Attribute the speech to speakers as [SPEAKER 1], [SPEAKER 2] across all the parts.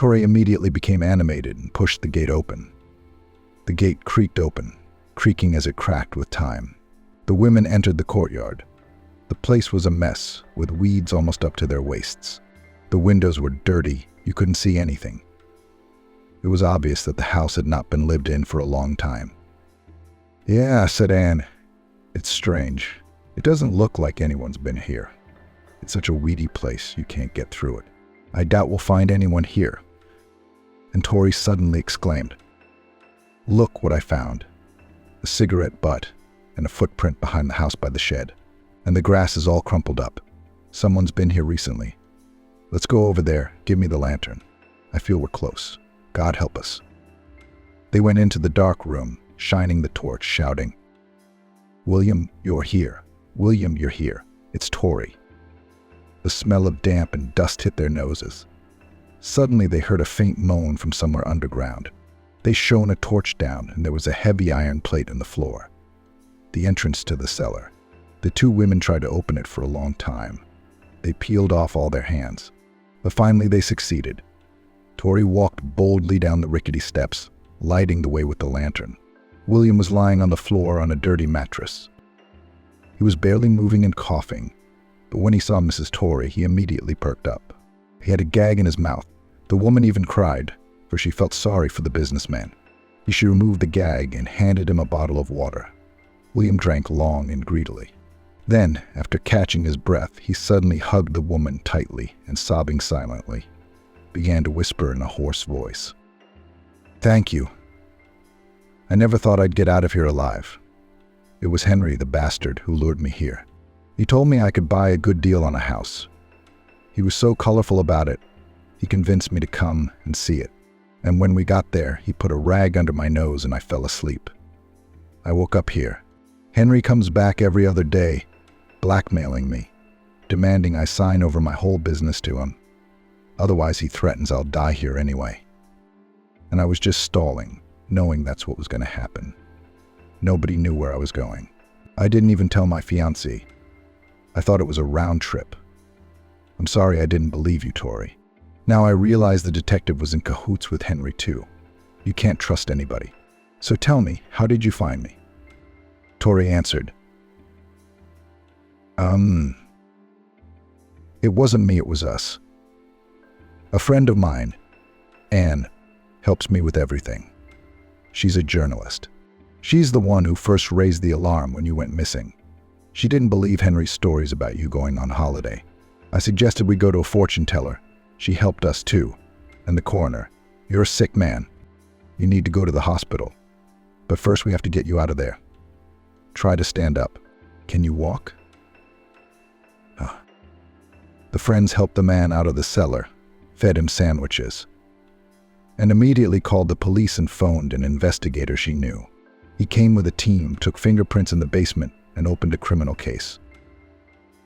[SPEAKER 1] Tory immediately became animated and pushed the gate open. The gate creaked open, creaking as it cracked with time. The women entered the courtyard. The place was a mess, with weeds almost up to their waists. The windows were dirty, you couldn't see anything. It was obvious that the house had not been lived in for a long time. "Yeah," said Anne. "It's strange. It doesn't look like anyone's been here. It's such a weedy place, you can't get through it. I doubt we'll find anyone here." And Tory suddenly exclaimed, "Look what I found. A cigarette butt and a footprint behind the house by the shed. And the grass is all crumpled up. Someone's been here recently. Let's go over there. Give me the lantern. I feel we're close. God help us." They went into the dark room, shining the torch, shouting, "William, you're here. William, you're here. It's Tory." The smell of damp and dust hit their noses. Suddenly they heard a faint moan from somewhere underground. They shone a torch down, and there was a heavy iron plate in the floor. The entrance to the cellar. The two women tried to open it for a long time. They peeled off all their hands, but finally they succeeded. Tory walked boldly down the rickety steps, lighting the way with the lantern. William was lying on the floor on a dirty mattress. He was barely moving and coughing, but when he saw Mrs. Tory, he immediately perked up. He had a gag in his mouth. The woman even cried, for she felt sorry for the businessman. She removed the gag and handed him a bottle of water. William drank long and greedily. Then, after catching his breath, he suddenly hugged the woman tightly and, sobbing silently, began to whisper in a hoarse voice, "Thank you. I never thought I'd get out of here alive. It was Henry, the bastard, who lured me here. He told me I could buy a good deal on a house. He was so colorful about it, he convinced me to come and see it. And when we got there, he put a rag under my nose and I fell asleep. I woke up here. Henry comes back every other day, blackmailing me, demanding I sign over my whole business to him. Otherwise, he threatens I'll die here anyway. And I was just stalling, knowing that's what was going to happen. Nobody knew where I was going. I didn't even tell my fiancée. I thought it was a round trip. I'm sorry I didn't believe you, Tory. Now I realize the detective was in cahoots with Henry too. You can't trust anybody. So tell me, how did you find me?" Tory answered, It wasn't me, it was us. A friend of mine, Anne, helps me with everything. She's a journalist. She's the one who first raised the alarm when you went missing. She didn't believe Henry's stories about you going on holiday. I suggested we go to a fortune teller. She helped us too. And the coroner. You're a sick man. You need to go to the hospital. But first we have to get you out of there. Try to stand up. Can you walk? The friends helped the man out of the cellar, fed him sandwiches, and immediately called the police and phoned an investigator she knew. He came with a team, took fingerprints in the basement, and opened a criminal case.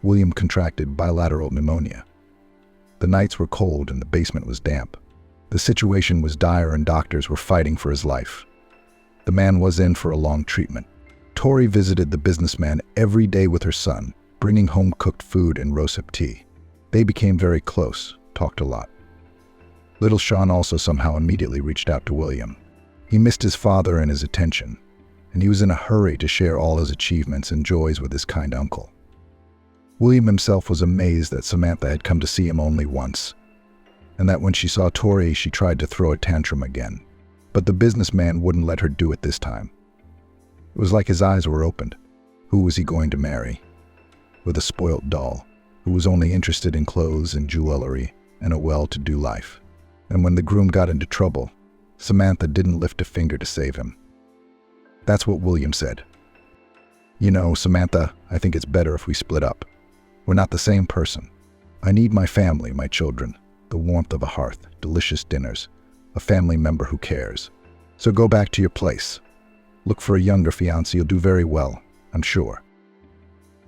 [SPEAKER 1] William contracted bilateral pneumonia. The nights were cold and the basement was damp. The situation was dire and doctors were fighting for his life. The man was in for a long treatment. Tory visited the businessman every day with her son, bringing home cooked food and rosehip tea. They became very close, talked a lot. Little Sean also somehow immediately reached out to William. He missed his father and his attention, and he was in a hurry to share all his achievements and joys with his kind uncle. William himself was amazed that Samantha had come to see him only once, and that when she saw Tory, she tried to throw a tantrum again. But the businessman wouldn't let her do it this time. It was like his eyes were opened. Who was he going to marry? With a spoilt doll, who was only interested in clothes and jewelry and a well-to-do life. And when the groom got into trouble, Samantha didn't lift a finger to save him. That's what William said. You know, Samantha, I think it's better if we split up. We're not the same person. I need my family, my children, the warmth of a hearth, delicious dinners, a family member who cares. So go back to your place. Look for a younger fiancé. You'll do very well, I'm sure.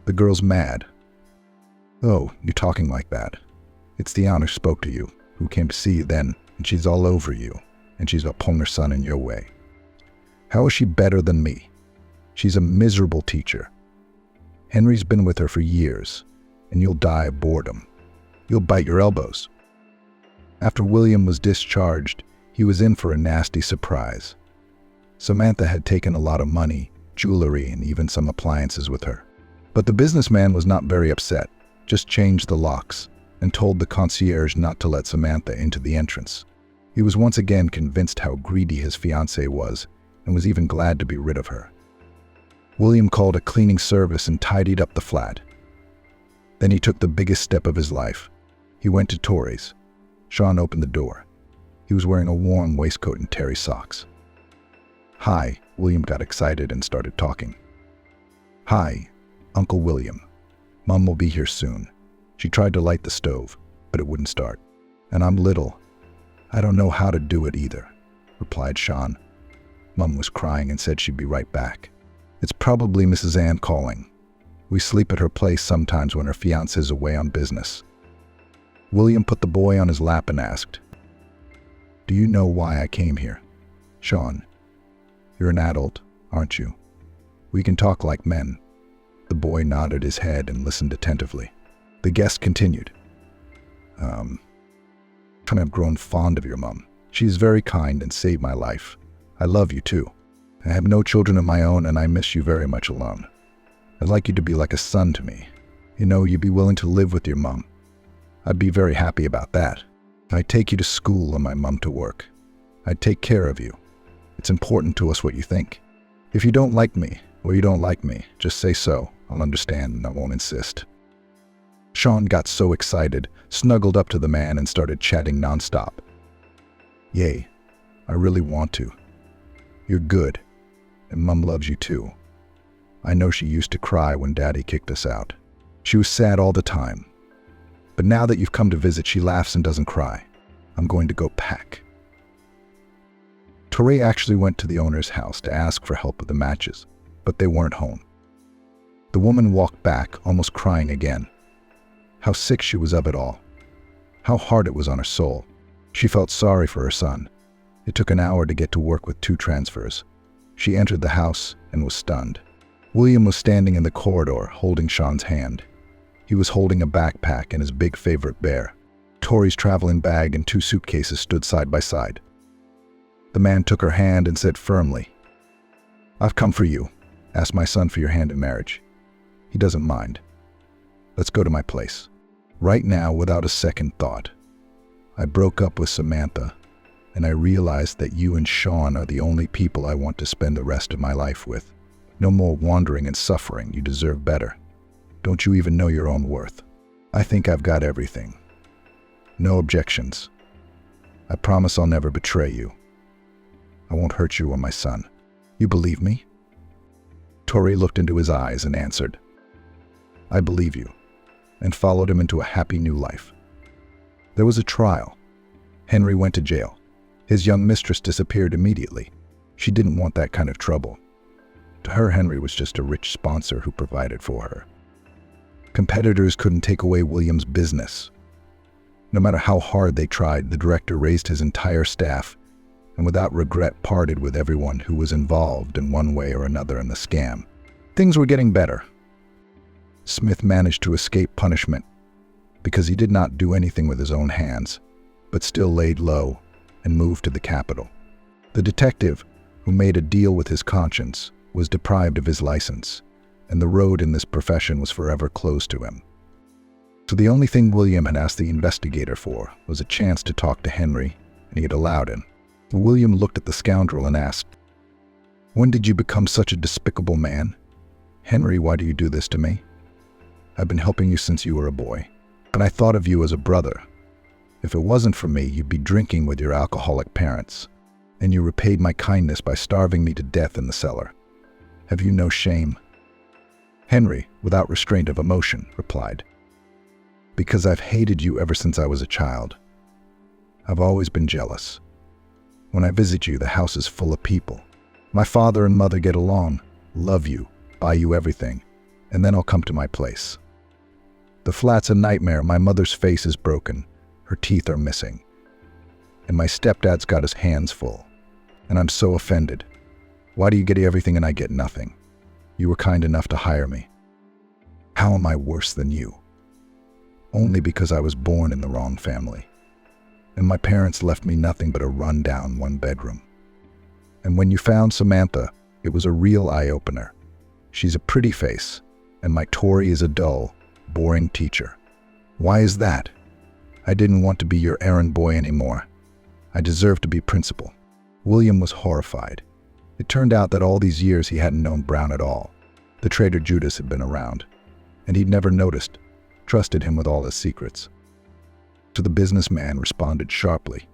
[SPEAKER 1] The girl's mad. Oh, you're talking like that. It's the aunt who spoke to you, who came to see you then, and she's all over you, and she's upon her son in your way. How is she better than me? She's a miserable teacher. Henry's been with her for years, and you'll die of boredom. You'll bite your elbows. After William was discharged, he was in for a nasty surprise. Samantha had taken a lot of money, jewelry, and even some appliances with her. But the businessman was not very upset, just changed the locks and told the concierge not to let Samantha into the entrance. He was once again convinced how greedy his fiancée was and was even glad to be rid of her. William called a cleaning service and tidied up the flat. Then he took the biggest step of his life. He went to Tory's. Sean opened the door. He was wearing a warm waistcoat and terry socks. "Hi," William got excited and started talking. "Hi, Uncle William. Mom will be here soon. She tried to light the stove, but it wouldn't start. And I'm little. I don't know how to do it either," replied Sean. Mom was crying and said she'd be right back. "It's probably Mrs. Ann calling. We sleep at her place sometimes when her fiancé's away on business." William put the boy on his lap and asked, "Do you know why I came here?" "Sean, you're an adult, aren't you? We can talk like men." The boy nodded his head and listened attentively. The guest continued. I've grown fond of your mom. She is very kind and saved my life. I love you too. I have no children of my own and I miss you very much alone. I'd like you to be like a son to me. You know, you'd be willing to live with your mom. I'd be very happy about that. I'd take you to school and my mom to work. I'd take care of you. It's important to us what you think. If you don't like me, or you don't like me, just say so. I'll understand and I won't insist. Sean got so excited, snuggled up to the man and started chatting nonstop. "Yay, I really want to. You're good, and Mom loves you too. I know she used to cry when Daddy kicked us out. She was sad all the time. But now that you've come to visit, she laughs and doesn't cry. I'm going to go pack." Tory actually went to the owner's house to ask for help with the matches, but they weren't home. The woman walked back, almost crying again. How sick she was of it all. How hard it was on her soul. She felt sorry for her son. It took an hour to get to work with 2 transfers. She entered the house and was stunned. William was standing in the corridor, holding Sean's hand. He was holding a backpack and his big favorite bear. Tory's traveling bag and 2 suitcases stood side by side. The man took her hand and said firmly, "I've come for you. Ask my son for your hand in marriage. He doesn't mind. Let's go to my place. Right now, without a second thought. I broke up with Samantha, and I realized that you and Sean are the only people I want to spend the rest of my life with. No more wandering and suffering. You deserve better. Don't you even know your own worth? I think I've got everything. No objections. I promise I'll never betray you. I won't hurt you or my son. You believe me?" Tory looked into his eyes and answered, "I believe you," and followed him into a happy new life. There was a trial. Henry went to jail. His young mistress disappeared immediately. She didn't want that kind of trouble. To her, Henry was just a rich sponsor who provided for her. Competitors couldn't take away William's business. No matter how hard they tried, the director raised his entire staff and without regret parted with everyone who was involved in one way or another in the scam. Things were getting better. Smith managed to escape punishment because he did not do anything with his own hands, but still laid low and moved to the capital. The detective, who made a deal with his conscience, was deprived of his license, and the road in this profession was forever closed to him. So the only thing William had asked the investigator for was a chance to talk to Henry, and he had allowed him. William looked at the scoundrel and asked, "When did you become such a despicable man? Henry, why do you do this to me? I've been helping you since you were a boy, and I thought of you as a brother. If it wasn't for me, you'd be drinking with your alcoholic parents, and you repaid my kindness by starving me to death in the cellar. Have you no shame?" Henry, without restraint of emotion, replied, "Because I've hated you ever since I was a child. I've always been jealous. When I visit you, the house is full of people. My father and mother get along, love you, buy you everything, and then I'll come to my place. The flat's a nightmare. My mother's face is broken, her teeth are missing, and my stepdad's got his hands full, and I'm so offended. Why do you get everything and I get nothing? You were kind enough to hire me. How am I worse than you? Only because I was born in the wrong family. and my parents left me nothing but a run-down one-bedroom. And when you found Samantha, it was a real eye-opener. She's a pretty face, and my Tory is a dull, boring teacher. Why is that? I didn't want to be your errand boy anymore. I deserved to be principal. William was horrified. It turned out that all these years he hadn't known Brown at all. The traitor Judas had been around, and he'd never noticed, trusted him with all his secrets. So the businessman responded sharply.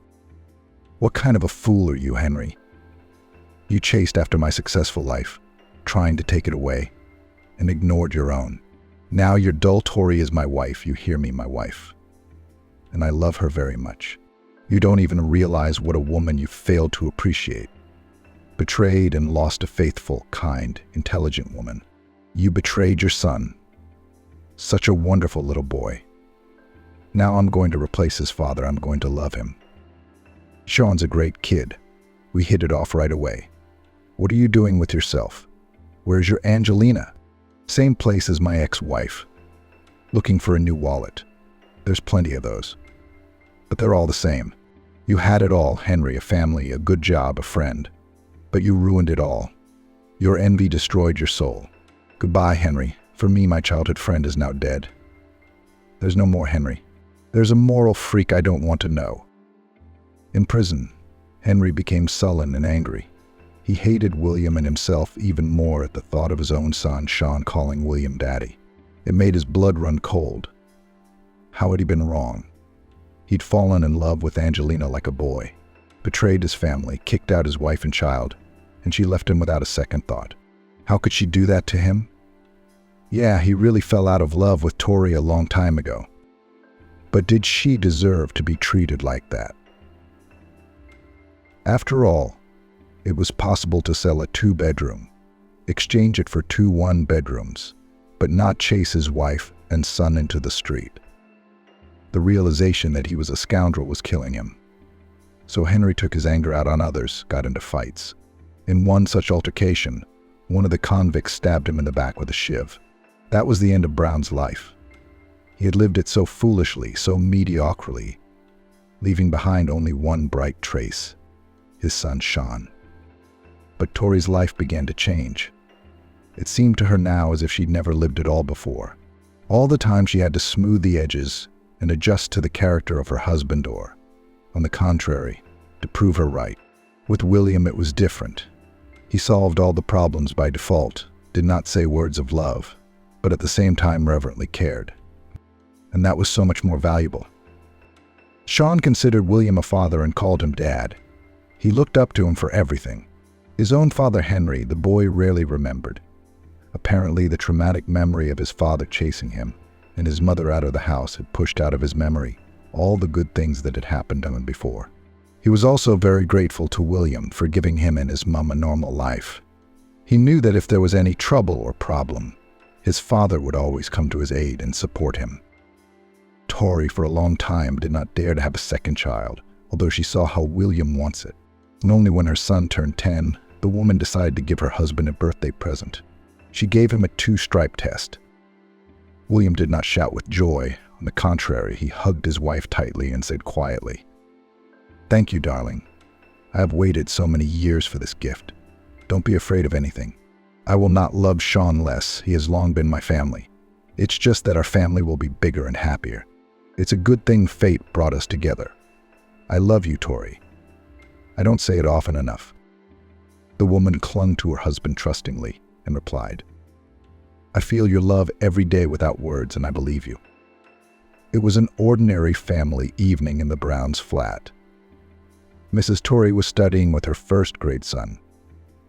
[SPEAKER 1] What kind of a fool are you, Henry? You chased after my successful life, trying to take it away, and ignored your own. Now your dull Tory is my wife, you hear me, my wife. And I love her very much. You don't even realize what a woman you failed to appreciate. Betrayed and lost a faithful, kind, intelligent woman. You betrayed your son. Such a wonderful little boy. Now I'm going to replace his father. I'm going to love him. Sean's a great kid. We hit it off right away. What are you doing with yourself? Where's your Angelina? Same place as my ex-wife. Looking for a new wallet. There's plenty of those. But they're all the same. You had it all, Henry, a family, a good job, a friend. But you ruined it all. Your envy destroyed your soul. Goodbye, Henry. For me, my childhood friend is now dead. There's no more Henry. There's a moral freak I don't want to know. In prison, Henry became sullen and angry. He hated William and himself even more at the thought of his own son, Sean, calling William daddy. It made his blood run cold. How had he been wrong? He'd fallen in love with Angelina like a boy, betrayed his family, kicked out his wife and child, and she left him without a second thought. How could she do that to him? Yeah, he really fell out of love with Tory a long time ago. But did she deserve to be treated like that? After all, it was possible to sell a 2-bedroom, exchange it for 2 one-bedrooms, but not chase his wife and son into the street. The realization that he was a scoundrel was killing him. So Henry took his anger out on others, got into fights. In one such altercation, one of the convicts stabbed him in the back with a shiv. That was the end of Brown's life. He had lived it so foolishly, so mediocrely, leaving behind only one bright trace, his son Sean. But Tory's life began to change. It seemed to her now as if she'd never lived it all before. All the time she had to smooth the edges and adjust to the character of her husband or, on the contrary, to prove her right. With William it was different. He solved all the problems by default, did not say words of love, but at the same time reverently cared. And that was so much more valuable. Sean considered William a father and called him Dad. He looked up to him for everything. His own father Henry, the boy rarely remembered. Apparently the traumatic memory of his father chasing him and his mother out of the house had pushed out of his memory all the good things that had happened to him before. He was also very grateful to William for giving him and his mom a normal life. He knew that if there was any trouble or problem, his father would always come to his aid and support him. Tory, for a long time, did not dare to have a second child, although she saw how William wants it. And only when her son turned 10, the woman decided to give her husband a birthday present. She gave him a 2-stripe test. William did not shout with joy. On the contrary, he hugged his wife tightly and said quietly, "Thank you, darling. I have waited so many years for this gift. Don't be afraid of anything. I will not love Sean less. He has long been my family. It's just that our family will be bigger and happier. It's a good thing fate brought us together. I love you, Tory. I don't say it often enough." The woman clung to her husband trustingly and replied, "I feel your love every day without words, and I believe you." It was an ordinary family evening in the Browns' flat. Mrs. Tory was studying with her first-grade son,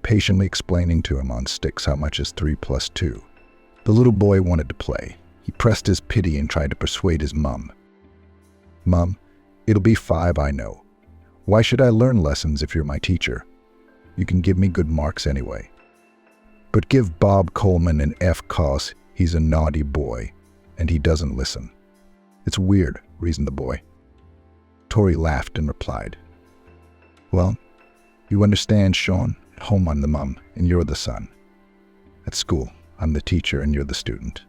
[SPEAKER 1] patiently explaining to him on sticks how much is 3 plus 2. The little boy wanted to play. He pressed his pity and tried to persuade his mum. "Mum, it'll be 5, I know. Why should I learn lessons if you're my teacher? You can give me good marks anyway. But give Bob Coleman an F cause he's a naughty boy, and he doesn't listen." "It's weird," reasoned the boy. Tory laughed and replied, "Well, you understand, Sean. At home I'm the mum, and you're the son. At school, I'm the teacher and you're the student.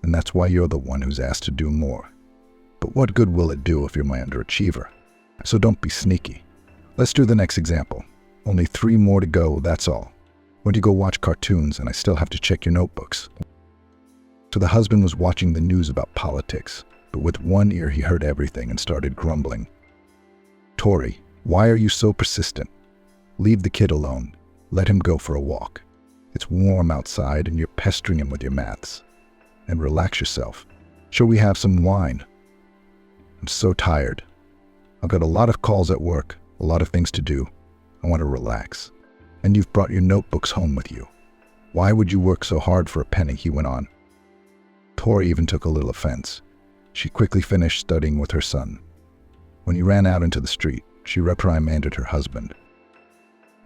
[SPEAKER 1] And that's why you're the one who's asked to do more. But what good will it do if you're my underachiever? So don't be sneaky. Let's do the next example. Only 3 more to go, that's all. When do you go watch cartoons and I still have to check your notebooks? So the husband was watching the news about politics, but with one ear he heard everything and started grumbling. Tory, why are you so persistent? Leave the kid alone. Let him go for a walk. It's warm outside and you're pestering him with your maths. And relax yourself. Shall we have some wine? I'm so tired. I've got a lot of calls at work, a lot of things to do. I want to relax. And you've brought your notebooks home with you. Why would you work so hard for a penny? He went on. Tory even took a little offense. She quickly finished studying with her son. When he ran out into the street, she reprimanded her husband.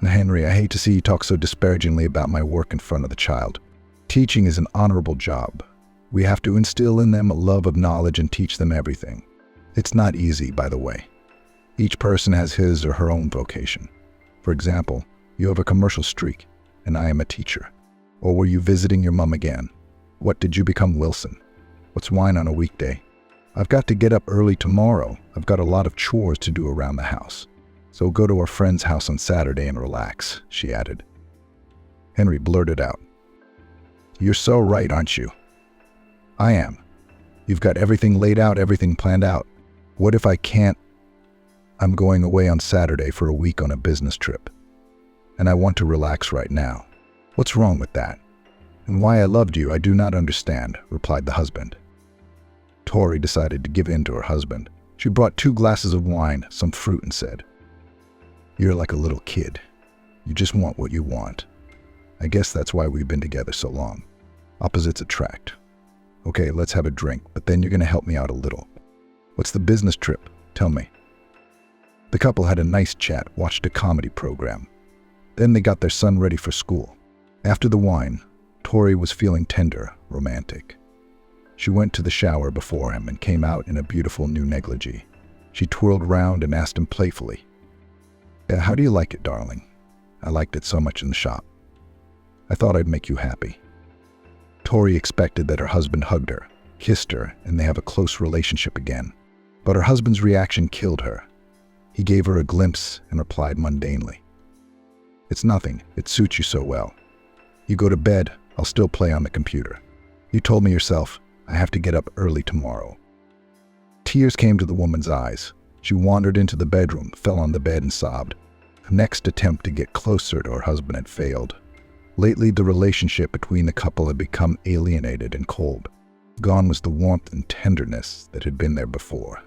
[SPEAKER 1] Henry, I hate to see you talk so disparagingly about my work in front of the child. Teaching is an honorable job. We have to instill in them a love of knowledge and teach them everything. It's not easy, by the way. Each person has his or her own vocation. For example, you have a commercial streak, and I am a teacher. Or were you visiting your mom again? What did you become, Wilson? What's wine on a weekday? I've got to get up early tomorrow. I've got a lot of chores to do around the house. So go to our friend's house on Saturday and relax, she added. Henry blurted out. You're so right, aren't you? I am. You've got everything laid out, everything planned out. What if I can't? I'm going away on Saturday for a week on a business trip. And I want to relax right now. What's wrong with that? And why I loved you, I do not understand, replied the husband. Tory decided to give in to her husband. She brought 2 glasses of wine, some fruit, and said, You're like a little kid. You just want what you want. I guess that's why we've been together so long. Opposites attract. Okay, let's have a drink, but then you're going to help me out a little. What's the business trip? Tell me. The couple had a nice chat, watched a comedy program. Then they got their son ready for school. After the wine, Tory was feeling tender, romantic. She went to the shower before him and came out in a beautiful new negligee. She twirled round and asked him playfully, How do you like it, darling? I liked it so much in the shop. I thought I'd make you happy. Tory expected that her husband hugged her, kissed her, and they have a close relationship again. But her husband's reaction killed her. He gave her a glimpse and replied mundanely, It's nothing. It suits you so well. You go to bed, I'll still play on the computer. You told me yourself, I have to get up early tomorrow. Tears came to the woman's eyes. She wandered into the bedroom, fell on the bed and sobbed. Her next attempt to get closer to her husband had failed. Lately, the relationship between the couple had become alienated and cold. Gone was the warmth and tenderness that had been there before.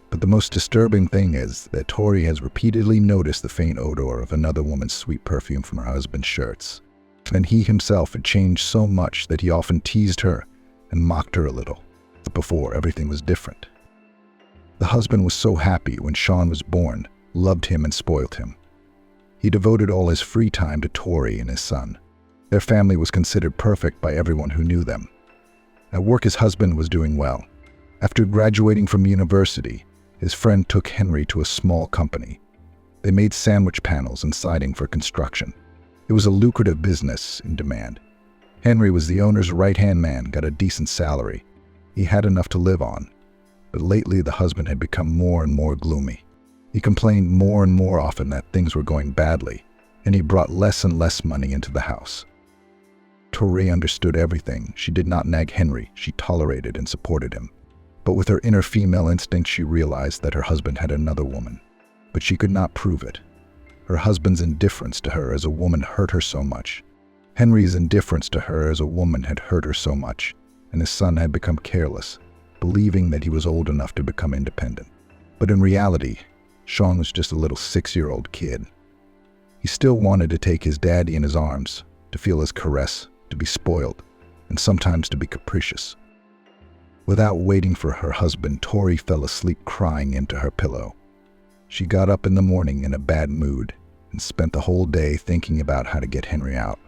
[SPEAKER 1] But the most disturbing thing is that Tory has repeatedly noticed the faint odor of another woman's sweet perfume from her husband's shirts. And he himself had changed so much that he often teased her and mocked her a little. But before, everything was different. The husband was so happy when Sean was born, loved him and spoiled him. He devoted all his free time to Tory and his son. Their family was considered perfect by everyone who knew them. At work, his husband was doing well. After graduating from university, his friend took Henry to a small company. They made sandwich panels and siding for construction. It was a lucrative business in demand. Henry was the owner's right-hand man, got a decent salary. He had enough to live on. But lately, the husband had become more and more gloomy. He complained more and more often that things were going badly, and he brought less and less money into the house. Tory understood everything. She did not nag Henry. She tolerated and supported him. But with her inner female instinct, she realized that her husband had another woman. But she could not prove it. Her husband's indifference to her as a woman hurt her so much. Henry's indifference to her as a woman had hurt her so much, and his son had become careless, believing that he was old enough to become independent. But in reality, Sean was just a little 6-year-old kid. He still wanted to take his daddy in his arms, to feel his caress, to be spoiled, and sometimes to be capricious. Without waiting for her husband, Tory fell asleep crying into her pillow. She got up in the morning in a bad mood and spent the whole day thinking about how to get Henry out.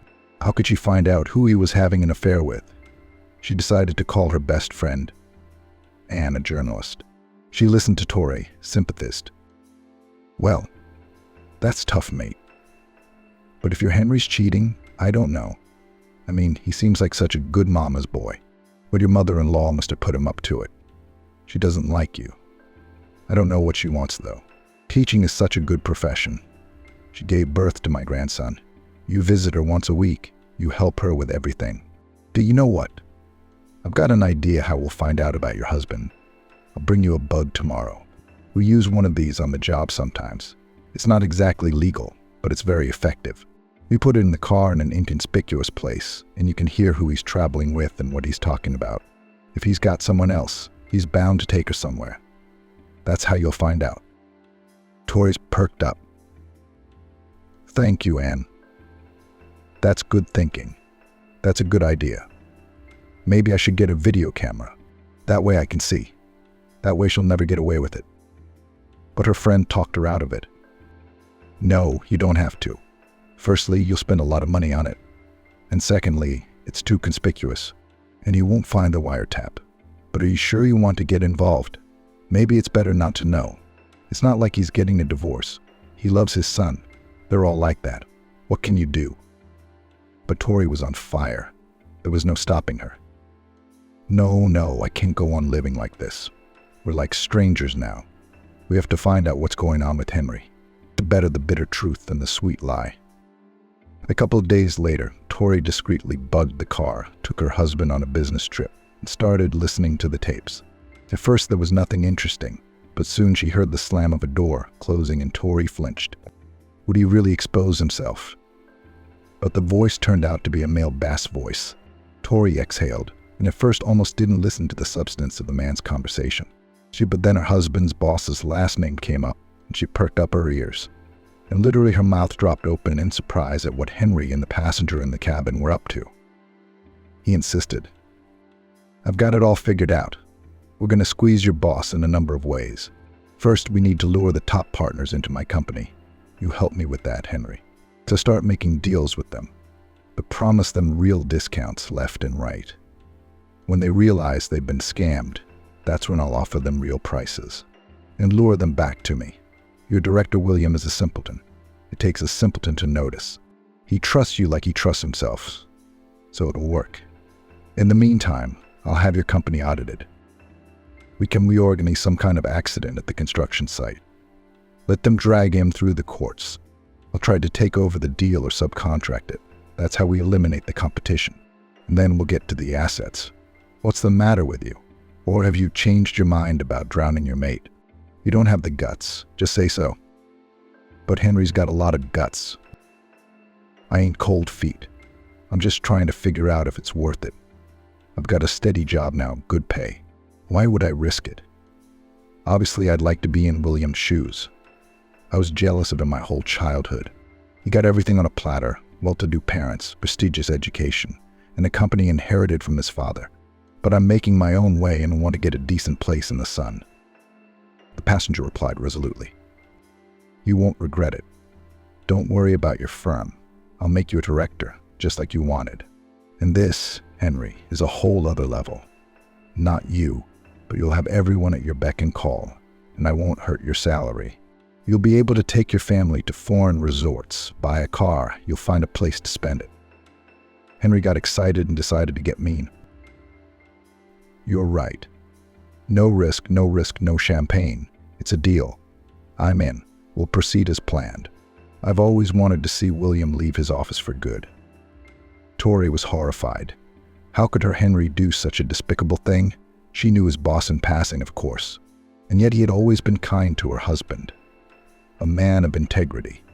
[SPEAKER 1] How could she find out who he was having an affair with? She decided to call her best friend, Anne, a journalist. She listened to Tory, sympathist. Well, that's tough, mate. But if your Henry's cheating, I don't know. I mean, he seems like such a good mama's boy. But your mother-in-law must have put him up to it. She doesn't like you. I don't know what she wants, though. Teaching is such a good profession. She gave birth to my grandson. You visit her once a week. You help her with everything. Do you know what? I've got an idea how we'll find out about your husband. I'll bring you a bug tomorrow. We use one of these on the job sometimes. It's not exactly legal, but it's very effective. We put it in the car in an inconspicuous place, and you can hear who he's traveling with and what he's talking about. If he's got someone else, he's bound to take her somewhere. That's how you'll find out. Tori's perked up. Thank you, Anne. That's good thinking. That's a good idea. Maybe I should get a video camera. That way I can see. That way she'll never get away with it. But her friend talked her out of it. No, you don't have to. Firstly, you'll spend a lot of money on it. And secondly, it's too conspicuous, and you won't find the wiretap. But are you sure you want to get involved? Maybe it's better not to know. It's not like he's getting a divorce. He loves his son. They're all like that. What can you do? But Tori was on fire. There was no stopping her. No, I can't go on living like this. We're like strangers now. We have to find out what's going on with Henry. To better the bitter truth than the sweet lie. A couple of days later, Tori discreetly bugged the car, took her husband on a business trip, and started listening to the tapes. At first there was nothing interesting, but soon she heard the slam of a door closing and Tori flinched. Would he really expose himself? But the voice turned out to be a male bass voice. Tori exhaled, and at first almost didn't listen to the substance of the man's conversation. But then her husband's boss's last name came up, and she perked up her ears. And literally her mouth dropped open in surprise at what Henry and the passenger in the cabin were up to. He insisted. I've got it all figured out. We're going to squeeze your boss in a number of ways. First, we need to lure the top partners into my company. You help me with that, Henry. To start making deals with them, but promise them real discounts left and right. When they realize they've been scammed, that's when I'll offer them real prices and lure them back to me. Your director William is a simpleton. It takes a simpleton to notice. He trusts you like he trusts himself, so it'll work. In the meantime, I'll have your company audited. We can reorganize some kind of accident at the construction site. Let them drag him through the courts. I'll try to take over the deal or subcontract it. That's how we eliminate the competition. And then we'll get to the assets. What's the matter with you? Or have you changed your mind about drowning your mate? You don't have the guts. Just say so. But Henry's got a lot of guts. I ain't cold feet. I'm just trying to figure out if it's worth it. I've got a steady job now, good pay. Why would I risk it? Obviously, I'd like to be in William's shoes. I was jealous of him my whole childhood. He got everything on a platter, well-to-do parents, prestigious education, and a company inherited from his father. But I'm making my own way and want to get a decent place in the sun. The passenger replied resolutely. You won't regret it. Don't worry about your firm. I'll make you a director, just like you wanted. And this, Henry, is a whole other level. Not you, but you'll have everyone at your beck and call, and I won't hurt your salary. You'll be able to take your family to foreign resorts, buy a car, you'll find a place to spend it. Henry got excited and decided to get mean. You're right. No risk, no champagne. It's a deal. I'm in. We'll proceed as planned. I've always wanted to see William leave his office for good. Tori was horrified. How could her Henry do such a despicable thing? She knew his boss in passing, of course. And yet he had always been kind to her husband. A man of integrity.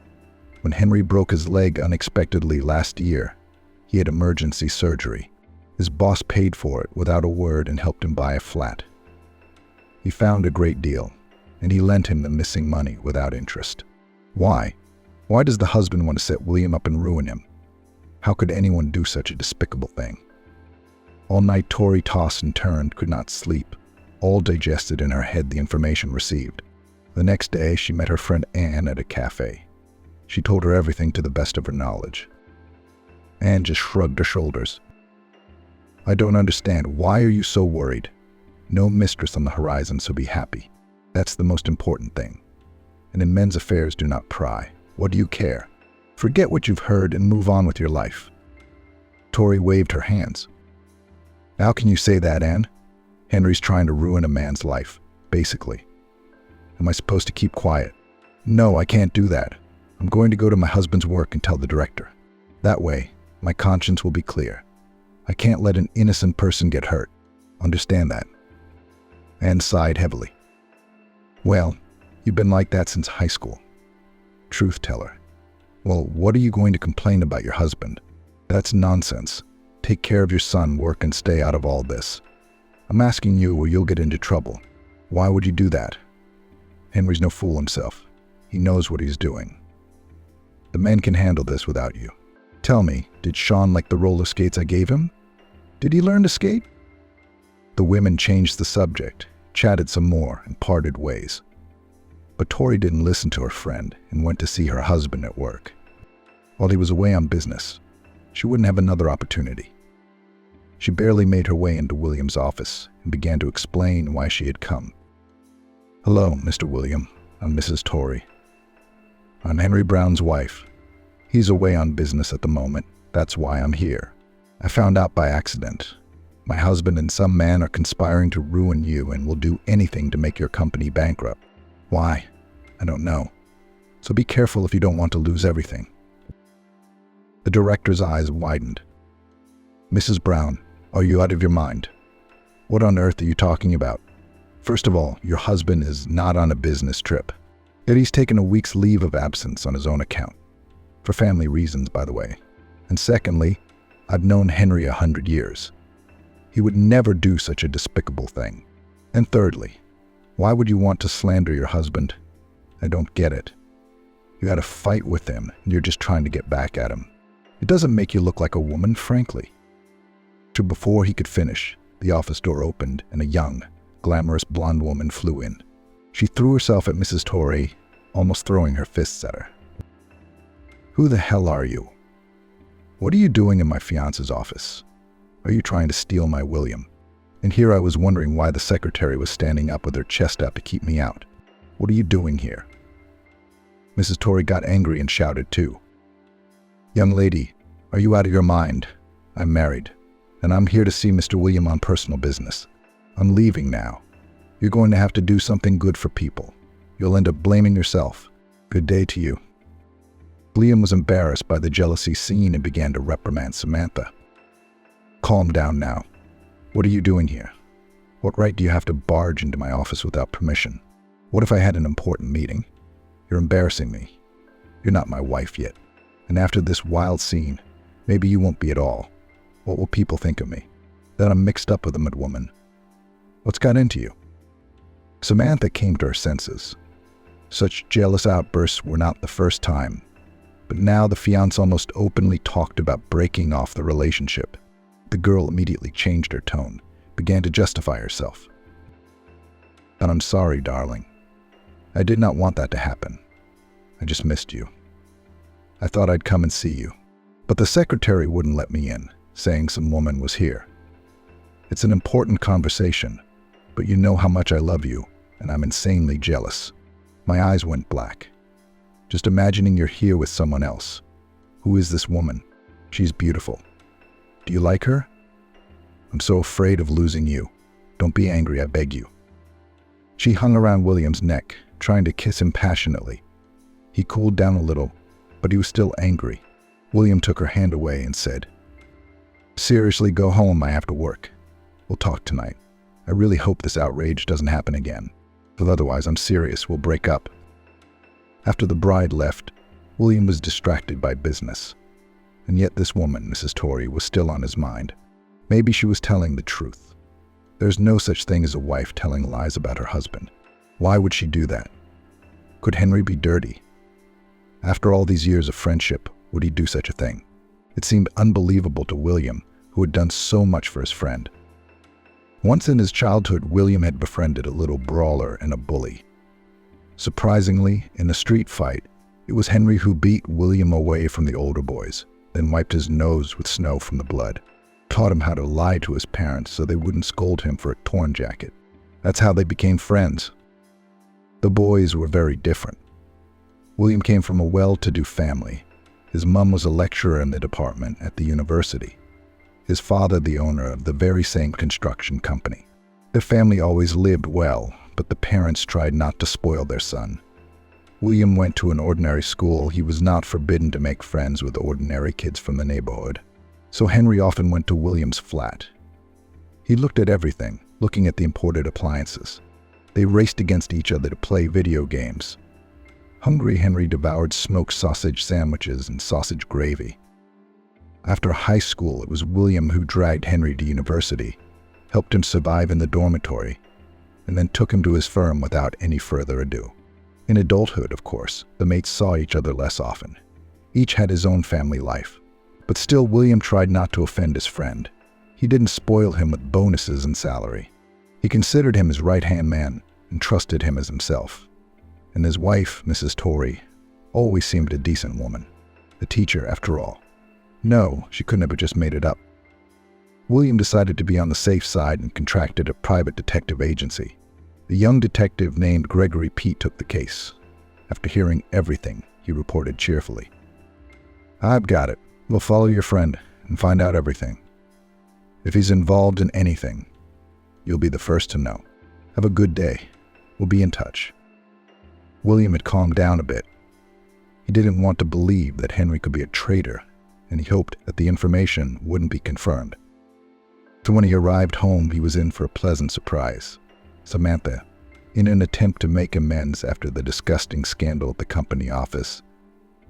[SPEAKER 1] When Henry broke his leg unexpectedly last year, he had emergency surgery. His boss paid for it without a word and helped him buy a flat. He found a great deal, and he lent him the missing money without interest. Why? Why does the husband want to set William up and ruin him? How could anyone do such a despicable thing? All night Tori tossed and turned, could not sleep, all digested in her head the information received. The next day she met her friend Anne at a cafe. She told her everything to the best of her knowledge. Anne just shrugged her shoulders. I don't understand. Why are you so worried? No mistress on the horizon, so be happy. That's the most important thing. And in men's affairs, do not pry. What do you care? Forget what you've heard and move on with your life. Tori waved her hands. How can you say that, Anne? Henry's trying to ruin a man's life, basically. Am I supposed to keep quiet? No, I can't do that. I'm going to go to my husband's work and tell the director. That way, my conscience will be clear. I can't let an innocent person get hurt. Understand that?" Anne sighed heavily. "Well, you've been like that since high school. Truth teller. Well, what are you going to complain about your husband? That's nonsense. Take care of your son, work, and stay out of all this. I'm asking you or you'll get into trouble. Why would you do that? Henry's no fool himself. He knows what he's doing. The man can handle this without you. Tell me, did Sean like the roller skates I gave him? Did he learn to skate?" The women changed the subject, chatted some more, and parted ways. But Tory didn't listen to her friend and went to see her husband at work. While he was away on business, she wouldn't have another opportunity. She barely made her way into William's office and began to explain why she had come. "Hello, Mr. William. I'm Mrs. Tory. I'm Henry Brown's wife. He's away on business at the moment. That's why I'm here. I found out by accident. My husband and some man are conspiring to ruin you and will do anything to make your company bankrupt. Why? I don't know. So be careful if you don't want to lose everything." The director's eyes widened. "Mrs. Brown, are you out of your mind? What on earth are you talking about? First of all, your husband is not on a business trip. Yet he's taken a week's leave of absence on his own account. For family reasons, by the way. And secondly, I've known Henry 100 years. He would never do such a despicable thing. And thirdly, why would you want to slander your husband? I don't get it. You had a fight with him, and you're just trying to get back at him. It doesn't make you look like a woman, frankly." Before he could finish, the office door opened and a young, glamorous blonde woman flew in. She threw herself at Mrs. Tory, almost throwing her fists at her. "Who the hell are you? What are you doing in my fiance's office? Are you trying to steal my William?" And here I was wondering why the secretary was standing up with her chest out to keep me out. "What are you doing here?" Mrs. Tory got angry and shouted too. "Young lady, are you out of your mind? I'm married, and I'm here to see Mr. William on personal business. I'm leaving now. You're going to have to do something good for people. You'll end up blaming yourself. Good day to you." William was embarrassed by the jealousy seen and began to reprimand Samantha. "Calm down now. What are you doing here? What right do you have to barge into my office without permission? What if I had an important meeting? You're embarrassing me. You're not my wife yet. And after this wild scene, maybe you won't be at all. What will people think of me? That I'm mixed up with a madwoman. What's got into you?" Samantha came to her senses. Such jealous outbursts were not the first time, but now the fiancé almost openly talked about breaking off the relationship. The girl immediately changed her tone, began to justify herself. "And I'm sorry, darling. I did not want that to happen. I just missed you. I thought I'd come and see you. But the secretary wouldn't let me in, saying some woman was here. It's an important conversation, but you know how much I love you, and I'm insanely jealous." My eyes went black. Just imagining you're here with someone else. Who is this woman? She's beautiful. Do you like her? I'm so afraid of losing you. Don't be angry, I beg you. She hung around William's neck, trying to kiss him passionately. He cooled down a little, but he was still angry. William took her hand away and said, "Seriously, go home, I have to work. We'll talk tonight. I really hope this outrage doesn't happen again. But otherwise, I'm serious, we'll break up." After the bride left, William was distracted by business. And yet this woman, Mrs. Tory, was still on his mind. Maybe she was telling the truth. There's no such thing as a wife telling lies about her husband. Why would she do that? Could Henry be dirty? After all these years of friendship, would he do such a thing? It seemed unbelievable to William, who had done so much for his friend. Once in his childhood, William had befriended a little brawler and a bully. Surprisingly, in a street fight, it was Henry who beat William away from the older boys, then wiped his nose with snow from the blood, taught him how to lie to his parents so they wouldn't scold him for a torn jacket. That's how they became friends. The boys were very different. William came from a well-to-do family. His mom was a lecturer in the department at the university. His father the owner of the very same construction company. Their family always lived well, but the parents tried not to spoil their son. William went to an ordinary school. He was not forbidden to make friends with ordinary kids from the neighborhood. So Henry often went to William's flat. He looked at everything, looking at the imported appliances. They raced against each other to play video games. Hungry Henry devoured smoked sausage sandwiches and sausage gravy. After high school, it was William who dragged Henry to university, helped him survive in the dormitory, and then took him to his firm without any further ado. In adulthood, of course, the mates saw each other less often. Each had his own family life. But still, William tried not to offend his friend. He didn't spoil him with bonuses and salary. He considered him his right-hand man and trusted him as himself. And his wife, Mrs. Tory, always seemed a decent woman. A teacher, after all. No, she couldn't have just made it up. William decided to be on the safe side and contracted a private detective agency. A young detective named Gregory Pete took the case. After hearing everything, he reported cheerfully, "I've got it. We'll follow your friend and find out everything. If he's involved in anything, you'll be the first to know. Have a good day. We'll be in touch." William had calmed down a bit. He didn't want to believe that Henry could be a traitor, and he hoped that the information wouldn't be confirmed. So when he arrived home, he was in for a pleasant surprise. Samantha, in an attempt to make amends after the disgusting scandal at the company office,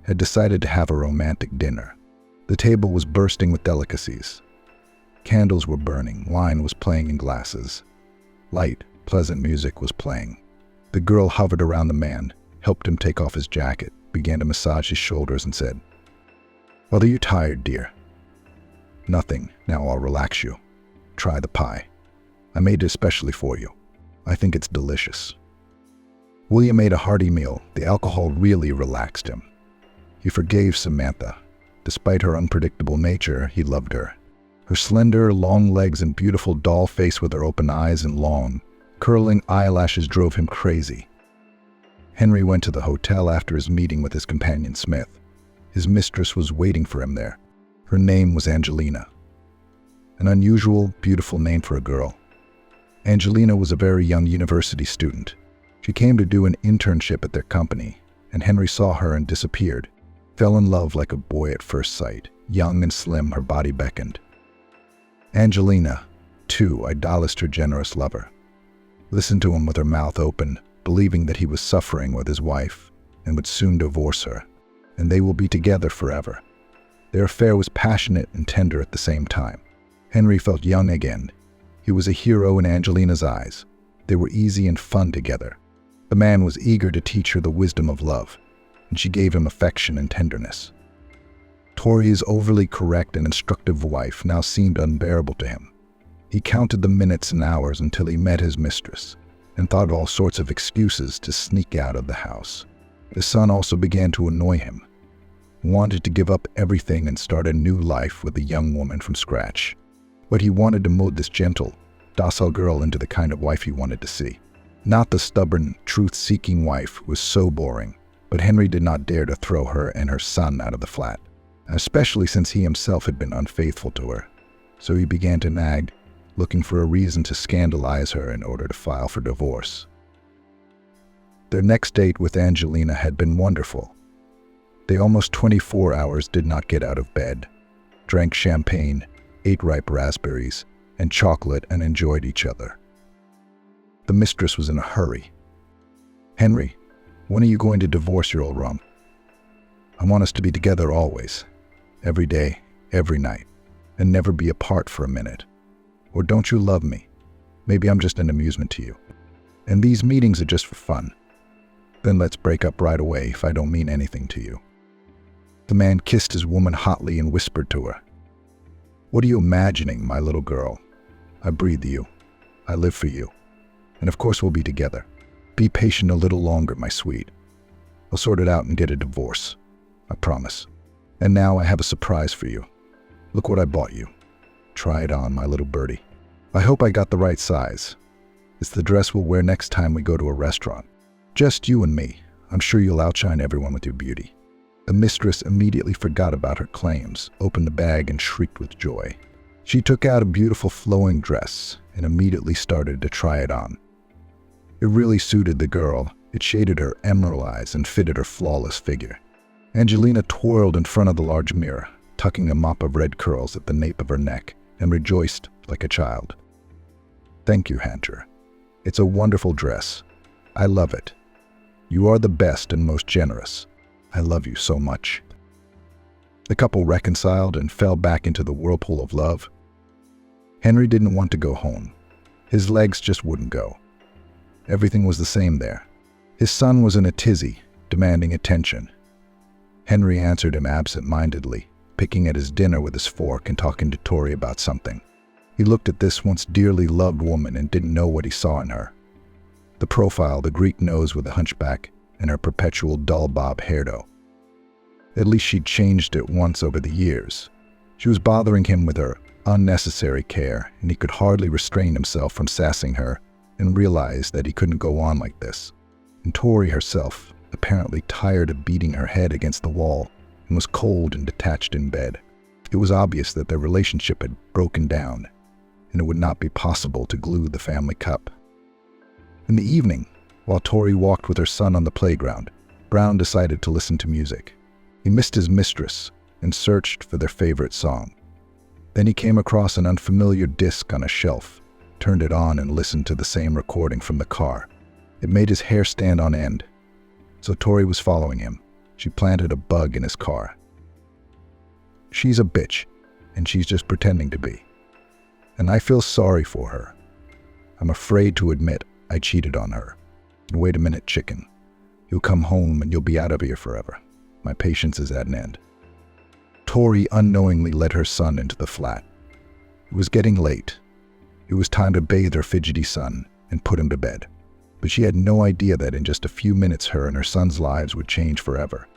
[SPEAKER 1] had decided to have a romantic dinner. The table was bursting with delicacies. Candles were burning, wine was playing in glasses. Light, pleasant music was playing. The girl hovered around the man, helped him take off his jacket, began to massage his shoulders and said, "Well, are you tired, dear?" "Nothing. Now I'll relax you. Try the pie. I made it especially for you. I think it's delicious." William ate a hearty meal. The alcohol really relaxed him. He forgave Samantha. Despite her unpredictable nature, he loved her. Her slender, long legs and beautiful doll face with her open eyes and long, curling eyelashes drove him crazy. Henry went to the hotel after his meeting with his companion Smith. His mistress was waiting for him there. Her name was Angelina. An unusual, beautiful name for a girl. Angelina was a very young university student. She came to do an internship at their company, and Henry saw her and disappeared. Fell in love like a boy at first sight. Young and slim, her body beckoned. Angelina, too, idolized her generous lover. Listened to him with her mouth open, believing that he was suffering with his wife and would soon divorce her, and they will be together forever. Their affair was passionate and tender at the same time. Henry felt young again. He was a hero in Angelina's eyes. They were easy and fun together. The man was eager to teach her the wisdom of love, and she gave him affection and tenderness. Tory's overly correct and instructive wife now seemed unbearable to him. He counted the minutes and hours until he met his mistress, and thought of all sorts of excuses to sneak out of the house. His son also began to annoy him. Wanted to give up everything and start a new life with a young woman from scratch. But he wanted to mold this gentle, docile girl into the kind of wife he wanted to see. Not the stubborn, truth-seeking wife who was so boring, but Henry did not dare to throw her and her son out of the flat, especially since he himself had been unfaithful to her. So he began to nag, looking for a reason to scandalize her in order to file for divorce. Their next date with Angelina had been wonderful. They almost 24 hours did not get out of bed, drank champagne, ate ripe raspberries and chocolate, and enjoyed each other. The mistress was in a hurry. "Henry, when are you going to divorce your old rum? I want us to be together always, every day, every night, and never be apart for a minute. Or don't you love me? Maybe I'm just an amusement to you. And these meetings are just for fun. Then let's break up right away if I don't mean anything to you." The man kissed his woman hotly and whispered to her, "What are you imagining, my little girl? I breathe you. I live for you. And of course we'll be together. Be patient a little longer, my sweet. I'll sort it out and get a divorce. I promise. And now I have a surprise for you. Look what I bought you. Try it on, my little birdie. I hope I got the right size. It's the dress we'll wear next time we go to a restaurant. Just you and me. I'm sure you'll outshine everyone with your beauty." The mistress immediately forgot about her claims, opened the bag, and shrieked with joy. She took out a beautiful flowing dress and immediately started to try it on. It really suited the girl. It shaded her emerald eyes and fitted her flawless figure. Angelina twirled in front of the large mirror, tucking a mop of red curls at the nape of her neck, and rejoiced like a child. "Thank you, Hunter. It's a wonderful dress. I love it. You are the best and most generous. I love you so much." The couple reconciled and fell back into the whirlpool of love. Henry didn't want to go home. His legs just wouldn't go. Everything was the same there. His son was in a tizzy, demanding attention. Henry answered him absent-mindedly, picking at his dinner with his fork and talking to Tory about something. He looked at this once dearly loved woman and didn't know what he saw in her. The profile, the Greek nose with a hunchback, and her perpetual dull bob hairdo. At least she'd changed it once over the years. She was bothering him with her unnecessary care, and he could hardly restrain himself from sassing her and realized that he couldn't go on like this. And Tory herself, apparently tired of beating her head against the wall, and was cold and detached in bed. It was obvious that their relationship had broken down, and it would not be possible to glue the family cup. In the evening, while Tory walked with her son on the playground, Brown decided to listen to music. He missed his mistress and searched for their favorite song. Then he came across an unfamiliar disc on a shelf, turned it on and listened to the same recording from the car. It made his hair stand on end. So Tory was following him. She planted a bug in his car. She's a bitch, and she's just pretending to be. And I feel sorry for her. I'm afraid to admit I cheated on her. And wait a minute, chicken. You'll come home and you'll be out of here forever. My patience is at an end. Tory unknowingly led her son into the flat. It was getting late. It was time to bathe her fidgety son and put him to bed. But she had no idea that in just a few minutes her and her son's lives would change forever.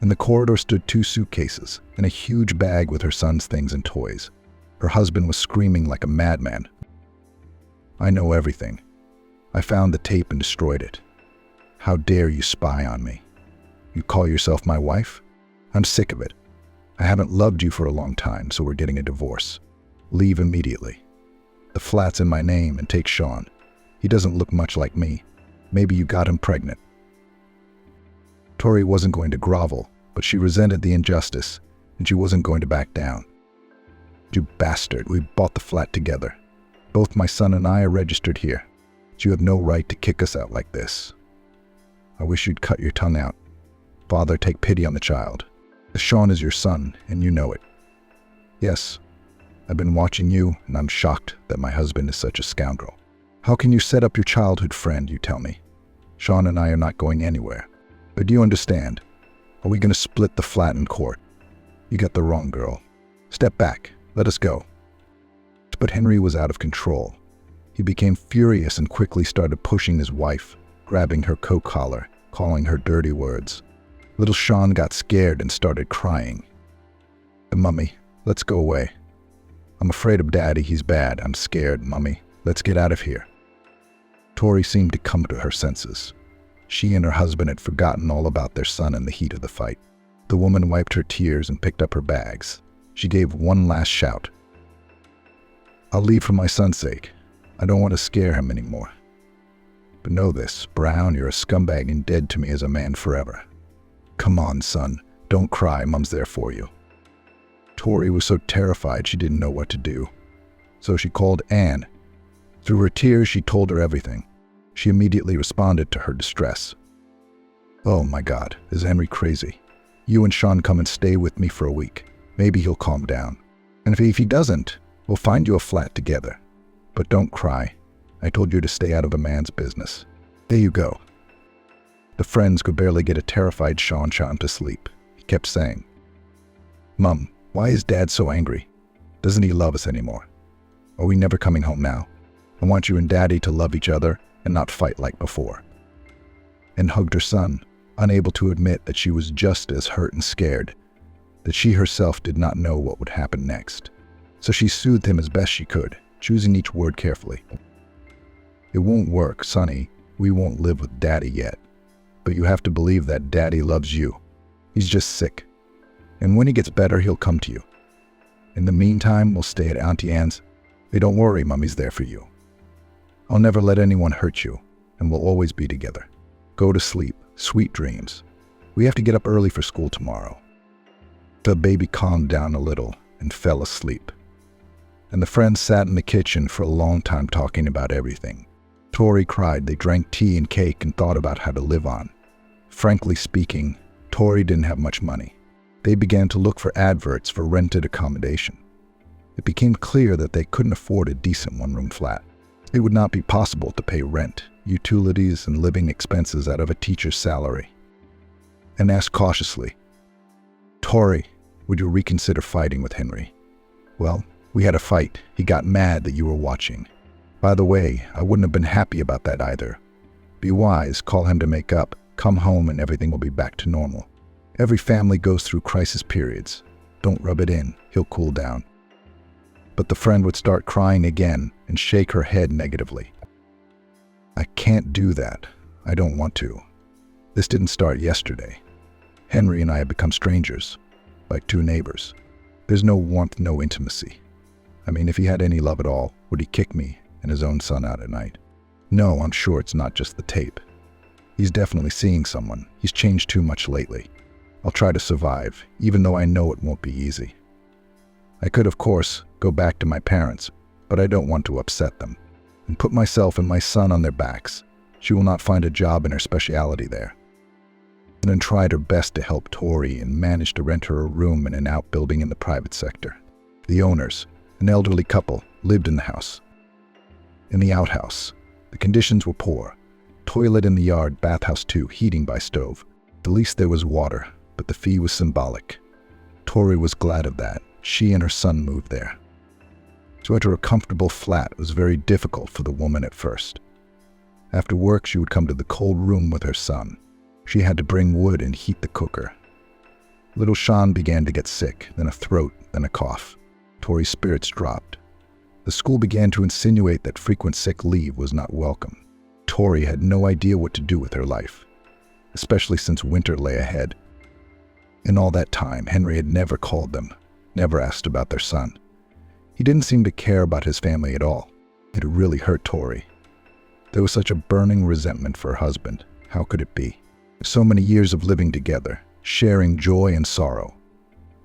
[SPEAKER 1] In the corridor stood 2 suitcases and a huge bag with her son's things and toys. Her husband was screaming like a madman. "I know everything. I found the tape and destroyed it. How dare you spy on me? You call yourself my wife? I'm sick of it. I haven't loved you for a long time, so we're getting a divorce. Leave immediately. The flat's in my name and take Sean. He doesn't look much like me. Maybe you got him pregnant." Tory wasn't going to grovel, but she resented the injustice, and she wasn't going to back down. "You bastard, we bought the flat together. Both my son and I are registered here. You have no right to kick us out like this. I wish you'd cut your tongue out. Father, take pity on the child. Sean is your son, and you know it. Yes, I've been watching you, and I'm shocked that my husband is such a scoundrel. How can you set up your childhood friend, you tell me? Sean and I are not going anywhere. But do you understand? Are we going to split the flat in court? You got the wrong girl. Step back. Let us go." But Henry was out of control. He became furious and quickly started pushing his wife, grabbing her coat collar, calling her dirty words. Little Sean got scared and started crying. "Mummy, let's go away. I'm afraid of Daddy. He's bad. I'm scared, Mummy. Let's get out of here." Tory seemed to come to her senses. She and her husband had forgotten all about their son in the heat of the fight. The woman wiped her tears and picked up her bags. She gave one last shout. "I'll leave for my son's sake. I don't want to scare him anymore. But know this, Brown, you're a scumbag and dead to me as a man forever. Come on, son. Don't cry. Mom's there for you." Tory was so terrified she didn't know what to do. So she called Anne. Through her tears, she told her everything. She immediately responded to her distress. "Oh my God, is Henry crazy? You and Sean come and stay with me for a week. Maybe he'll calm down. And if he doesn't, we'll find you a flat together. But don't cry. I told you to stay out of a man's business. There you go." The friends could barely get a terrified Sean to sleep. He kept saying, "Mom, why is Dad so angry? Doesn't he love us anymore? Are we never coming home now? I want you and Daddy to love each other and not fight like before." And hugged her son, unable to admit that she was just as hurt and scared, that she herself did not know what would happen next. So she soothed him as best she could, choosing each word carefully. "It won't work, Sonny. We won't live with Daddy yet. But you have to believe that Daddy loves you. He's just sick. And when he gets better, he'll come to you. In the meantime, we'll stay at Auntie Anne's. Hey, don't worry, Mommy's there for you. I'll never let anyone hurt you, and we'll always be together. Go to sleep. Sweet dreams. We have to get up early for school tomorrow." The baby calmed down a little and fell asleep. And the friends sat in the kitchen for a long time talking about everything. Tori cried. They drank tea and cake and thought about how to live on. Frankly speaking, Tori didn't have much money. They began to look for adverts for rented accommodation. It became clear that they couldn't afford a decent one-room flat. It would not be possible to pay rent, utilities, and living expenses out of a teacher's salary. And asked cautiously, "Tori, would you reconsider fighting with Henry?" "Well, we had a fight. He got mad that you were watching. By the way, I wouldn't have been happy about that either. Be wise, call him to make up, come home and everything will be back to normal. Every family goes through crisis periods. Don't rub it in, he'll cool down." But the friend would start crying again and shake her head negatively. "I can't do that. I don't want to. This didn't start yesterday. Henry and I have become strangers, like two neighbors. There's no warmth, no intimacy. I mean, if he had any love at all, would he kick me and his own son out at night? No, I'm sure it's not just the tape. He's definitely seeing someone. He's changed too much lately. I'll try to survive, even though I know it won't be easy. I could, of course, go back to my parents, but I don't want to upset them and put myself and my son on their backs. She will not find a job in her specialty there." And then tried her best to help Tori and managed to rent her a room in an outbuilding in the private sector. The owners, an elderly couple, lived in the house. In the outhouse, the conditions were poor. Toilet in the yard, bathhouse too, heating by stove. At least there was water, but the fee was symbolic. Tori was glad of that. She and her son moved there. To enter a comfortable flat was very difficult for the woman at first. After work, she would come to the cold room with her son. She had to bring wood and heat the cooker. Little Sean began to get sick, then a throat, then a cough. Tori's spirits dropped. The school began to insinuate that frequent sick leave was not welcome. Tori had no idea what to do with her life, especially since winter lay ahead. In all that time, Henry had never called them, never asked about their son. He didn't seem to care about his family at all. It really hurt Tori. There was such a burning resentment for her husband. How could it be? So many years of living together, sharing joy and sorrow.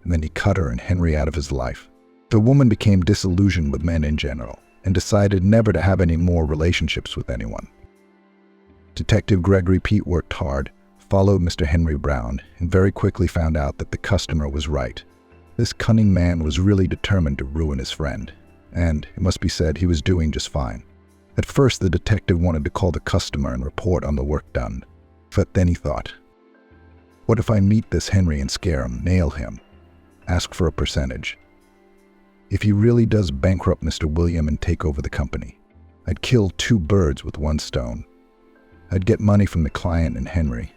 [SPEAKER 1] And then he cut her and Henry out of his life. The woman became disillusioned with men in general and decided never to have any more relationships with anyone. Detective Gregory Pete worked hard, followed Mr. Henry Brown, and very quickly found out that the customer was right. This cunning man was really determined to ruin his friend, and, it must be said, he was doing just fine. At first, the detective wanted to call the customer and report on the work done. But then he thought, what if I meet this Henry and scare him, nail him, ask for a percentage? If he really does bankrupt Mr. William and take over the company, I'd kill two birds with one stone. I'd get money from the client and Henry.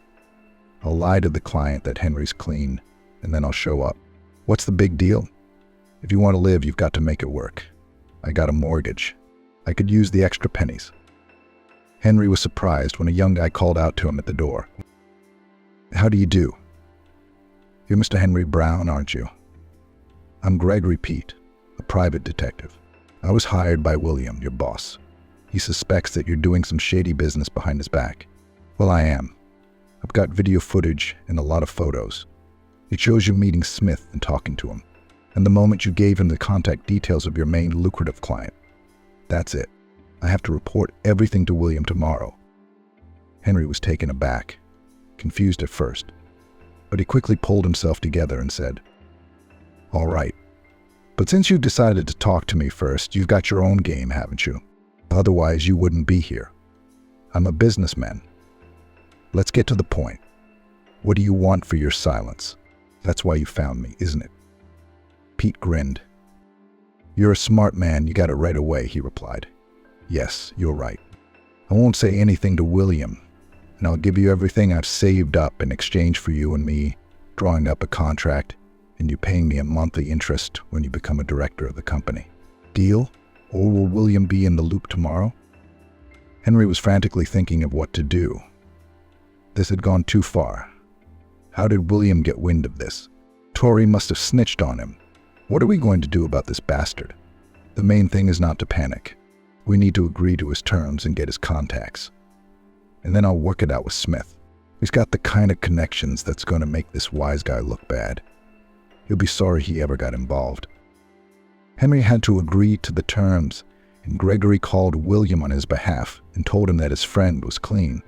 [SPEAKER 1] I'll lie to the client that Henry's clean, and then I'll show up. What's the big deal? If you want to live, you've got to make it work. I got a mortgage. I could use the extra pennies. Henry was surprised when a young guy called out to him at the door. How do you do? You're Mr. Henry Brown, aren't you? I'm Gregory Pete, a private detective. I was hired by William, your boss. He suspects that you're doing some shady business behind his back. Well, I am. I've got video footage and a lot of photos. It shows you meeting Smith and talking to him, and the moment you gave him the contact details of your main lucrative client. That's it. I have to report everything to William tomorrow. Henry was taken aback, confused at first, but he quickly pulled himself together and said, All right, but since you've decided to talk to me first, you've got your own game, haven't you? Otherwise, you wouldn't be here. I'm a businessman. Let's get to the point. What do you want for your silence? That's why you found me, isn't it? Pete grinned. You're a smart man, you got it right away, he replied. Yes, you're right. I won't say anything to William, and I'll give you everything I've saved up in exchange for you and me drawing up a contract and you paying me a monthly interest when you become a director of the company. Deal? Or will William be in the loop tomorrow? Henry was frantically thinking of what to do. This had gone too far. How did William get wind of this? Tori must have snitched on him. What are we going to do about this bastard? The main thing is not to panic. We need to agree to his terms and get his contacts. and then I'll work it out with Smith. He's got the kind of connections that's going to make this wise guy look bad. He'll be sorry he ever got involved." Henry had to agree to the terms, and Gregory called William on his behalf and told him that his friend was clean,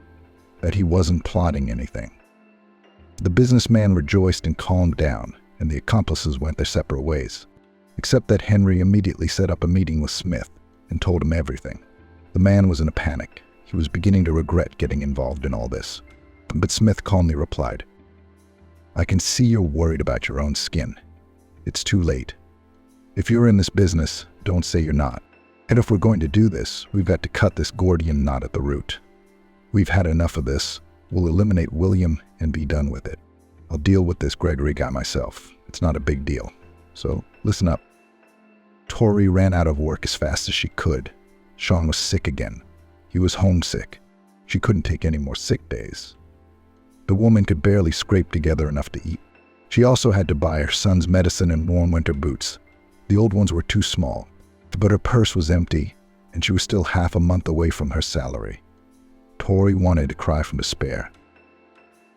[SPEAKER 1] that he wasn't plotting anything. The businessman rejoiced and calmed down, and the accomplices went their separate ways, except that Henry immediately set up a meeting with Smith and told him everything. The man was in a panic. He was beginning to regret getting involved in all this. But Smith calmly replied, "I can see you're worried about your own skin. It's too late. If you're in this business, don't say you're not. And if we're going to do this, we've got to cut this Gordian knot at the root. We've had enough of this. We'll eliminate William and be done with it. I'll deal with this Gregory guy myself. It's not a big deal. So listen up." Tori ran out of work as fast as she could. Sean was sick again. He was homesick. She couldn't take any more sick days. The woman could barely scrape together enough to eat. She also had to buy her son's medicine and warm winter boots. The old ones were too small, but her purse was empty, and she was still half a month away from her salary. Tori wanted to cry from despair.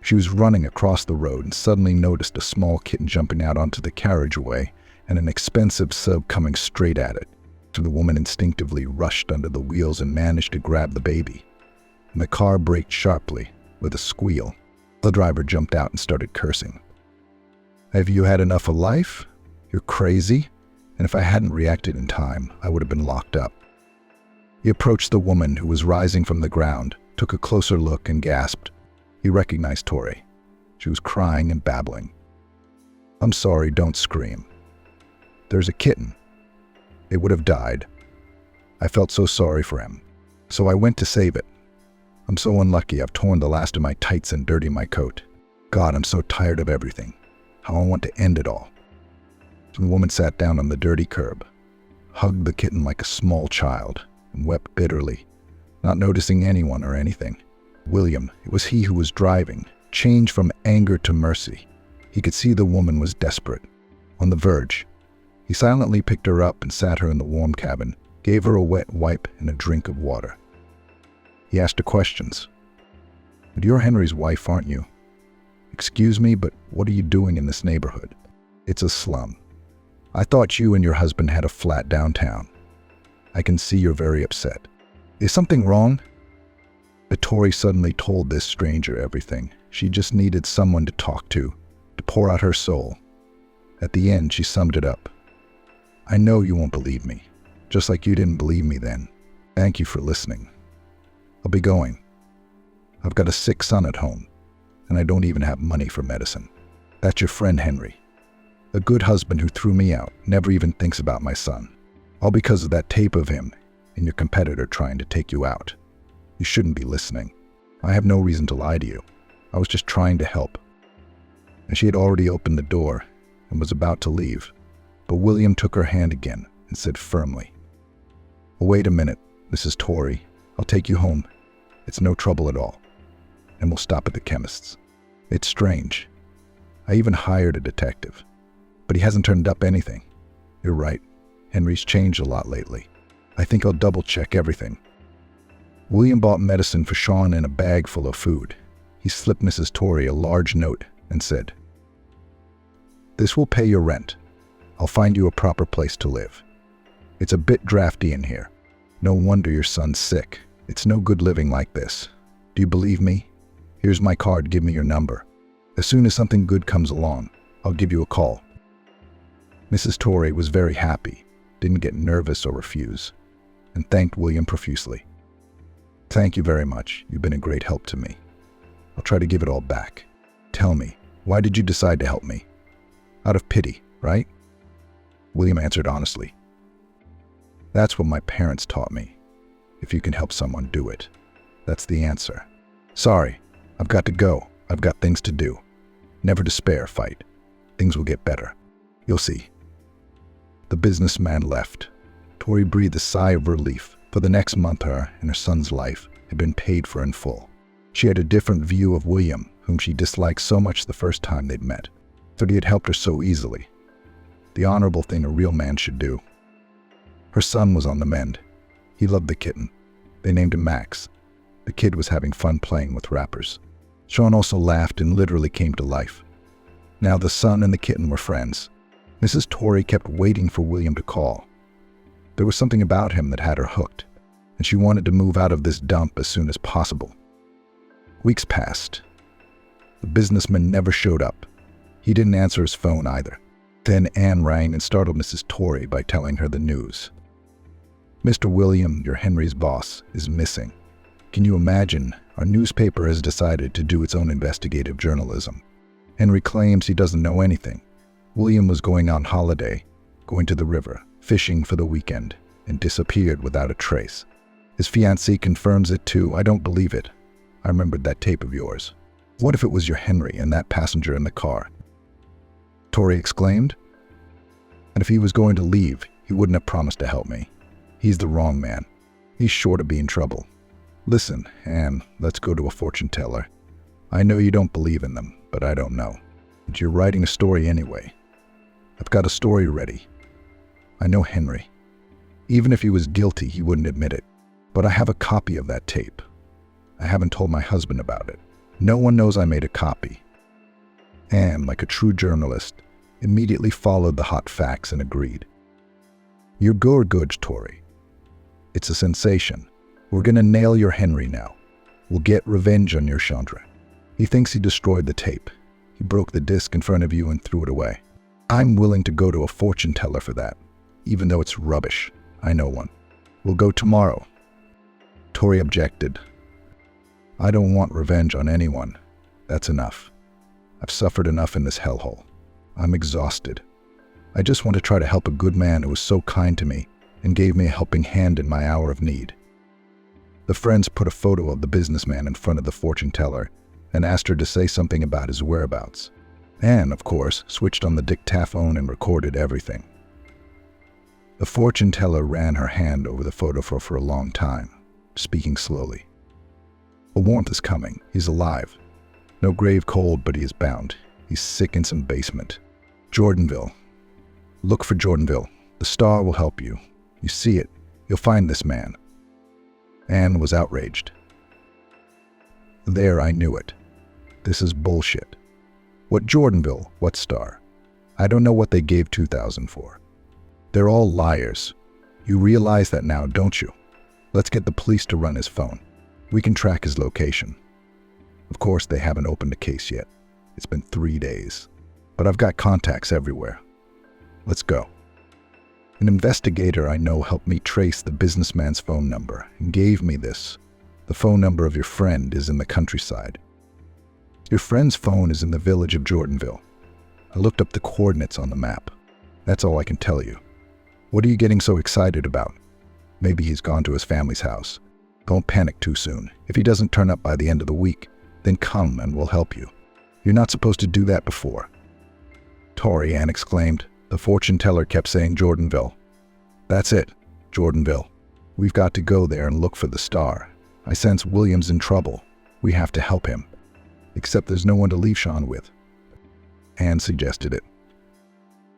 [SPEAKER 1] She was running across the road and suddenly noticed a small kitten jumping out onto the carriageway and an expensive sub coming straight at it. So the woman instinctively rushed under the wheels and managed to grab the baby. And the car braked sharply with a squeal. The driver jumped out and started cursing. "Have you had enough of life? You're crazy. And if I hadn't reacted in time, I would have been locked up." He approached the woman who was rising from the ground, took a closer look, and gasped. He recognized Tori. She was crying and babbling. "I'm sorry, don't scream. There's a kitten. It would have died. I felt so sorry for him, so I went to save it. I'm so unlucky I've torn the last of my tights and dirtied my coat. God, I'm so tired of everything. How I want to end it all." The woman sat down on the dirty curb, hugged the kitten like a small child, and wept bitterly, not noticing anyone or anything. William, it was he who was driving, changed from anger to mercy. He could see the woman was desperate, on the verge. He silently picked her up and sat her in the warm cabin, gave her a wet wipe and a drink of water. He asked her questions. "But you're Henry's wife, aren't you? Excuse me, but what are you doing in this neighborhood? It's a slum. I thought you and your husband had a flat downtown. I can see you're very upset. Is something wrong?" But Tori suddenly told this stranger everything. She just needed someone to talk to pour out her soul. At the end, she summed it up. "I know you won't believe me, just like you didn't believe me then. Thank you for listening. I'll be going. I've got a sick son at home, and I don't even have money for medicine. That's your friend Henry. A good husband who threw me out, never even thinks about my son. All because of that tape of him and your competitor trying to take you out. You shouldn't be listening. I have no reason to lie to you. I was just trying to help." And she had already opened the door and was about to leave, but William took her hand again and said firmly, "Oh, wait a minute, this is Tori. I'll take you home. It's no trouble at all. And we'll stop at the chemist's. It's strange. I even hired a detective, but he hasn't turned up anything. You're right. Henry's changed a lot lately. I think I'll double-check everything." William bought medicine for Sean and a bag full of food. He slipped Mrs. Tori a large note and said, "This will pay your rent. I'll find you a proper place to live. It's a bit drafty in here. No wonder your son's sick. It's no good living like this. Do you believe me? Here's my card. Give me your number. As soon as something good comes along, I'll give you a call." Mrs. Tori was very happy, didn't get nervous or refuse, and thanked William profusely. "Thank you very much. You've been a great help to me. I'll try to give it all back. Tell me, why did you decide to help me? Out of pity, right?" William answered honestly. "That's what my parents taught me. If you can help someone, do it. That's the answer. Sorry, I've got to go. I've got things to do. Never despair, fight. Things will get better. You'll see." The businessman left. Tori breathed a sigh of relief. For the next month, her and her son's life had been paid for in full. She had a different view of William, whom she disliked so much the first time they'd met, that he had helped her so easily. The honorable thing a real man should do. Her son was on the mend. He loved the kitten. They named him Max. The kid was having fun playing with wrappers. Sean also laughed and literally came to life. Now the son and the kitten were friends. Mrs. Tory kept waiting for William to call. There was something about him that had her hooked, and she wanted to move out of this dump as soon as possible. Weeks passed. The businessman never showed up. He didn't answer his phone either. Then Anne rang and startled Mrs. Tory by telling her the news. Mr. William, your Henry's boss, is missing. Can you imagine? Our newspaper has decided to do its own investigative journalism. Henry claims he doesn't know anything. William was going on holiday, going to the river, fishing for the weekend, and disappeared without a trace. His fiancée confirms it too. I don't believe it. I remembered that tape of yours. What if it was your Henry and that passenger in the car? Tory exclaimed. And if he was going to leave, he wouldn't have promised to help me. He's the wrong man. He's sure to be in trouble. Listen, Anne, let's go to a fortune teller. I know you don't believe in them, but I don't know. But you're writing a story anyway. I've got a story ready. I know Henry. Even if he was guilty, he wouldn't admit it. But I have a copy of that tape. I haven't told my husband about it. No one knows I made a copy. Anne, like a true journalist, immediately followed the hot facts and agreed. You're good, Tory. It's a sensation. We're gonna nail your Henry now. We'll get revenge on your Chandra. He thinks he destroyed the tape. He broke the disc in front of you and threw it away. I'm willing to go to a fortune teller for that, even though it's rubbish. I know one. We'll go tomorrow. Tory objected. I don't want revenge on anyone. That's enough. I've suffered enough in this hellhole. I'm exhausted. I just want to try to help a good man who was so kind to me and gave me a helping hand in my hour of need. The friends put a photo of the businessman in front of the fortune teller and asked her to say something about his whereabouts. Anne, of course, switched on the dictaphone and recorded everything. The fortune teller ran her hand over the photo for a long time, speaking slowly. A warmth is coming. He's alive. No grave cold, but he is bound. He's sick in some basement. Jordanville. Look for Jordanville. The Star will help you. You see it. You'll find this man. Anne was outraged. There, I knew it. This is bullshit. What Jordanville? What Star? I don't know what they gave 2,000 for. They're all liars. You realize that now, don't you? Let's get the police to run his phone. We can track his location. Of course, they haven't opened a case yet. It's been 3 days. But I've got contacts everywhere. Let's go. An investigator I know helped me trace the businessman's phone number and gave me this. The phone number of your friend is in the countryside. Your friend's phone is in the village of Jordanville. I looked up the coordinates on the map. That's all I can tell you. What are you getting so excited about? Maybe he's gone to his family's house. Don't panic too soon. If he doesn't turn up by the end of the week, then come and we'll help you. You're not supposed to do that before. Tory, Anne exclaimed. The fortune teller kept saying Jordanville. That's it, Jordanville. We've got to go there and look for the Star. I sense William's in trouble. We have to help him. Except there's no one to leave Sean with. Anne suggested it.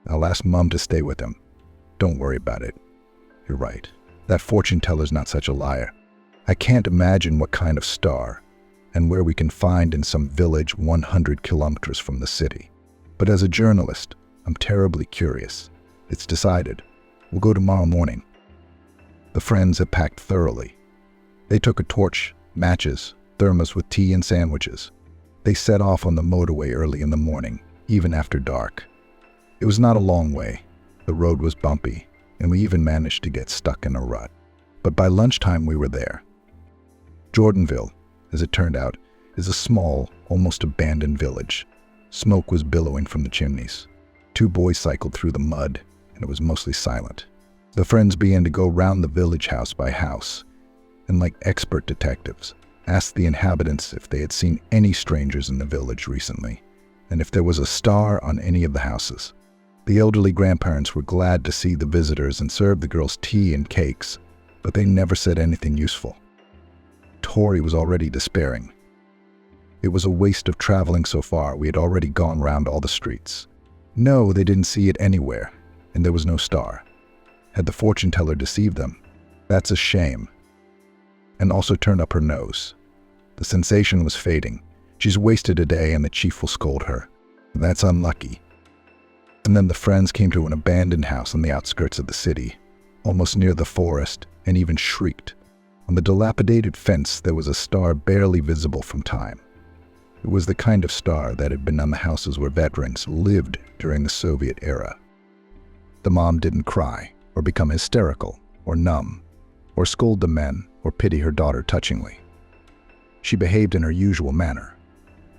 [SPEAKER 1] I'll ask Mum to stay with him. Don't worry about it. You're right. That fortune teller's not such a liar. I can't imagine what kind of star and where we can find in some village 100 kilometers from the city. But as a journalist, I'm terribly curious. It's decided. We'll go tomorrow morning. The friends had packed thoroughly. They took a torch, matches, thermos with tea and sandwiches. They set off on the motorway early in the morning, even after dark. It was not a long way. The road was bumpy, and we even managed to get stuck in a rut. But by lunchtime we were there. Jordanville, as it turned out, is a small, almost abandoned village. Smoke was billowing from the chimneys. 2 boys cycled through the mud, and it was mostly silent. The friends began to go round the village house by house, and like expert detectives, asked the inhabitants if they had seen any strangers in the village recently, and if there was a star on any of the houses. The elderly grandparents were glad to see the visitors and served the girls tea and cakes, but they never said anything useful. Tory was already despairing. It was a waste of traveling so far. We had already gone round all the streets. No, they didn't see it anywhere, and there was no star. Had the fortune teller deceived them? That's a shame. and also turn up her nose. The sensation was fading. She's wasted a day and the chief will scold her. That's unlucky. And then the friends came to an abandoned house on the outskirts of the city, almost near the forest, and even shrieked. On the dilapidated fence there was a star barely visible from time. It was the kind of star that had been on the houses where veterans lived during the Soviet era. The mom didn't cry, or become hysterical, or numb, or scold the men, or pity her daughter touchingly. She behaved in her usual manner.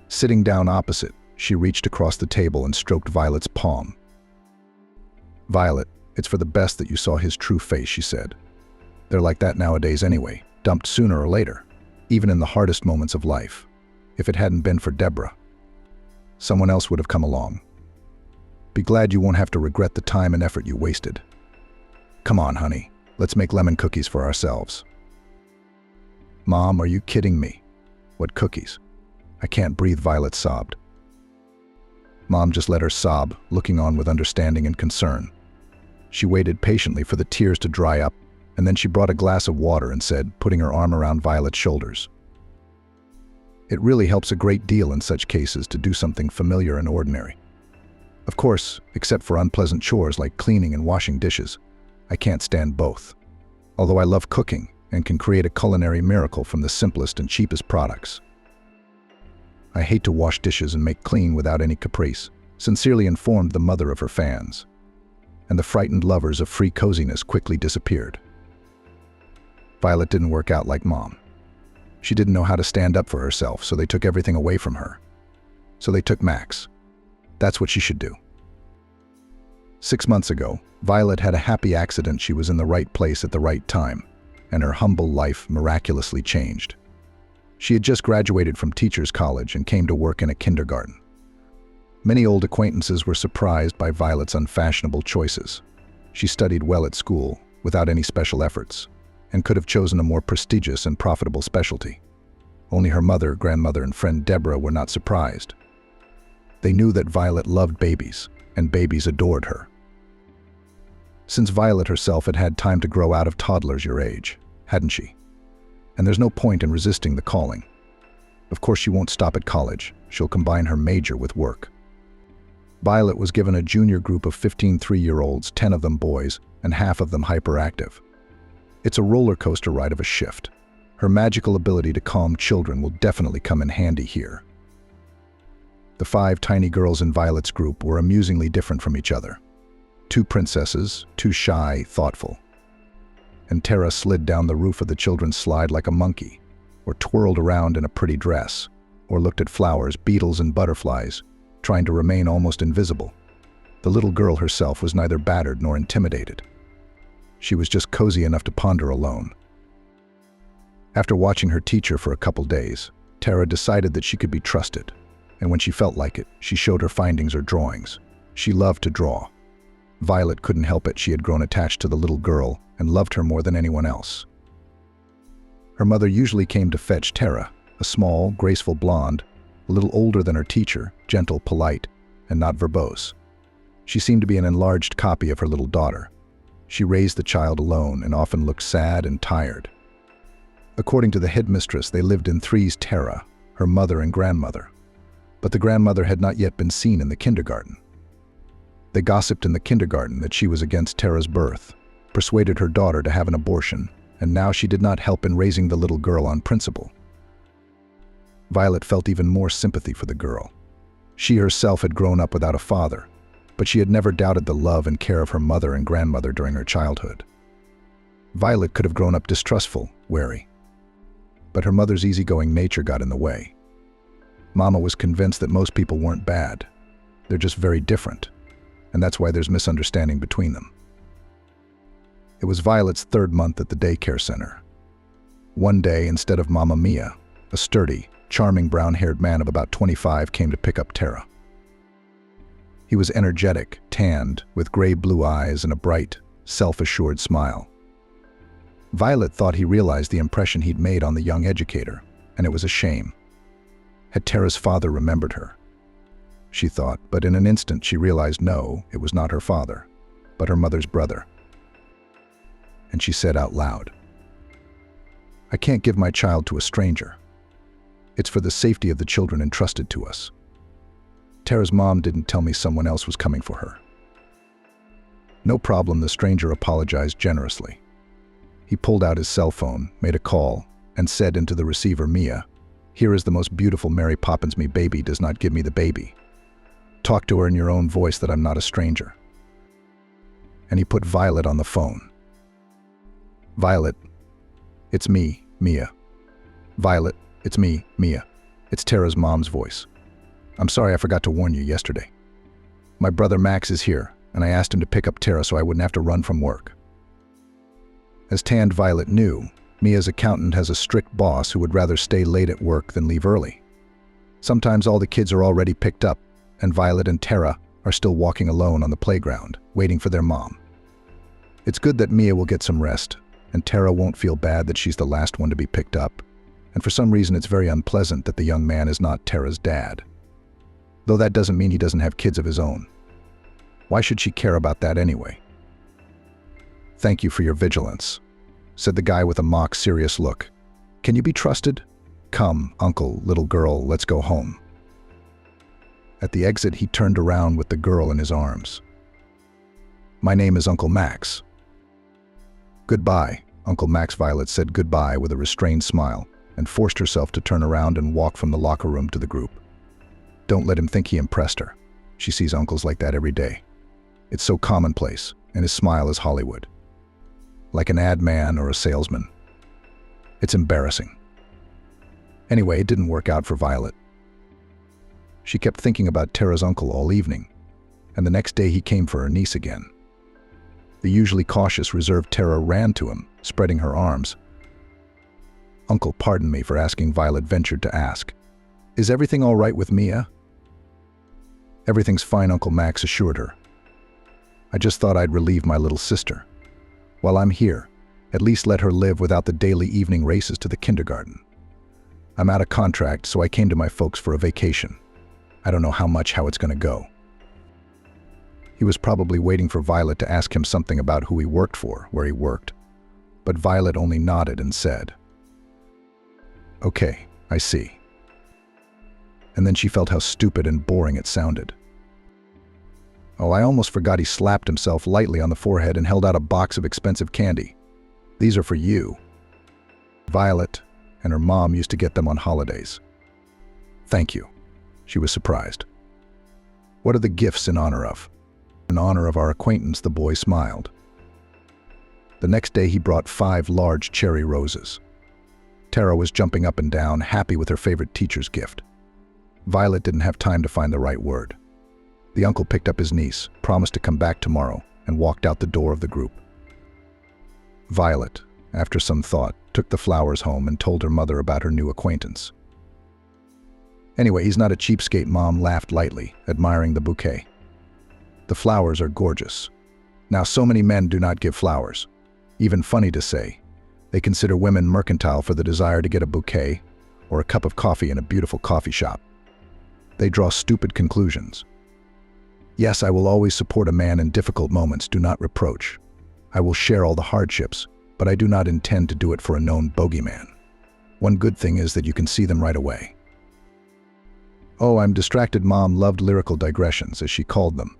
[SPEAKER 1] Sitting down opposite, she reached across the table and stroked Violet's palm. "Violet, it's for the best that you saw his true face," she said. "They're like that nowadays anyway, dumped sooner or later, even in the hardest moments of life. If it hadn't been for Deborah, someone else would have come along. Be glad you won't have to regret the time and effort you wasted. Come on, honey, let's make lemon cookies for ourselves." "Mom, are you kidding me? What cookies? I can't breathe," Violet sobbed. Mom just let her sob, looking on with understanding and concern. She waited patiently for the tears to dry up, and then she brought a glass of water and said, putting her arm around Violet's shoulders, "It really helps a great deal in such cases to do something familiar and ordinary. Of course, except for unpleasant chores like cleaning and washing dishes, I can't stand both. Although I love cooking and can create a culinary miracle from the simplest and cheapest products. I hate to wash dishes and make clean without any caprice," sincerely informed the mother of her fans. And the frightened lovers of free coziness quickly disappeared. Violet didn't work out like Mom. She didn't know how to stand up for herself, so they took everything away from her. So they took Max. That's what she should do. 6 months ago, Violet had a happy accident. She was in the right place at the right time, and her humble life miraculously changed. She had just graduated from teacher's college and came to work in a kindergarten. Many old acquaintances were surprised by Violet's unfashionable choices. She studied well at school, without any special efforts, and could have chosen a more prestigious and profitable specialty. Only her mother, grandmother, and friend Deborah were not surprised. They knew that Violet loved babies, and babies adored her. Since Violet herself had had time to grow out of toddler's your age, hadn't she? And there's no point in resisting the calling. Of course she won't stop at college. She'll combine her major with work. Violet was given a junior group of 15 3-year-olds, 10 of them boys, and half of them hyperactive. It's a roller coaster ride of a shift. Her magical ability to calm children will definitely come in handy here. The 5 tiny girls in Violet's group were amusingly different from each other. 2 princesses, 2 shy, thoughtful. And Tara slid down the roof of the children's slide like a monkey, or twirled around in a pretty dress, or looked at flowers, beetles, and butterflies, trying to remain almost invisible. The little girl herself was neither battered nor intimidated. She was just cozy enough to ponder alone. After watching her teacher for a couple days, Tara decided that she could be trusted, and when she felt like it, she showed her findings or drawings. She loved to draw. Violet couldn't help it. She had grown attached to the little girl and loved her more than anyone else. Her mother usually came to fetch Tara, a small, graceful blonde, a little older than her teacher, gentle, polite, and not verbose. She seemed to be an enlarged copy of her little daughter. She raised the child alone and often looked sad and tired. According to the headmistress, they lived in threes: Tara, her mother, and grandmother. But the grandmother had not yet been seen in the kindergarten. They gossiped in the kindergarten that she was against Tara's birth, persuaded her daughter to have an abortion, and now she did not help in raising the little girl on principle. Violet felt even more sympathy for the girl. She herself had grown up without a father, but she had never doubted the love and care of her mother and grandmother during her childhood. Violet could have grown up distrustful, wary. But her mother's easygoing nature got in the way. Mama was convinced that most people weren't bad. They're just very different, and that's why there's misunderstanding between them. It was Violet's 3rd month at the daycare center. One day, instead of Mama Mia, a sturdy, charming brown-haired man of about 25 came to pick up Tara. He was energetic, tanned, with gray-blue eyes and a bright, self-assured smile. Violet thought he realized the impression he'd made on the young educator, and it was a shame. Had Tara's father remembered her? She thought, but in an instant she realized no, it was not her father, but her mother's brother. And she said out loud, I can't give my child to a stranger. It's for the safety of the children entrusted to us. Tara's mom didn't tell me someone else was coming for her. No problem, the stranger apologized generously. He pulled out his cell phone, made a call, and said into the receiver, "Mia, here is the most beautiful Mary Poppins. Me baby does not give me the baby. Talk to her in your own voice that I'm not a stranger." And he put Violet on the phone. "Violet, it's me, Mia. Violet, it's me, Mia." It's Tara's mom's voice. "I'm sorry I forgot to warn you yesterday. My brother Max is here, and I asked him to pick up Tara so I wouldn't have to run from work." As tanned Violet knew, Mia's accountant has a strict boss who would rather stay late at work than leave early. Sometimes all the kids are already picked up, and Violet and Tara are still walking alone on the playground, waiting for their mom. It's good that Mia will get some rest, and Tara won't feel bad that she's the last one to be picked up, and for some reason it's very unpleasant that the young man is not Tara's dad. Though that doesn't mean he doesn't have kids of his own. Why should she care about that anyway? "Thank you for your vigilance," said the guy with a mock serious look. "Can you be trusted? Come, uncle, little girl, let's go home." At the exit, he turned around with the girl in his arms. "My name is Uncle Max." "Goodbye, Uncle Max." Violet said goodbye with a restrained smile and forced herself to turn around and walk from the locker room to the group. Don't let him think he impressed her. She sees uncles like that every day. It's so commonplace, and his smile is Hollywood. Like an ad man or a salesman. It's embarrassing. Anyway, it didn't work out for Violet. She kept thinking about Tara's uncle all evening, and the next day he came for her niece again. The usually cautious, reserved Tara ran to him, spreading her arms. "Uncle, pardon me for asking," Violet ventured to ask. "Is everything all right with Mia?" "Everything's fine," Uncle Max assured her. "I just thought I'd relieve my little sister. While I'm here, at least let her live without the daily evening races to the kindergarten. I'm out of contract, so I came to my folks for a vacation. I don't know how it's going to go." He was probably waiting for Violet to ask him something about who he worked for, where he worked. But Violet only nodded and said, "Okay, I see." And then she felt how stupid and boring it sounded. "Oh, I almost forgot." He slapped himself lightly on the forehead and held out a box of expensive candy. "These are for you." Violet and her mom used to get them on holidays. "Thank you." She was surprised. "What are the gifts in honor of?" "In honor of our acquaintance," the boy smiled. The next day he brought 5 large cherry roses. Tara was jumping up and down, happy with her favorite teacher's gift. Violet didn't have time to find the right word. The uncle picked up his niece, promised to come back tomorrow, and walked out the door of the group. Violet, after some thought, took the flowers home and told her mother about her new acquaintance. "Anyway, he's not a cheapskate," Mom laughed lightly, admiring the bouquet. "The flowers are gorgeous. Now, so many men do not give flowers. Even funny to say, they consider women mercantile for the desire to get a bouquet or a cup of coffee in a beautiful coffee shop. They draw stupid conclusions. Yes, I will always support a man in difficult moments. Do not reproach. I will share all the hardships, but I do not intend to do it for a known bogeyman. One good thing is that you can see them right away." "Oh, I'm distracted." Mom loved lyrical digressions, as she called them.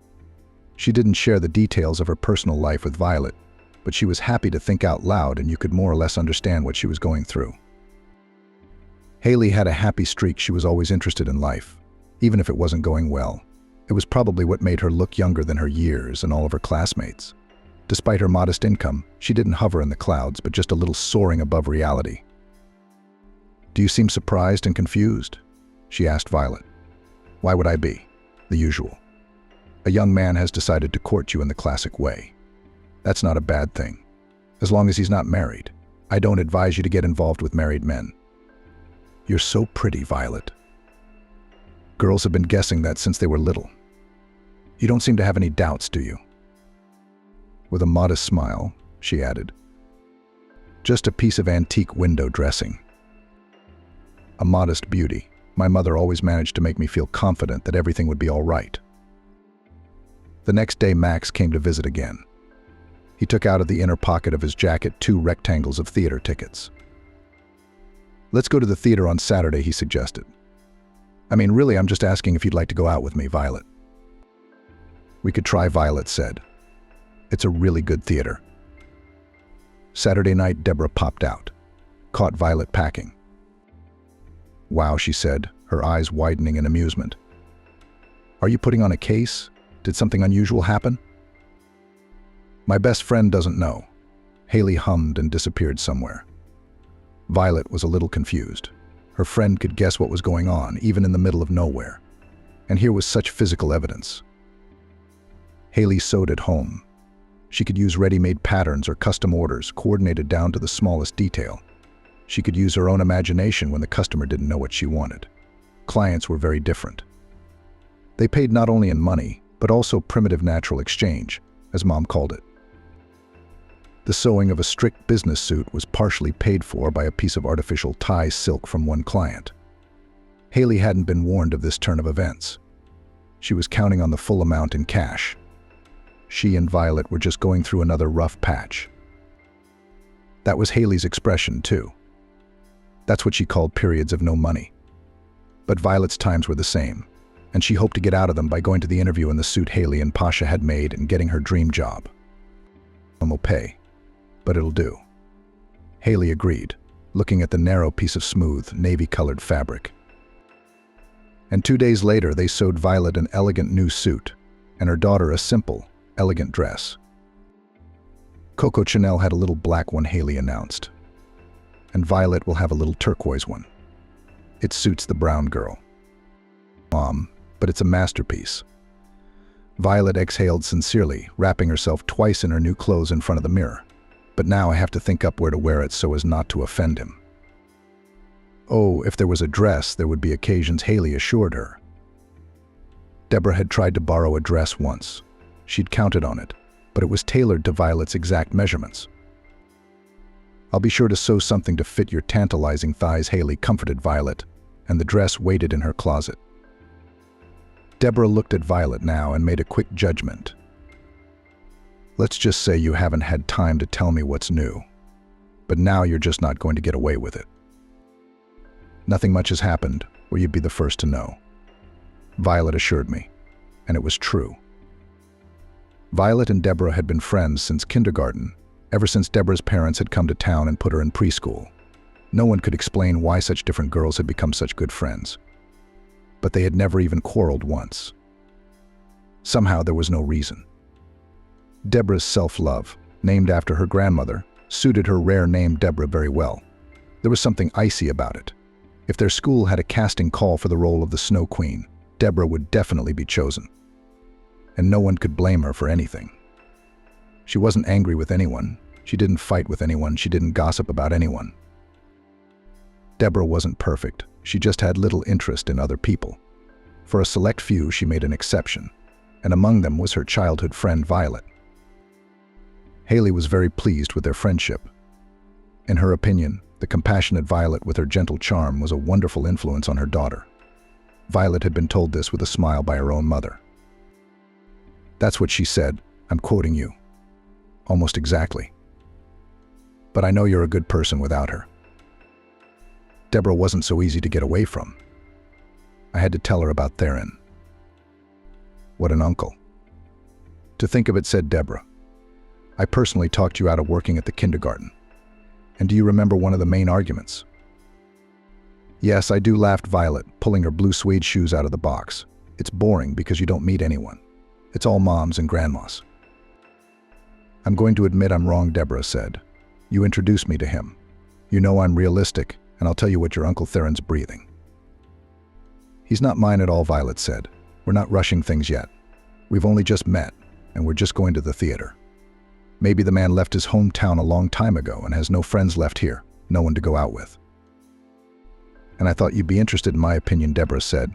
[SPEAKER 1] She didn't share the details of her personal life with Violet, but she was happy to think out loud and you could more or less understand what she was going through. Haley had a happy streak. She was always interested in life, even if it wasn't going well. It was probably what made her look younger than her years and all of her classmates. Despite her modest income, she didn't hover in the clouds, but just a little soaring above reality. "Do you seem surprised and confused?" she asked Violet. "Why would I be? The usual. A young man has decided to court you in the classic way. That's not a bad thing, as long as he's not married. I don't advise you to get involved with married men." "You're so pretty, Violet. Girls have been guessing that since they were little. You don't seem to have any doubts, do you?" With a modest smile, she added, "Just a piece of antique window dressing." A modest beauty. My mother always managed to make me feel confident that everything would be all right. The next day, Max came to visit again. He took out of the inner pocket of his jacket 2 rectangles of theater tickets. Let's go to the theater on Saturday, he suggested. I mean, really, I'm just asking if you'd like to go out with me, Violet. We could try, Violet said. It's a really good theater. Saturday night, Deborah popped out, caught Violet packing. Wow, she said, her eyes widening in amusement. Are you putting on a case? Did something unusual happen? My best friend doesn't know. Haley hummed and disappeared somewhere. Violet was a little confused. Her friend could guess what was going on, even in the middle of nowhere. And here was such physical evidence. Haley sewed at home. She could use ready-made patterns or custom orders, coordinated down to the smallest detail. She could use her own imagination when the customer didn't know what she wanted. Clients were very different. They paid not only in money, but also primitive natural exchange, as Mom called it. The sewing of a strict business suit was partially paid for by a piece of artificial tie silk from one client. Haley hadn't been warned of this turn of events. She was counting on the full amount in cash. She and Violet were just going through another rough patch. That was Haley's expression, too. That's what she called periods of no money. But Violet's times were the same, and she hoped to get out of them by going to the interview in the suit Haley and Pasha had made and getting her dream job. Will pay, but it'll do. Haley agreed, looking at the narrow piece of smooth, navy-colored fabric. And 2 days later, they sewed Violet an elegant new suit, and her daughter a simple, elegant dress. Coco Chanel had a little black one, Haley announced. And Violet will have a little turquoise one. It suits the brown girl. Mom, but it's a masterpiece. Violet exhaled sincerely, wrapping herself twice in her new clothes in front of the mirror. But now I have to think up where to wear it so as not to offend him. Oh, if there was a dress, there would be occasions, Haley assured her. Deborah had tried to borrow a dress once. She'd counted on it, but it was tailored to Violet's exact measurements. I'll be sure to sew something to fit your tantalizing thighs, Haley comforted Violet, and the dress waited in her closet. Deborah looked at Violet now and made a quick judgment. Let's just say you haven't had time to tell me what's new, but now you're just not going to get away with it. Nothing much has happened, or you'd be the first to know. Violet assured me, and it was true. Violet and Deborah had been friends since kindergarten, ever since Deborah's parents had come to town and put her in preschool. No one could explain why such different girls had become such good friends. But they had never even quarreled once. Somehow there was no reason. Deborah's self-love, named after her grandmother, suited her rare name Deborah very well. There was something icy about it. If their school had a casting call for the role of the Snow Queen, Deborah would definitely be chosen. And no one could blame her for anything. She wasn't angry with anyone. She didn't fight with anyone. She didn't gossip about anyone. Deborah wasn't perfect. She just had little interest in other people. For a select few, she made an exception, and among them was her childhood friend Violet. Haley was very pleased with their friendship. In her opinion, the compassionate Violet with her gentle charm was a wonderful influence on her daughter. Violet had been told this with a smile by her own mother. That's what she said. I'm quoting you. Almost exactly. But I know you're a good person without her. Deborah wasn't so easy to get away from. I had to tell her about Theron. What an uncle. To think of it, said Deborah. I personally talked you out of working at the kindergarten. And do you remember one of the main arguments? Yes, I do, laughed Violet, pulling her blue suede shoes out of the box. It's boring because you don't meet anyone. It's all moms and grandmas. I'm going to admit I'm wrong, Deborah said. You introduced me to him. You know I'm realistic, and I'll tell you what your Uncle Theron's breathing. He's not mine at all, Violet said. We're not rushing things yet. We've only just met, and we're just going to the theater. Maybe the man left his hometown a long time ago and has no friends left here, no one to go out with. And I thought you'd be interested in my opinion, Deborah said.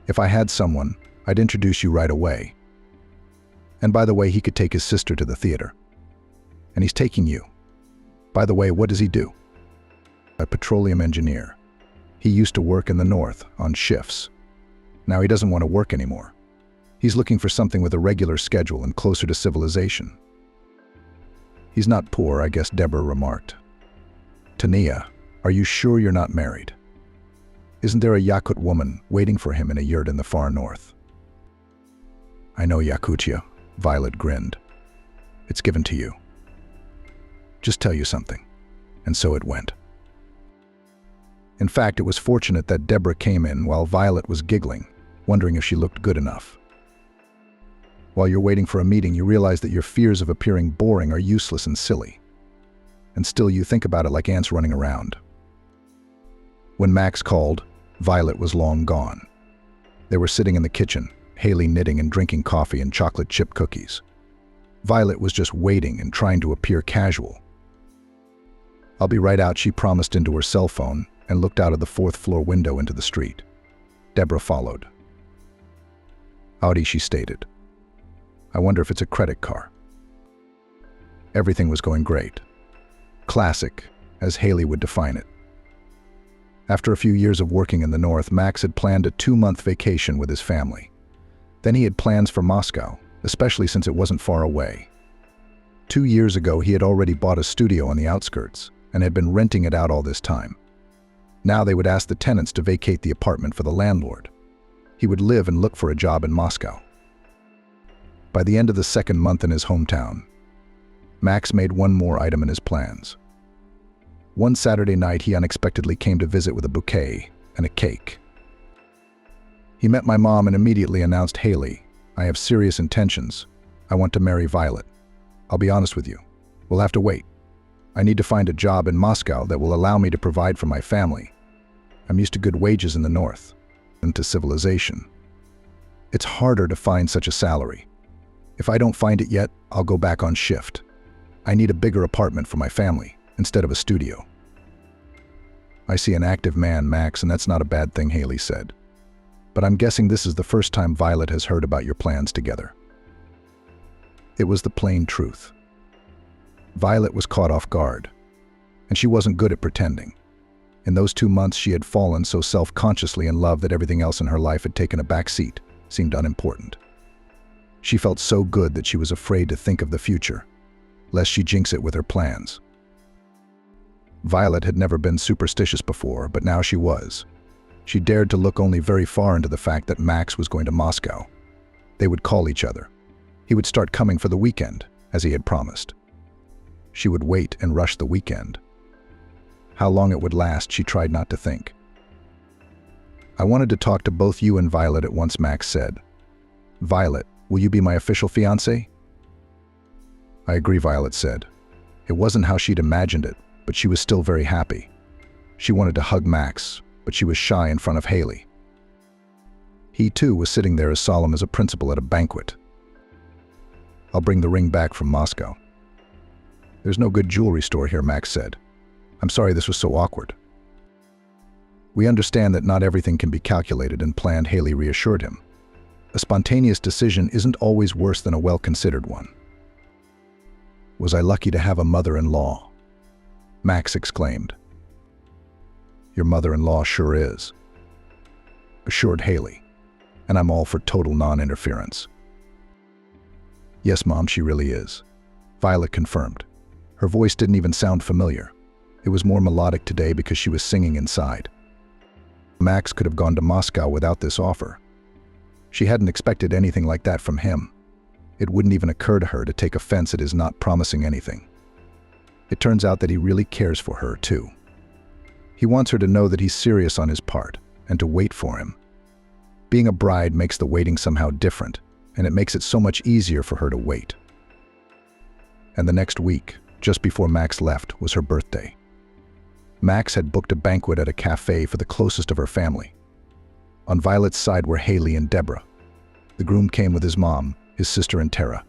[SPEAKER 1] If I had someone, I'd introduce you right away. And by the way, he could take his sister to the theater. And he's taking you. By the way, what does he do? A petroleum engineer. He used to work in the north, on shifts. Now he doesn't want to work anymore. He's looking for something with a regular schedule and closer to civilization. He's not poor, I guess, Deborah remarked. Tania, Are you sure you're not married? Isn't there a Yakut woman waiting for him in a yurt in the far north? I know Yakutia, Violet grinned. It's given to you. Just tell you something. And so it went. In fact, it was fortunate that Deborah came in while Violet was giggling, wondering if she looked good enough. While you're waiting for a meeting, you realize that your fears of appearing boring are useless and silly. And still you think about it like ants running around. When Max called, Violet was long gone. They were sitting in the kitchen, Haley knitting and drinking coffee and chocolate chip cookies. Violet was just waiting and trying to appear casual. I'll be right out, she promised into her cell phone and looked out of the fourth-floor window into the street. Deborah followed. Audrey, she stated. I wonder if it's a credit car. Everything was going great. Classic, as Haley would define it. After a few years of working in the north, Max had planned a 2-month vacation with his family. Then he had plans for Moscow, especially since it wasn't far away. 2 years ago, he had already bought a studio on the outskirts and had been renting it out all this time. Now they would ask the tenants to vacate the apartment for the landlord. He would live and look for a job in Moscow. By the end of the 2nd month in his hometown, Max made one more item in his plans. One Saturday night, he unexpectedly came to visit with a bouquet and a cake. He met my mom and immediately announced, Haley, I have serious intentions. I want to marry Violet. I'll be honest with you. We'll have to wait. I need to find a job in Moscow that will allow me to provide for my family. I'm used to good wages in the north and to civilization. It's harder to find such a salary. If I don't find it yet, I'll go back on shift. I need a bigger apartment for my family instead of a studio. I see an active man, Max, and that's not a bad thing, Haley said. But I'm guessing this is the first time Violet has heard about your plans together. It was the plain truth. Violet was caught off guard, and she wasn't good at pretending. In those 2 months, she had fallen so self-consciously in love that everything else in her life had taken a back seat, seemed unimportant. She felt so good that she was afraid to think of the future, lest she jinx it with her plans. Violet had never been superstitious before, but now she was. She dared to look only very far into the fact that Max was going to Moscow. They would call each other. He would start coming for the weekend, as he had promised. She would wait and rush the weekend. How long it would last, she tried not to think. I wanted to talk to both you and Violet at once, Max said. Violet, will you be my official fiancé? I agree, Violet said. It wasn't how she'd imagined it, but she was still very happy. She wanted to hug Max, but she was shy in front of Haley. He too was sitting there as solemn as a principal at a banquet. I'll bring the ring back from Moscow. There's no good jewelry store here, Max said. I'm sorry this was so awkward. We understand that not everything can be calculated and planned, Haley reassured him. A spontaneous decision isn't always worse than a well-considered one. Was I lucky to have a mother-in-law? Max exclaimed. Your mother-in-law sure is, assured Haley, and I'm all for total non-interference. Yes, Mom, she really is, Violet confirmed. Her voice didn't even sound familiar. It was more melodic today because she was singing inside. Max could have gone to Moscow without this offer. She hadn't expected anything like that from him. It wouldn't even occur to her to take offense at his not promising anything. It turns out that he really cares for her, too. He wants her to know that he's serious on his part and to wait for him. Being a bride makes the waiting somehow different, and it makes it so much easier for her to wait. And the next week, just before Max left, was her birthday. Max had booked a banquet at a cafe for the closest of her family. On Violet's side were Haley and Deborah. The groom came with his mom, his sister, and Tara.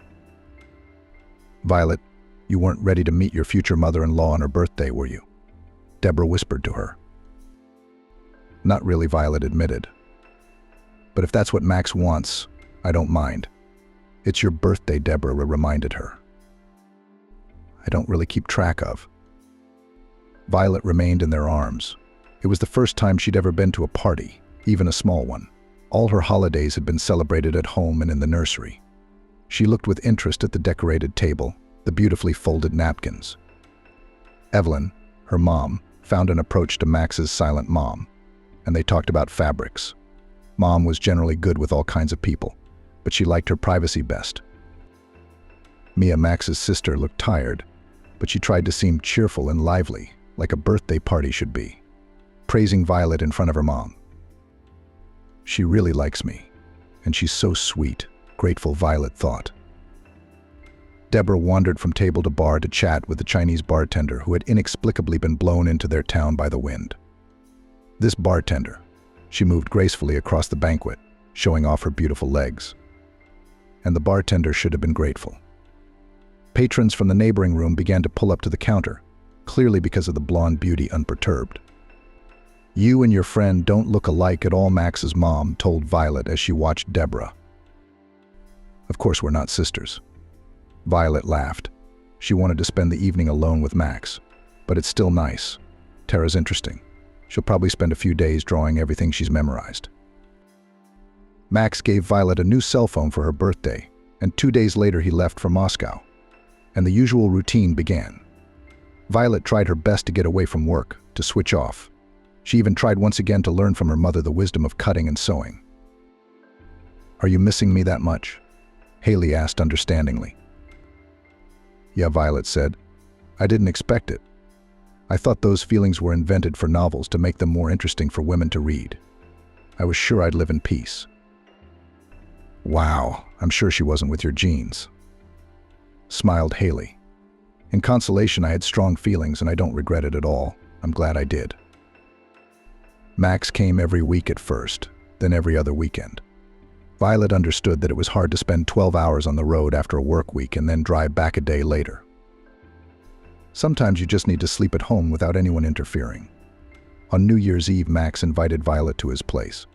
[SPEAKER 1] Violet, you weren't ready to meet your future mother-in-law on her birthday, were you? Deborah whispered to her. Not really, Violet admitted. But if that's what Max wants, I don't mind. It's your birthday, Deborah reminded her. I don't really keep track of. Violet remained in their arms. It was the first time she'd ever been to a party, even a small one. All her holidays had been celebrated at home and in the nursery. She looked with interest at the decorated table, the beautifully folded napkins. Evelyn, her mom, found an approach to Max's silent mom, and they talked about fabrics. Mom was generally good with all kinds of people, but she liked her privacy best. Mia, Max's sister, looked tired, but she tried to seem cheerful and lively, like a birthday party should be, praising Violet in front of her mom. She really likes me, and she's so sweet, grateful Violet thought. Deborah wandered from table to bar to chat with the Chinese bartender who had inexplicably been blown into their town by the wind. This bartender, she moved gracefully across the banquet, showing off her beautiful legs. And the bartender should have been grateful. Patrons from the neighboring room began to pull up to the counter, clearly because of the blonde beauty unperturbed. "You and your friend don't look alike at all," Max's mom told Violet as she watched Deborah. "Of course we're not sisters." Violet laughed. She wanted to spend the evening alone with Max, but it's still nice. Tara's interesting. She'll probably spend a few days drawing everything she's memorized. Max gave Violet a new cell phone for her birthday, and 2 days later he left for Moscow, and the usual routine began. Violet tried her best to get away from work, to switch off. She even tried once again to learn from her mother the wisdom of cutting and sewing. "Are you missing me that much?" Haley asked understandingly. "Yeah," Violet said. "I didn't expect it. I thought those feelings were invented for novels to make them more interesting for women to read. I was sure I'd live in peace." "Wow, I'm sure she wasn't with your genes," smiled Haley. "In consolation, I had strong feelings and I don't regret it at all. I'm glad I did." Max came every week at first, then every other weekend. Violet understood that it was hard to spend 12 hours on the road after a work week and then drive back a day later. Sometimes you just need to sleep at home without anyone interfering. On New Year's Eve, Max invited Violet to his place.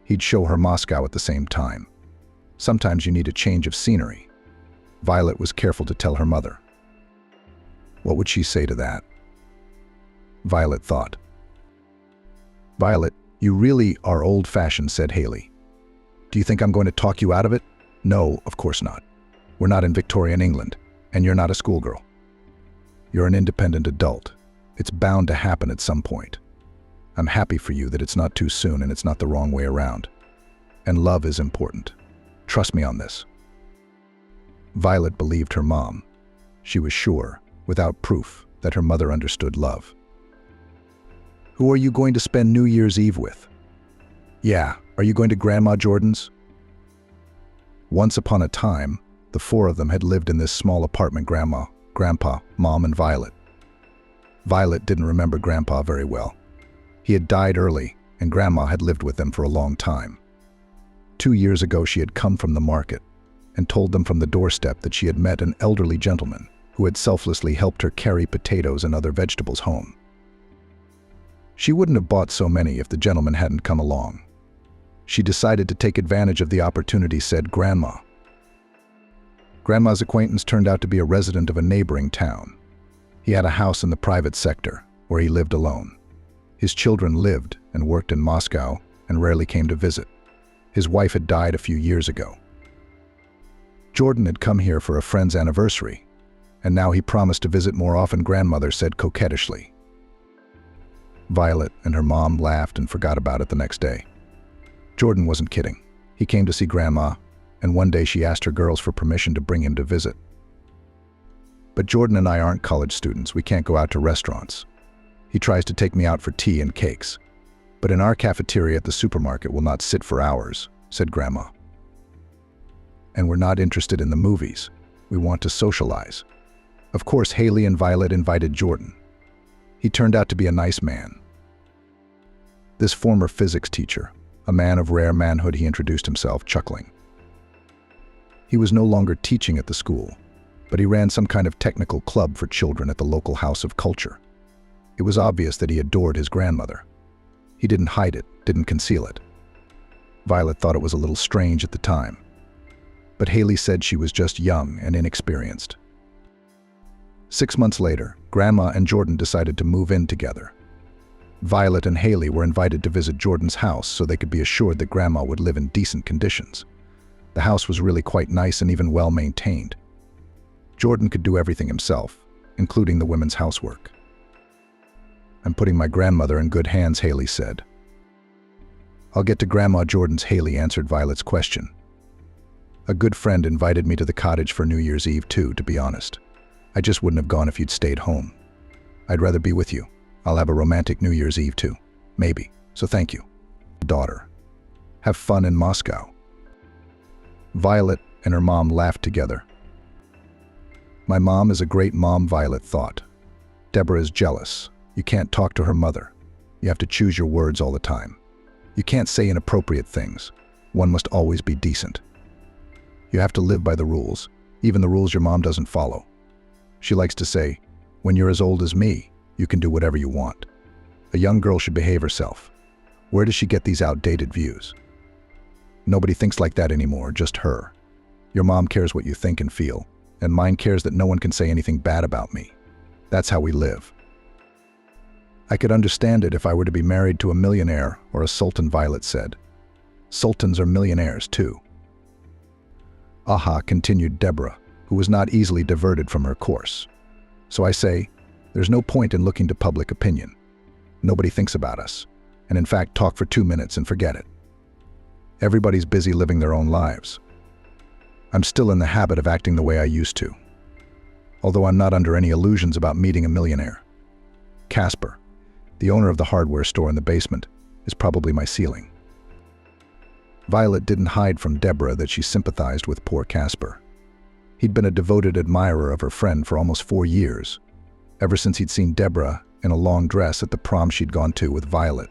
[SPEAKER 1] He'd show her Moscow at the same time. Sometimes you need a change of scenery. Violet was careful to tell her mother. What would she say to that? Violet thought. "Violet, you really are old-fashioned," said Haley. "Do you think I'm going to talk you out of it?" "No, of course not. We're not in Victorian England, and you're not a schoolgirl. You're an independent adult. It's bound to happen at some point. I'm happy for you that it's not too soon and it's not the wrong way around. And love is important. Trust me on this." Violet believed her mom. She was sure, without proof, that her mother understood love. "Who are you going to spend New Year's Eve with?" "Yeah, are you going to Grandma Jordan's?" Once upon a time, the four of them had lived in this small apartment: Grandma, Grandpa, Mom, and Violet. Violet didn't remember Grandpa very well. He had died early, and Grandma had lived with them for a long time. 2 years ago, she had come from the market and told them from the doorstep that she had met an elderly gentleman who had selflessly helped her carry potatoes and other vegetables home. She wouldn't have bought so many if the gentleman hadn't come along. She decided to take advantage of the opportunity, said Grandma. Grandma's acquaintance turned out to be a resident of a neighboring town. He had a house in the private sector, where he lived alone. His children lived and worked in Moscow and rarely came to visit. His wife had died a few years ago. Jordan had come here for a friend's anniversary, and now he promised to visit more often, Grandmother said coquettishly. Violet and her mom laughed and forgot about it the next day. Jordan wasn't kidding. He came to see Grandma, and one day she asked her girls for permission to bring him to visit. But Jordan and I aren't college students. We can't go out to restaurants. He tries to take me out for tea and cakes, but in our cafeteria at the supermarket we'll not sit for hours, said Grandma. And we're not interested in the movies. We want to socialize. Of course, Haley and Violet invited Jordan. He turned out to be a nice man. This former physics teacher, a man of rare manhood, he introduced himself, chuckling. He was no longer teaching at the school, but he ran some kind of technical club for children at the local house of culture. It was obvious that he adored his grandmother. He didn't hide it, didn't conceal it. Violet thought it was a little strange at the time, but Haley said she was just young and inexperienced. 6 months later, Grandma and Jordan decided to move in together. Violet and Haley were invited to visit Jordan's house so they could be assured that Grandma would live in decent conditions. The house was really quite nice and even well maintained. Jordan could do everything himself, including the women's housework. I'm putting my grandmother in good hands, Haley said. I'll get to Grandma Jordan's, Haley answered Violet's question. A good friend invited me to the cottage for New Year's Eve too, to be honest. I just wouldn't have gone if you'd stayed home. I'd rather be with you. I'll have a romantic New Year's Eve too. Maybe. So thank you. Daughter. Have fun in Moscow. Violet and her mom laughed together. My mom is a great mom, Violet thought. Deborah is jealous. You can't talk to her mother. You have to choose your words all the time. You can't say inappropriate things. One must always be decent. You have to live by the rules, even the rules your mom doesn't follow. She likes to say, when you're as old as me, you can do whatever you want. A young girl should behave herself. Where does she get these outdated views? Nobody thinks like that anymore, just her. Your mom cares what you think and feel, and mine cares that no one can say anything bad about me. That's how we live. I could understand it if I were to be married to a millionaire or a sultan, Violet said. Sultans are millionaires too. Aha, continued Deborah, who was not easily diverted from her course. So I say, there's no point in looking to public opinion. Nobody thinks about us, and in fact talk for 2 minutes and forget it. Everybody's busy living their own lives. I'm still in the habit of acting the way I used to, although I'm not under any illusions about meeting a millionaire. Casper, the owner of the hardware store in the basement, is probably my ceiling. Violet didn't hide from Deborah that she sympathized with poor Casper. He'd been a devoted admirer of her friend for almost 4 years, ever since he'd seen Deborah in a long dress at the prom she'd gone to with Violet.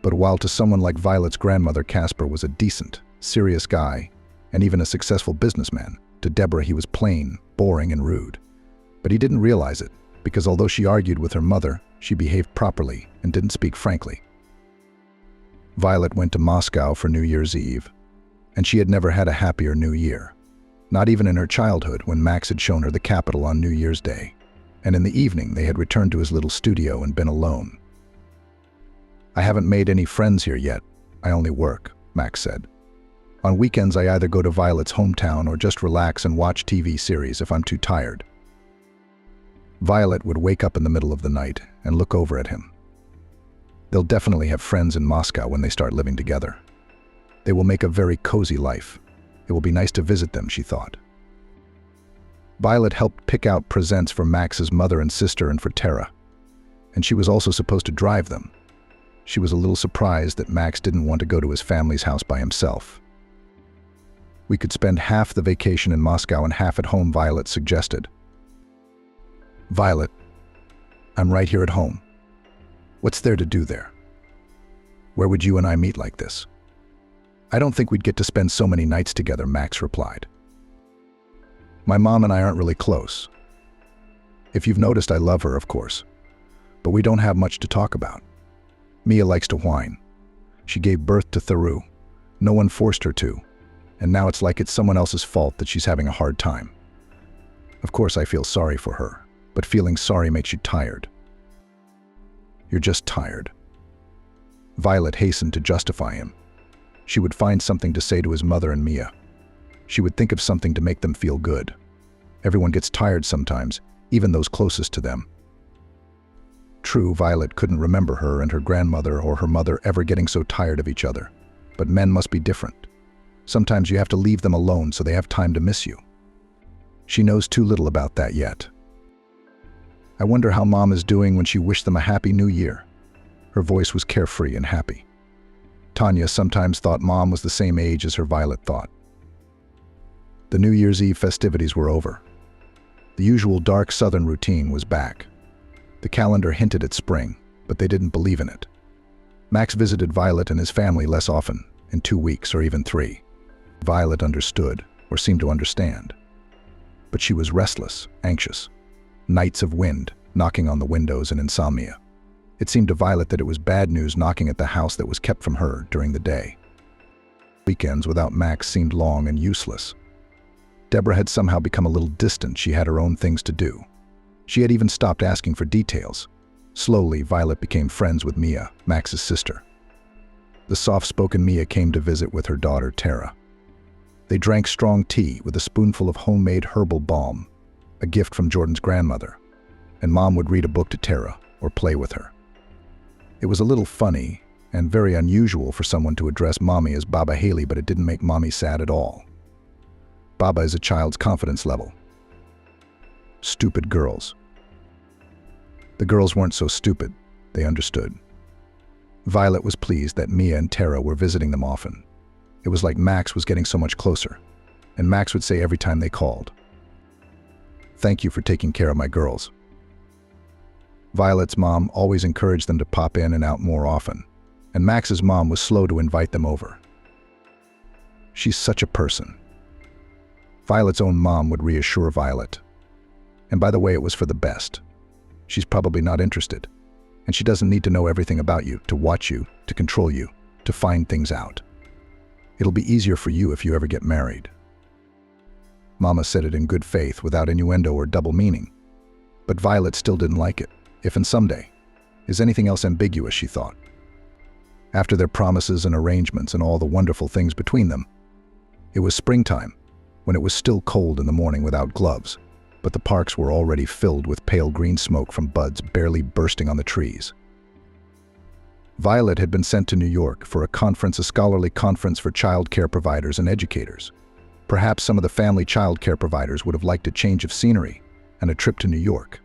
[SPEAKER 1] But while to someone like Violet's grandmother, Casper was a decent, serious guy, and even a successful businessman, to Deborah he was plain, boring, and rude. But he didn't realize it, because although she argued with her mother, she behaved properly and didn't speak frankly. Violet went to Moscow for New Year's Eve, and she had never had a happier New Year. Not even in her childhood, when Max had shown her the capital on New Year's Day, and in the evening they had returned to his little studio and been alone. I haven't made any friends here yet. I only work, Max said. On weekends I either go to Violet's hometown or just relax and watch TV series if I'm too tired. Violet would wake up in the middle of the night and look over at him. They'll definitely have friends in Moscow when they start living together. They will make a very cozy life. It will be nice to visit them, she thought. Violet helped pick out presents for Max's mother and sister and for Tara, and she was also supposed to drive them. She was a little surprised that Max didn't want to go to his family's house by himself. We could spend half the vacation in Moscow and half at home, Violet suggested. Violet, I'm right here at home. What's there to do there? Where would you and I meet like this? I don't think we'd get to spend so many nights together, Max replied. My mom and I aren't really close. If you've noticed, I love her, of course, but we don't have much to talk about. Mia likes to whine. She gave birth to Theru. No one forced her to, and now it's like it's someone else's fault that she's having a hard time. Of course, I feel sorry for her, but feeling sorry makes you tired. You're just tired. Violet hastened to justify him. She would find something to say to his mother and Mia. She would think of something to make them feel good. Everyone gets tired sometimes, even those closest to them. True, Violet couldn't remember her and her grandmother or her mother ever getting so tired of each other, but men must be different. Sometimes you have to leave them alone so they have time to miss you. She knows too little about that yet. I wonder how Mom is doing when she wished them a happy new year. Her voice was carefree and happy. Tanya sometimes thought Mom was the same age as her Violet thought. The New Year's Eve festivities were over. The usual dark southern routine was back. The calendar hinted at spring, but they didn't believe in it. Max visited Violet and his family less often, in 2 weeks or even 3. Violet understood, or seemed to understand. But she was restless, anxious. Nights of wind, knocking on the windows, and insomnia. It seemed to Violet that it was bad news knocking at the house that was kept from her during the day. Weekends without Max seemed long and useless. Deborah had somehow become a little distant. She had her own things to do. She had even stopped asking for details. Slowly, Violet became friends with Mia, Max's sister. The soft-spoken Mia came to visit with her daughter, Tara. They drank strong tea with a spoonful of homemade herbal balm, a gift from Jordan's grandmother, and Mom would read a book to Tara, or play with her. It was a little funny and very unusual for someone to address Mommy as Baba Haley, but it didn't make Mommy sad at all. Baba is a child's confidence level. Stupid girls. The girls weren't so stupid. They understood. Violet was pleased that Mia and Tara were visiting them often. It was like Max was getting so much closer, and Max would say every time they called, "Thank you for taking care of my girls." Violet's mom always encouraged them to pop in and out more often, and Max's mom was slow to invite them over. She's such a person. Violet's own mom would reassure Violet. And by the way, it was for the best. She's probably not interested, and she doesn't need to know everything about you, to watch you, to control you, to find things out. It'll be easier for you if you ever get married. Mama said it in good faith, without innuendo or double meaning. But Violet still didn't like it. If and someday. Is anything else ambiguous, she thought. After their promises and arrangements and all the wonderful things between them, it was springtime, when it was still cold in the morning without gloves, but the parks were already filled with pale green smoke from buds barely bursting on the trees. Violet had been sent to New York for a scholarly conference for child care providers and educators. Perhaps some of the family child care providers would have liked a change of scenery and a trip to New York.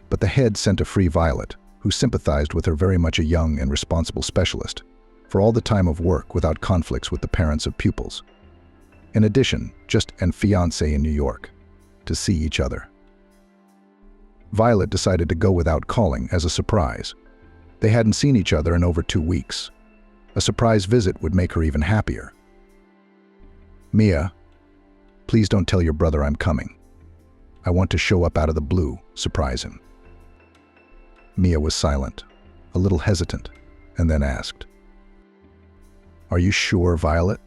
[SPEAKER 1] But the head sent a free Violet, who sympathized with her, very much a young and responsible specialist, for all the time of work without conflicts with the parents of pupils. In addition, just and fiancé in New York, to see each other. Violet decided to go without calling as a surprise. They hadn't seen each other in over 2 weeks. A surprise visit would make her even happier. "Mia, please don't tell your brother I'm coming. I want to show up out of the blue, surprise him." Mia was silent, a little hesitant, and then asked, "Are you sure, Violet?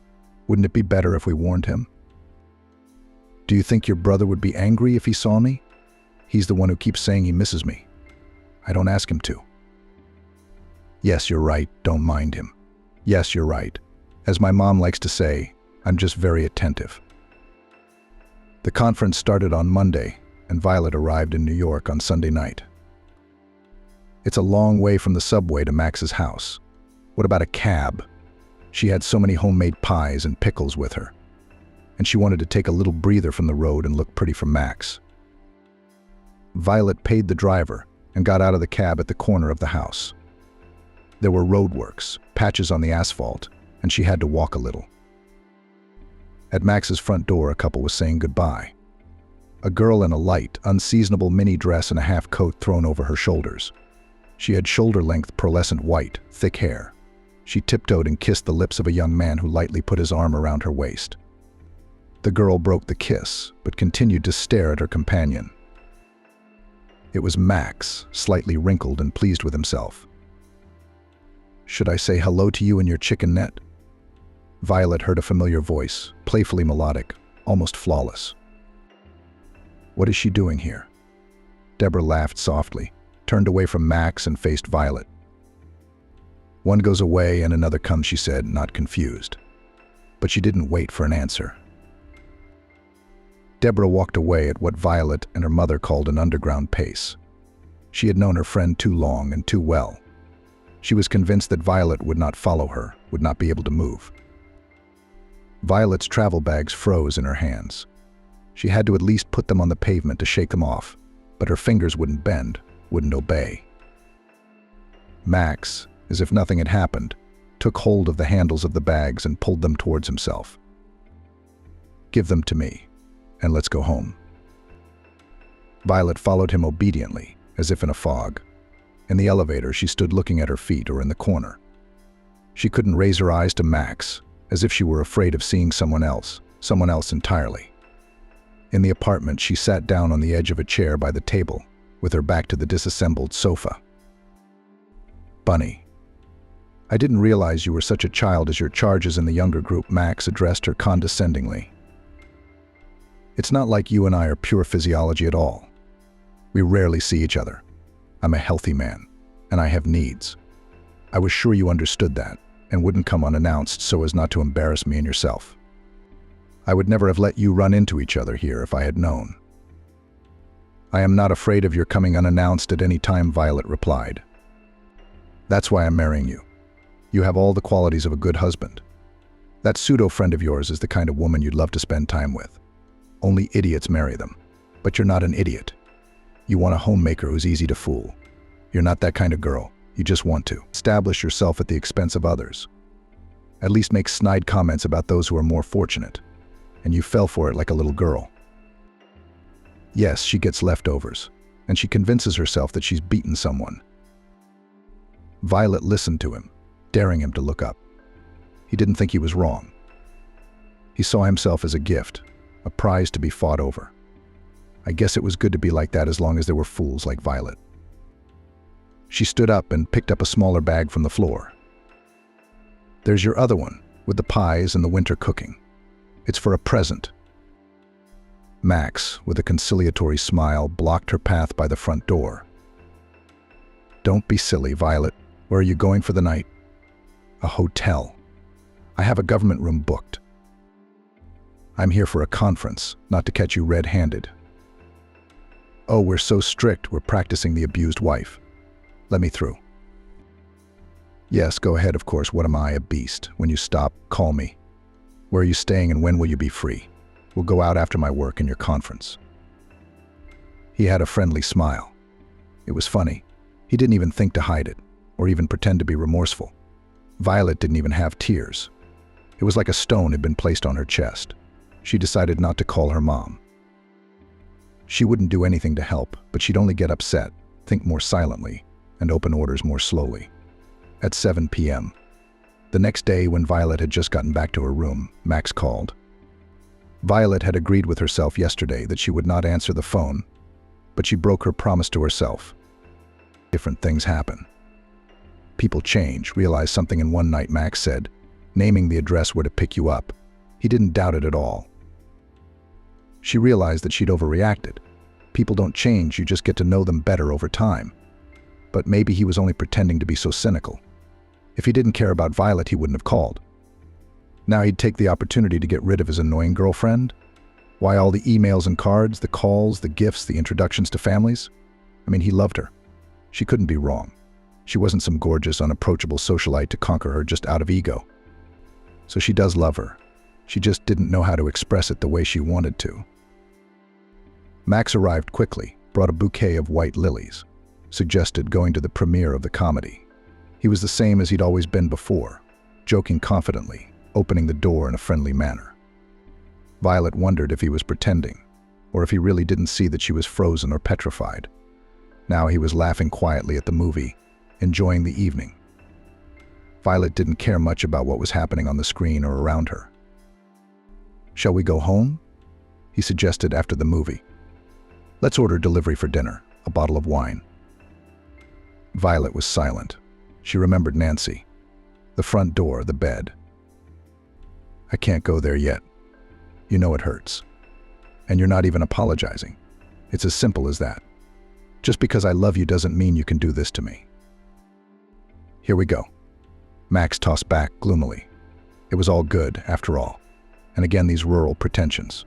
[SPEAKER 1] Wouldn't it be better if we warned him? Do you think your brother would be angry if he saw me? He's the one who keeps saying he misses me. I don't ask him to." "Yes, you're right, don't mind him. Yes, you're right. As my mom likes to say, I'm just very attentive." The conference started on Monday, and Violet arrived in New York on Sunday night. It's a long way from the subway to Max's house. What about a cab? She had so many homemade pies and pickles with her, and she wanted to take a little breather from the road and look pretty for Max. Violet paid the driver and got out of the cab at the corner of the house. There were roadworks, patches on the asphalt, and she had to walk a little. At Max's front door, a couple was saying goodbye. A girl in a light, unseasonable mini dress and a half coat thrown over her shoulders. She had shoulder-length, pearlescent white, thick hair. She tiptoed and kissed the lips of a young man who lightly put his arm around her waist. The girl broke the kiss, but continued to stare at her companion. It was Max, slightly wrinkled and pleased with himself. "Should I say hello to you in your chicken net?" Violet heard a familiar voice, playfully melodic, almost flawless. "What is she doing here?" Deborah laughed softly, turned away from Max and faced Violet. "One goes away and another comes," she said, not confused. But she didn't wait for an answer. Deborah walked away at what Violet and her mother called an underground pace. She had known her friend too long and too well. She was convinced that Violet would not follow her, would not be able to move. Violet's travel bags froze in her hands. She had to at least put them on the pavement to shake them off, but her fingers wouldn't bend, wouldn't obey. Max, as if nothing had happened, took hold of the handles of the bags and pulled them towards himself. "Give them to me, and let's go home." Violet followed him obediently, as if in a fog. In the elevator, she stood looking at her feet or in the corner. She couldn't raise her eyes to Max, as if she were afraid of seeing someone else entirely. In the apartment, she sat down on the edge of a chair by the table, with her back to the disassembled sofa. "Bunny, I didn't realize you were such a child as your charges in the younger group," Max addressed her condescendingly. "It's not like you and I are pure physiology at all. We rarely see each other. I'm a healthy man, and I have needs. I was sure you understood that, and wouldn't come unannounced so as not to embarrass me and yourself. I would never have let you run into each other here if I had known." "I am not afraid of your coming unannounced at any time," Violet replied. "That's why I'm marrying you. You have all the qualities of a good husband. That pseudo-friend of yours is the kind of woman you'd love to spend time with. Only idiots marry them. But you're not an idiot. You want a homemaker who's easy to fool. You're not that kind of girl. You just want to establish yourself at the expense of others. At least make snide comments about those who are more fortunate. And you fell for it like a little girl. Yes, she gets leftovers, and she convinces herself that she's beaten someone." Violet listened to him, daring him to look up. He didn't think he was wrong. He saw himself as a gift, a prize to be fought over. I guess it was good to be like that as long as there were fools like Violet. She stood up and picked up a smaller bag from the floor. "There's your other one, with the pies and the winter cooking. It's for a present." Max, with a conciliatory smile, blocked her path by the front door. "Don't be silly, Violet. Where are you going for the night?" "A hotel. I have a government room booked." "I'm here for a conference, not to catch you red-handed." "Oh, we're so strict, we're practicing the abused wife. Let me through." "Yes, go ahead, of course. What am I, a beast? When you stop, call me. Where are you staying and when will you be free? We'll go out after my work and your conference." He had a friendly smile. It was funny. He didn't even think to hide it, or even pretend to be remorseful. Violet didn't even have tears. It was like a stone had been placed on her chest. She decided not to call her mom. She wouldn't do anything to help, but she'd only get upset, think more silently, and open orders more slowly. At 7 p.m. The next day, when Violet had just gotten back to her room, Max called. Violet had agreed with herself yesterday that she would not answer the phone, but she broke her promise to herself. Different things happen. People change, realize something, and one night Max said, naming the address where to pick you up. He didn't doubt it at all. She realized that she'd overreacted. People don't change, you just get to know them better over time. But maybe he was only pretending to be so cynical. If he didn't care about Violet, he wouldn't have called. Now he'd take the opportunity to get rid of his annoying girlfriend? Why all the emails and cards, the calls, the gifts, the introductions to families? I mean, he loved her. She couldn't be wrong. She wasn't some gorgeous, unapproachable socialite to conquer her just out of ego. So she does love her. She just didn't know how to express it the way she wanted to. Max arrived quickly, brought a bouquet of white lilies, suggested going to the premiere of the comedy. He was the same as he'd always been before, joking confidently, opening the door in a friendly manner. Violet wondered if he was pretending, or if he really didn't see that she was frozen or petrified. Now he was laughing quietly at the movie, enjoying the evening. Violet didn't care much about what was happening on the screen or around her. "Shall we go home?" he suggested after the movie. "Let's order delivery for dinner, a bottle of wine." Violet was silent. She remembered Nancy, the front door, the bed. "I can't go there yet. You know it hurts. And you're not even apologizing. It's as simple as that. Just because I love you doesn't mean you can do this to me." "Here we go." Max tossed back gloomily. It was all good, after all. And again, these rural pretensions.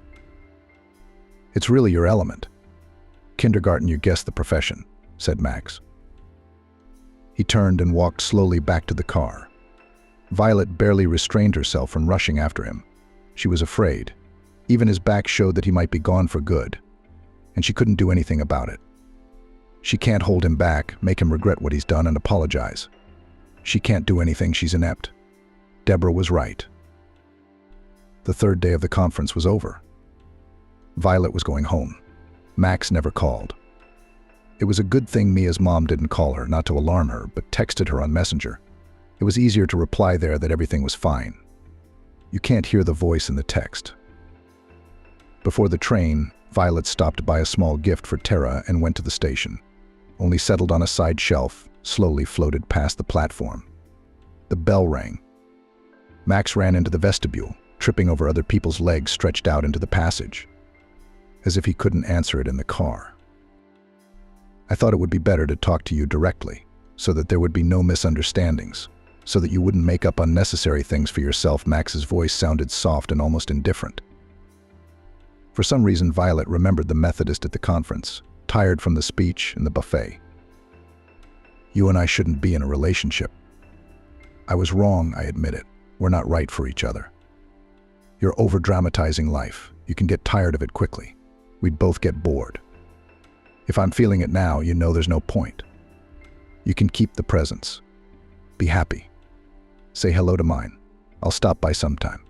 [SPEAKER 1] "It's really your element. Kindergarten, you guessed the profession," said Max. He turned and walked slowly back to the car. Violet barely restrained herself from rushing after him. She was afraid. Even his back showed that he might be gone for good, and she couldn't do anything about it. She can't hold him back, make him regret what he's done, and apologize. She can't do anything, she's inept. Deborah was right. The third day of the conference was over. Violet was going home. Max never called. It was a good thing Mia's mom didn't call her, not to alarm her, but texted her on Messenger. It was easier to reply there that everything was fine. You can't hear the voice in the text. Before the train, Violet stopped to buy a small gift for Tara and went to the station. Only settled on a side shelf, slowly floated past the platform. The bell rang. Max ran into the vestibule, tripping over other people's legs stretched out into the passage, as if he couldn't answer it in the car. "I thought it would be better to talk to you directly, so that there would be no misunderstandings, so that you wouldn't make up unnecessary things for yourself." Max's voice sounded soft and almost indifferent. For some reason, Violet remembered the Methodist at the conference, tired from the speech and the buffet. You and I shouldn't be in a relationship. I was wrong, I admit it. We're not right for each other. You're over-dramatizing life. You can get tired of it quickly. We'd both get bored. If I'm feeling it now, you know there's no point. You can keep the presents. Be happy. Say hello to mine. I'll stop by sometime.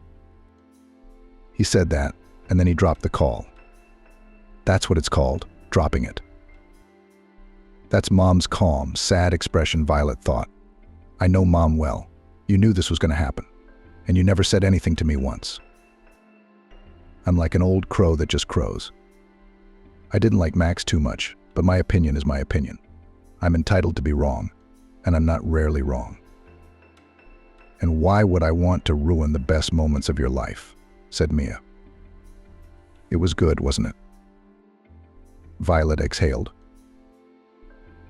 [SPEAKER 1] He said that, and then he dropped the call. That's what it's called, dropping it. That's Mom's calm, sad expression, Violet thought. I know Mom well. You knew this was going to happen, and you never said anything to me once. I'm like an old crow that just crows. I didn't like Max too much, but my opinion is my opinion. I'm entitled to be wrong, and I'm not rarely wrong. And why would I want to ruin the best moments of your life? Said Mia. It was good, wasn't it? Violet exhaled.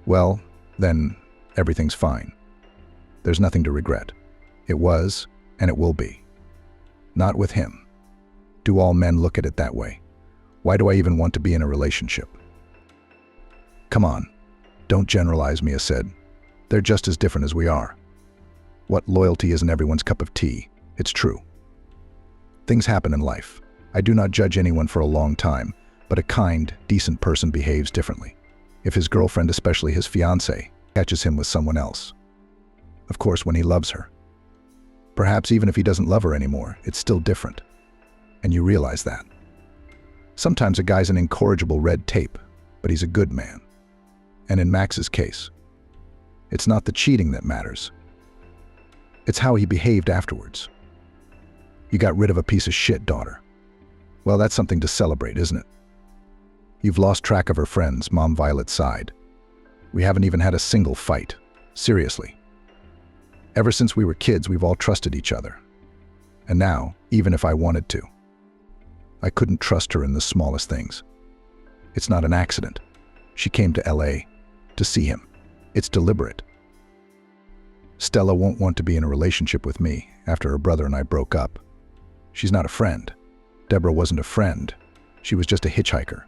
[SPEAKER 1] Well, then everything's fine. There's nothing to regret. It was, and it will be. Not with him. Do all men look at it that way? Why do I even want to be in a relationship? Come on, don't generalize, Mia said. They're just as different as we are. What loyalty isn't everyone's cup of tea? It's true. Things happen in life. I do not judge anyone for a long time, but a kind, decent person behaves differently. If his girlfriend, especially his fiancée, catches him with someone else. Of course, when he loves her. Perhaps even if he doesn't love her anymore, it's still different. And you realize that. Sometimes a guy's an incorrigible red tape, but he's a good man. And in Max's case, it's not the cheating that matters. It's how he behaved afterwards. You got rid of a piece of shit daughter. Well, that's something to celebrate, isn't it? You've lost track of her friends, Mom Violet sighed. We haven't even had a single fight. Seriously. Ever since we were kids, we've all trusted each other. And now, even if I wanted to, I couldn't trust her in the smallest things. It's not an accident. She came to LA to see him. It's deliberate. Stella won't want to be in a relationship with me after her brother and I broke up. She's not a friend. Deborah wasn't a friend. She was just a hitchhiker.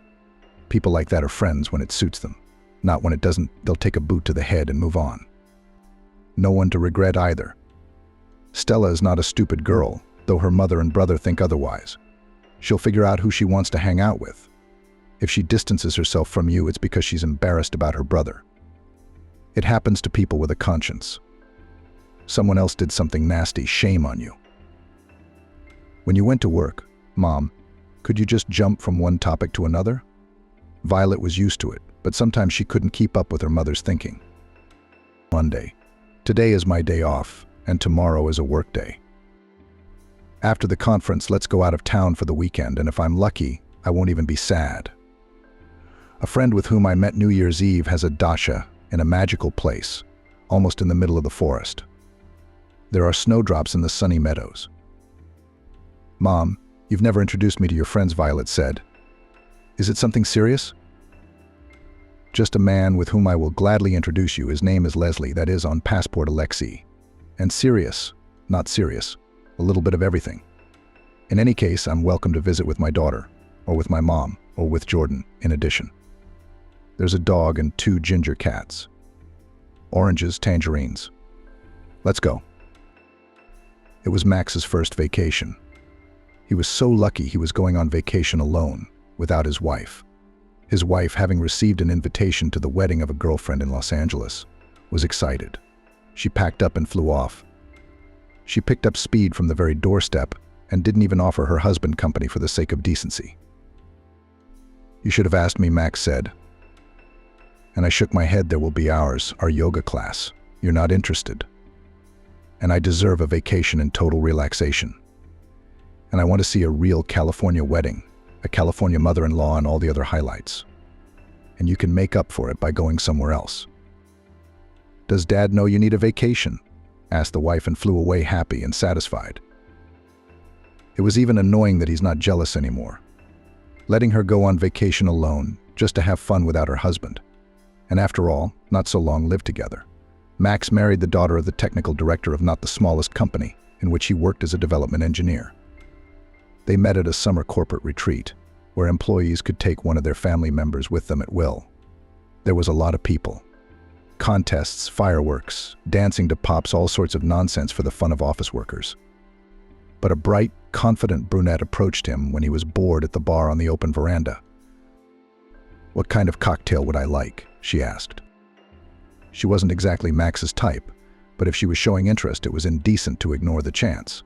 [SPEAKER 1] People like that are friends when it suits them. Not when it doesn't, they'll take a boot to the head and move on. No one to regret either. Stella is not a stupid girl, though her mother and brother think otherwise. She'll figure out who she wants to hang out with. If she distances herself from you, it's because she's embarrassed about her brother. It happens to people with a conscience. Someone else did something nasty, shame on you. When you went to work, Mom, could you just jump from one topic to another? Violet was used to it, but sometimes she couldn't keep up with her mother's thinking. Monday. Today is my day off, and tomorrow is a work day. After the conference, let's go out of town for the weekend, and if I'm lucky, I won't even be sad. A friend with whom I met New Year's Eve has a dacha in a magical place, almost in the middle of the forest. There are snowdrops in the sunny meadows. Mom, you've never introduced me to your friends, Violet said. Is it something serious? Just a man with whom I will gladly introduce you. His name is Leslie, that is on passport Alexei. And serious, not serious, a little bit of everything. In any case, I'm welcome to visit with my daughter, or with my mom, or with Jordan, in addition. There's a dog and 2 ginger cats. Oranges, tangerines. Let's go. It was Max's first vacation. He was so lucky he was going on vacation alone, without his wife. His wife, having received an invitation to the wedding of a girlfriend in Los Angeles, was excited. She packed up and flew off. She picked up speed from the very doorstep and didn't even offer her husband company for the sake of decency. You should have asked me, Max said. And I shook my head. There will be ours, our yoga class. You're not interested. And I deserve a vacation in total relaxation. And I want to see a real California wedding, a California mother-in-law and all the other highlights. And you can make up for it by going somewhere else. Does Dad know you need a vacation? Asked the wife and flew away happy and satisfied. It was even annoying that he's not jealous anymore. Letting her go on vacation alone, just to have fun without her husband. And after all, not so long lived together. Max married the daughter of the technical director of not the smallest company, in which he worked as a development engineer. They met at a summer corporate retreat, where employees could take one of their family members with them at will, There was a lot of people. Contests, fireworks, dancing to pops, all sorts of nonsense for the fun of office workers. But a bright, confident brunette approached him when he was bored at the bar on the open veranda. "What kind of cocktail would I like?" she asked. She wasn't exactly Max's type, but if she was showing interest, it was indecent to ignore the chance.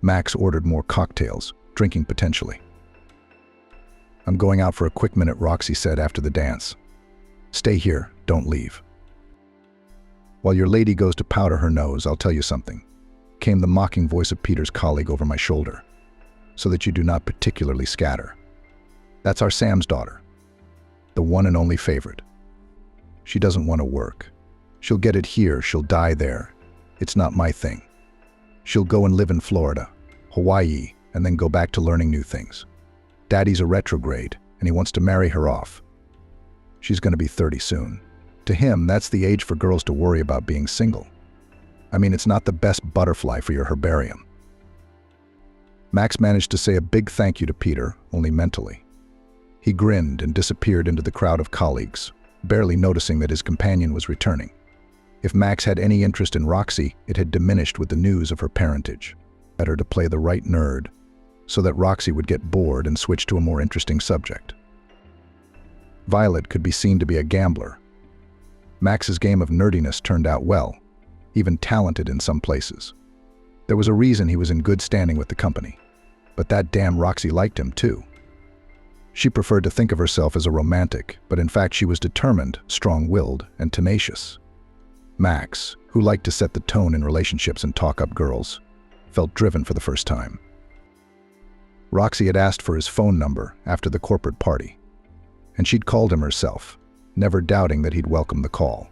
[SPEAKER 1] Max ordered more cocktails, drinking potentially. "I'm going out for a quick minute," Roxy said after the dance. "Stay here, don't leave." "While your lady goes to powder her nose, I'll tell you something," came the mocking voice of Peter's colleague over my shoulder, "so that you do not particularly scatter. That's our Sam's daughter, the one and only favorite. She doesn't want to work. She'll get it here, she'll die there. It's not my thing. She'll go and live in Florida, Hawaii, and then go back to learning new things. Daddy's a retrograde, and he wants to marry her off. She's going to be 30 soon. To him, that's the age for girls to worry about being single. I mean, it's not the best butterfly for your herbarium." Max managed to say a big thank you to Peter, only mentally. He grinned and disappeared into the crowd of colleagues, barely noticing that his companion was returning. If Max had any interest in Roxy, it had diminished with the news of her parentage. Better to play the right nerd, so that Roxy would get bored and switch to a more interesting subject. Violet could be seen to be a gambler. Max's game of nerdiness turned out well, even talented in some places. There was a reason he was in good standing with the company, but that damn Roxy liked him too. She preferred to think of herself as a romantic, but in fact she was determined, strong-willed, and tenacious. Max, who liked to set the tone in relationships and talk up girls, felt driven for the first time. Roxy had asked for his phone number after the corporate party, and she'd called him herself, never doubting that he'd welcome the call.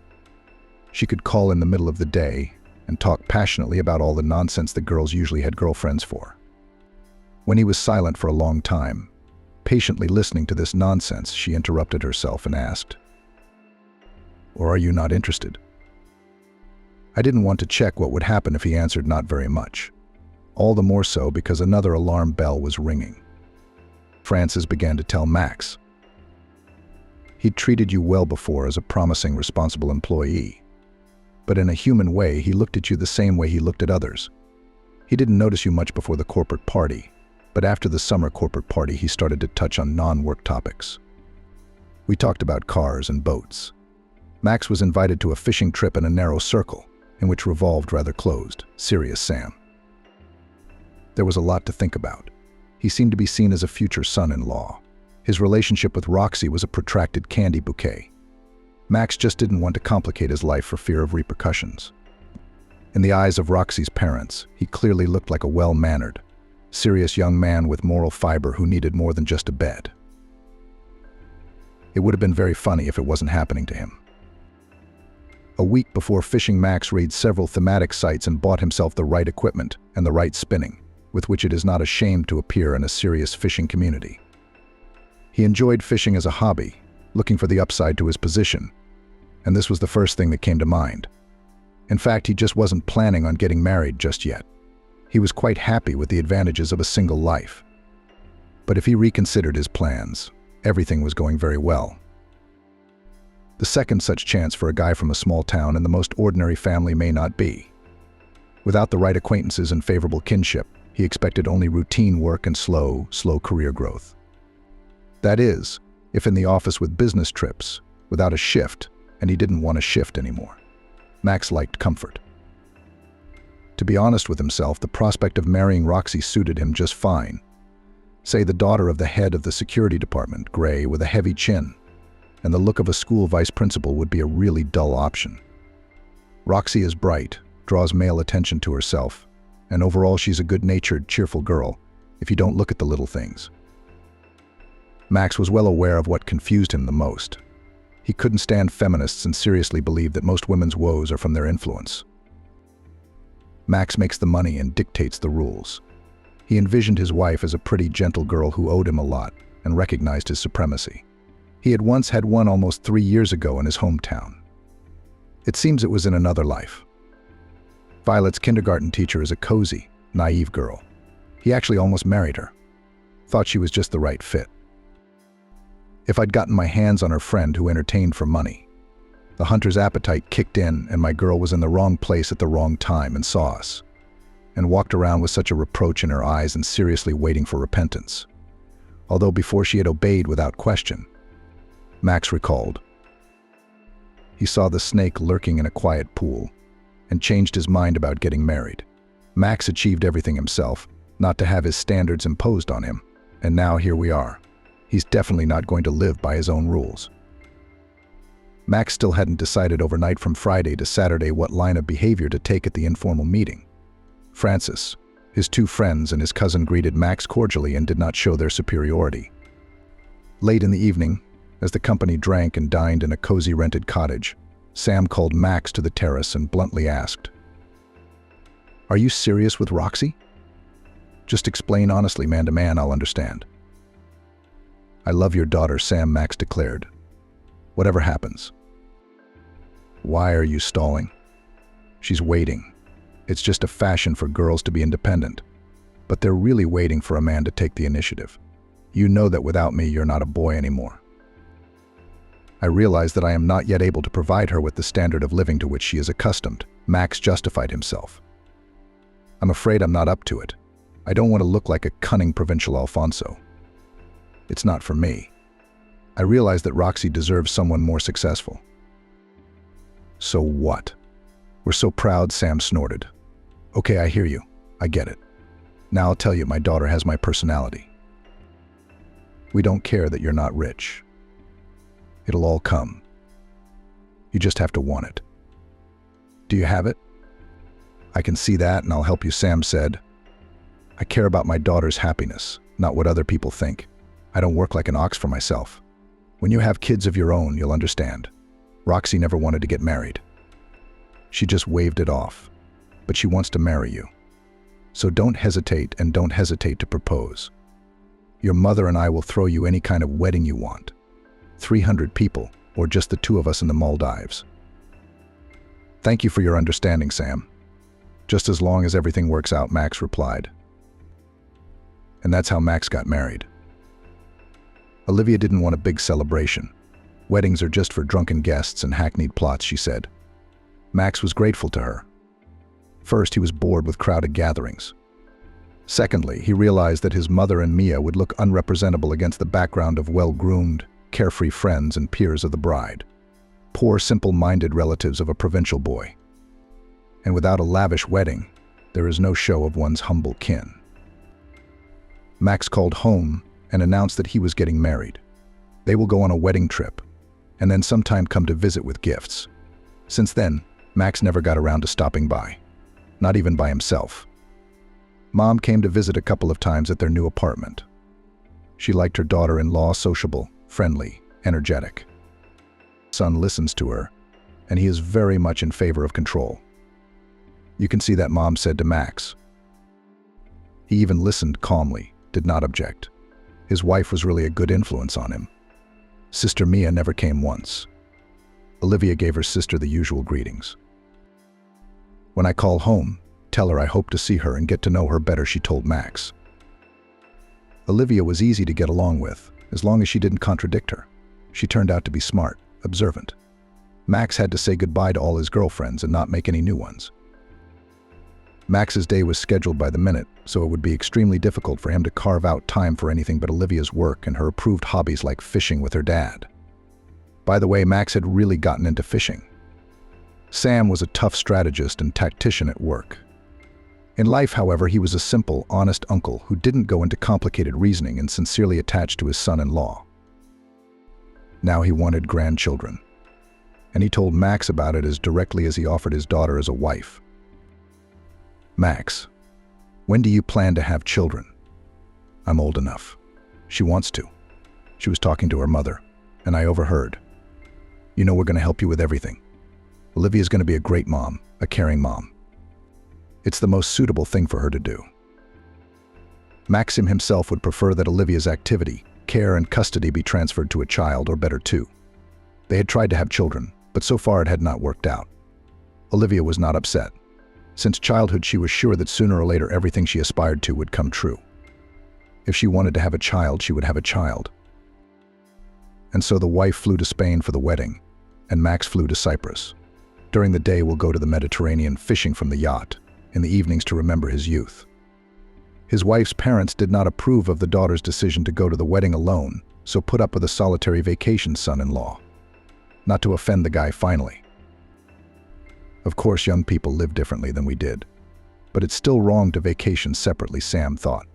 [SPEAKER 1] She could call in the middle of the day and talk passionately about all the nonsense that girls usually had girlfriends for. When he was silent for a long time, patiently listening to this nonsense, she interrupted herself and asked, "Or are you not interested?" I didn't want to check what would happen if he answered not very much. All the more so because another alarm bell was ringing. Francis began to tell Max. "He'd treated you well before as a promising, responsible employee. But in a human way, he looked at you the same way he looked at others. He didn't notice you much before the corporate party, but after the summer corporate party, he started to touch on non-work topics. We talked about cars and boats. Max was invited to a fishing trip in a narrow circle, in which revolved rather closed, serious Sam. There was a lot to think about. He seemed to be seen as a future son-in-law. His relationship with Roxy was a protracted candy bouquet. Max just didn't want to complicate his life for fear of repercussions. In the eyes of Roxy's parents, he clearly looked like a well-mannered, serious young man with moral fiber who needed more than just a bed. It would have been very funny if it wasn't happening to him. A week before fishing, Max raided several thematic sites and bought himself the right equipment and the right spinning, with which it is not ashamed to appear in a serious fishing community. He enjoyed fishing as a hobby, looking for the upside to his position, and this was the first thing that came to mind. In fact, he just wasn't planning on getting married just yet. He was quite happy with the advantages of a single life. But if he reconsidered his plans, everything was going very well. The second such chance for a guy from a small town in the most ordinary family may not be. Without the right acquaintances and favorable kinship, he expected only routine work and slow career growth. That is, if in the office with business trips, without a shift, and he didn't want a shift anymore. Max liked comfort. To be honest with himself, the prospect of marrying Roxy suited him just fine. Say the daughter of the head of the security department, gray with a heavy chin, and the look of a school vice principal would be a really dull option. Roxy is bright, draws male attention to herself, and overall she's a good-natured, cheerful girl, if you don't look at the little things. Max was well aware of what confused him the most. He couldn't stand feminists and seriously believed that most women's woes are from their influence. Max makes the money and dictates the rules. He envisioned his wife as a pretty, gentle girl who owed him a lot and recognized his supremacy. He had once had one almost 3 years ago in his hometown. It seems it was in another life. Violet's kindergarten teacher is a cozy, naive girl. He actually almost married her. Thought she was just the right fit. If I'd gotten my hands on her friend who entertained for money. The hunter's appetite kicked in, and my girl was in the wrong place at the wrong time and saw us, and walked around with such a reproach in her eyes and seriously waiting for repentance. Although before she had obeyed without question, Max recalled. He saw the snake lurking in a quiet pool and changed his mind about getting married. Max achieved everything himself, not to have his standards imposed on him, and now here we are. He's definitely not going to live by his own rules. Max still hadn't decided overnight from Friday to Saturday what line of behavior to take at the informal meeting. Francis, his two friends, and his cousin greeted Max cordially and did not show their superiority. Late in the evening, as the company drank and dined in a cozy rented cottage, Sam called Max to the terrace and bluntly asked, "Are you serious with Roxy? Just explain honestly, man to man, I'll understand." "I love your daughter, Sam," Max declared. "Whatever happens." "Why are you stalling?" "She's waiting. It's just a fashion for girls to be independent. But they're really waiting for a man to take the initiative. You know that without me, you're not a boy anymore. I realize that I am not yet able to provide her with the standard of living to which she is accustomed." Max justified himself. "I'm afraid I'm not up to it. I don't want to look like a cunning provincial Alfonso. It's not for me. I realize that Roxy deserves someone more successful." "So what? We're so proud," Sam snorted. "Okay, I hear you. I get it. Now I'll tell you, my daughter has my personality. We don't care that you're not rich. It'll all come. You just have to want it. Do you have it?" "I can see that, and I'll help you," Sam said. "I care about my daughter's happiness, not what other people think. I don't work like an ox for myself. When you have kids of your own, you'll understand. Roxy never wanted to get married. She just waved it off. But she wants to marry you. So don't hesitate, and don't hesitate to propose. Your mother and I will throw you any kind of wedding you want. 300 people, or just the two of us in the Maldives." "Thank you for your understanding, Sam. Just as long as everything works out," Max replied. And that's how Max got married. Olivia didn't want a big celebration. "Weddings are just for drunken guests and hackneyed plots," she said. Max was grateful to her. First, he was bored with crowded gatherings. Secondly, he realized that his mother and Mia would look unrepresentable against the background of well-groomed, carefree friends and peers of the bride. Poor, simple-minded relatives of a provincial boy. And without a lavish wedding, there is no show of one's humble kin. Max called home and announced that he was getting married. They will go on a wedding trip, and then sometime come to visit with gifts. Since then, Max never got around to stopping by, not even by himself. Mom came to visit a couple of times at their new apartment. She liked her daughter-in-law sociable, friendly, energetic. Son listens to her, and he is very much in favor of control. You can see that, Mom said to Max. He even listened calmly, did not object. His wife was really a good influence on him. Sister Mia never came once. Olivia gave her sister the usual greetings. When I call home, tell her I hope to see her and get to know her better, she told Max. Olivia was easy to get along with, as long as she didn't contradict her. She turned out to be smart, observant. Max had to say goodbye to all his girlfriends and not make any new ones. Max's day was scheduled by the minute, so it would be extremely difficult for him to carve out time for anything but Olivia's work and her approved hobbies like fishing with her dad. By the way, Max had really gotten into fishing. Sam was a tough strategist and tactician at work. In life, however, he was a simple, honest uncle who didn't go into complicated reasoning and sincerely attached to his son-in-law. Now he wanted grandchildren, and he told Max about it as directly as he offered his daughter as a wife. Max, when do you plan to have children? I'm old enough. She wants to. She was talking to her mother, and I overheard. You know, we're going to help you with everything. Olivia's going to be a great mom, a caring mom. It's the most suitable thing for her to do. Maxim himself would prefer that Olivia's activity, care, and custody be transferred to a child, or better, two. They had tried to have children, but so far it had not worked out. Olivia was not upset. Since childhood, she was sure that sooner or later everything she aspired to would come true. If she wanted to have a child, she would have a child. And so the wife flew to Spain for the wedding, and Max flew to Cyprus. During the day, we'll go to the Mediterranean fishing from the yacht, in the evenings to remember his youth. His wife's parents did not approve of the daughter's decision to go to the wedding alone, so put up with a solitary vacation son-in-law. Not to offend the guy finally. Of course, young people live differently than we did. But it's still wrong to vacation separately, Sam thought.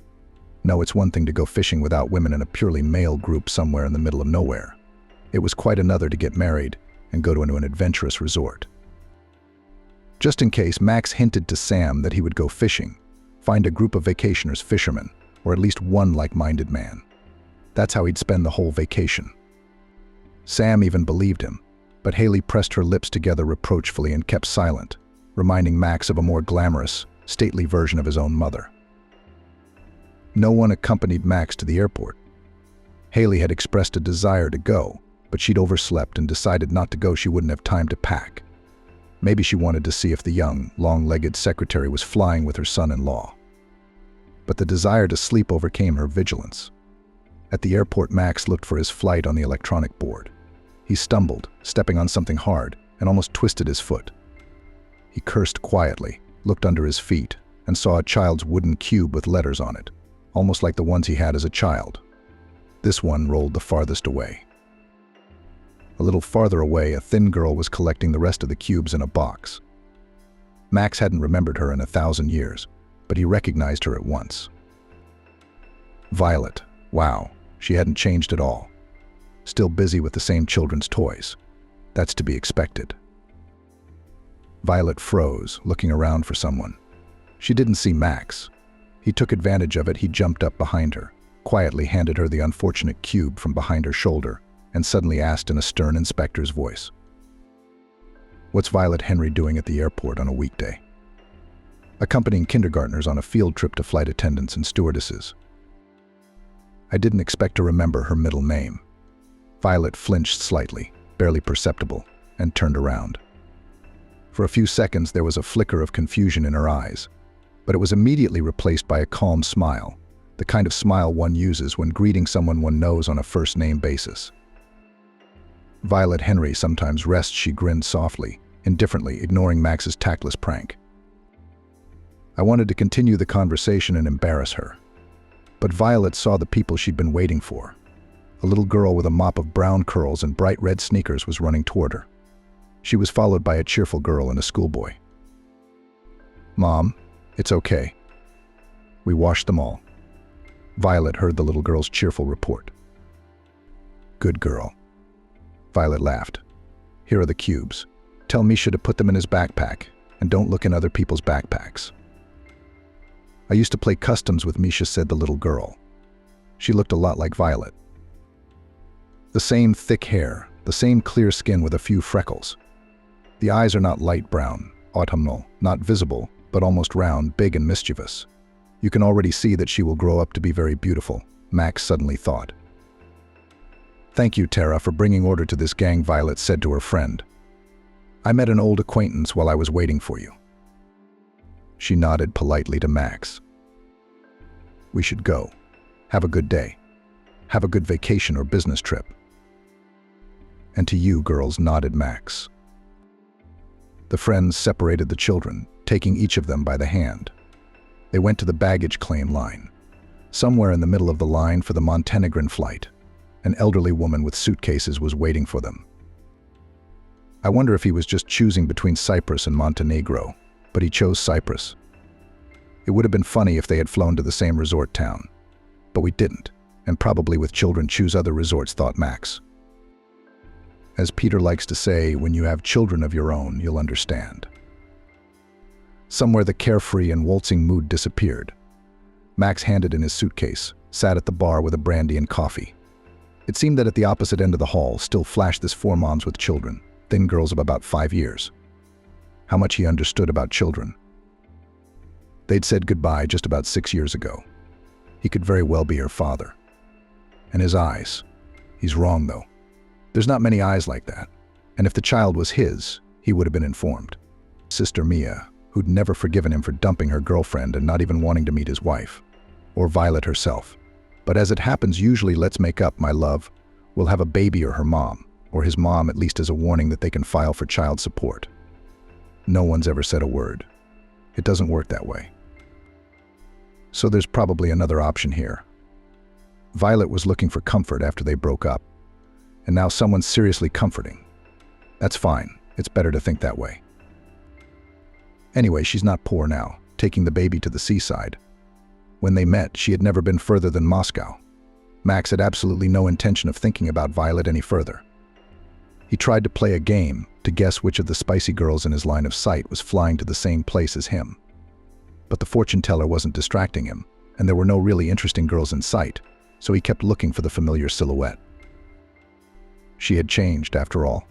[SPEAKER 1] No, it's one thing to go fishing without women in a purely male group somewhere in the middle of nowhere. It was quite another to get married and go to an adventurous resort. Just in case, Max hinted to Sam that he would go fishing, find a group of vacationers, fishermen, or at least one like-minded man. That's how he'd spend the whole vacation. Sam even believed him, but Haley pressed her lips together reproachfully and kept silent, reminding Max of a more glamorous, stately version of his own mother. No one accompanied Max to the airport. Haley had expressed a desire to go, but she'd overslept and decided not to go. She wouldn't have time to pack. Maybe she wanted to see if the young, long-legged secretary was flying with her son-in-law. But the desire to sleep overcame her vigilance. At the airport, Max looked for his flight on the electronic board. He stumbled, stepping on something hard, and almost twisted his foot. He cursed quietly, looked under his feet, and saw a child's wooden cube with letters on it, almost like the ones he had as a child. This one rolled the farthest away. A little farther away, a thin girl was collecting the rest of the cubes in a box. Max hadn't remembered her in 1,000 years, but he recognized her at once. Violet. Wow, she hadn't changed at all. Still busy with the same children's toys. That's to be expected. Violet froze, looking around for someone. She didn't see Max. He took advantage of it. He jumped up behind her, quietly handed her the unfortunate cube from behind her shoulder, and suddenly asked in a stern inspector's voice, "What's Violet Henry doing at the airport on a weekday?" Accompanying kindergartners on a field trip to flight attendants and stewardesses. I didn't expect to remember her middle name. Violet flinched slightly, barely perceptible, and turned around. For a few seconds there was a flicker of confusion in her eyes, but it was immediately replaced by a calm smile, the kind of smile one uses when greeting someone one knows on a first-name basis. Violet Henry sometimes rests, she grinned softly, indifferently, ignoring Max's tactless prank. I wanted to continue the conversation and embarrass her. But Violet saw the people she'd been waiting for. A little girl with a mop of brown curls and bright red sneakers was running toward her. She was followed by a cheerful girl and a schoolboy. "Mom, it's okay. We washed them all." Violet heard the little girl's cheerful report. "Good girl." Violet laughed. "Here are the cubes. Tell Misha to put them in his backpack, and don't look in other people's backpacks." "I used to play customs with Misha," said the little girl. She looked a lot like Violet. The same thick hair, the same clear skin with a few freckles. The eyes are not light brown, autumnal, not visible, but almost round, big and mischievous. You can already see that she will grow up to be very beautiful, Max suddenly thought. "Thank you, Tara, for bringing order to this gang," Violet said to her friend. "I met an old acquaintance while I was waiting for you." She nodded politely to Max. "We should go. Have a good day. Have a good vacation or business trip." "And to you," girls nodded Max. The friends separated the children, taking each of them by the hand. They went to the baggage claim line. Somewhere in the middle of the line for the Montenegrin flight, an elderly woman with suitcases was waiting for them. I wonder if he was just choosing between Cyprus and Montenegro, but he chose Cyprus. It would have been funny if they had flown to the same resort town, but we didn't, and probably with children choose other resorts, thought Max. As Peter likes to say, when you have children of your own, you'll understand. Somewhere the carefree and waltzing mood disappeared. Max handed in his suitcase, sat at the bar with a brandy and coffee. It seemed that at the opposite end of the hall still flashed this four moms with children, thin girls of about 5 years. How much he understood about children. They'd said goodbye just about 6 years ago. He could very well be her father. And his eyes. He's wrong, though. There's not many eyes like that. And if the child was his, he would have been informed. Sister Mia, who'd never forgiven him for dumping her girlfriend and not even wanting to meet his wife. Or Violet herself. But as it happens, usually, "Let's make up, my love," We'll have a baby or her mom, or his mom at least as a warning that they can file for child support. No one's ever said a word. It doesn't work that way. So there's probably another option here. Violet was looking for comfort after they broke up, and now someone's seriously comforting. That's fine. It's better to think that way. Anyway, she's not poor now, taking the baby to the seaside. When they met, she had never been further than Moscow. Max had absolutely no intention of thinking about Violet any further. He tried to play a game to guess which of the spicy girls in his line of sight was flying to the same place as him. But the fortune teller wasn't distracting him, and there were no really interesting girls in sight, so he kept looking for the familiar silhouette. She had changed, after all.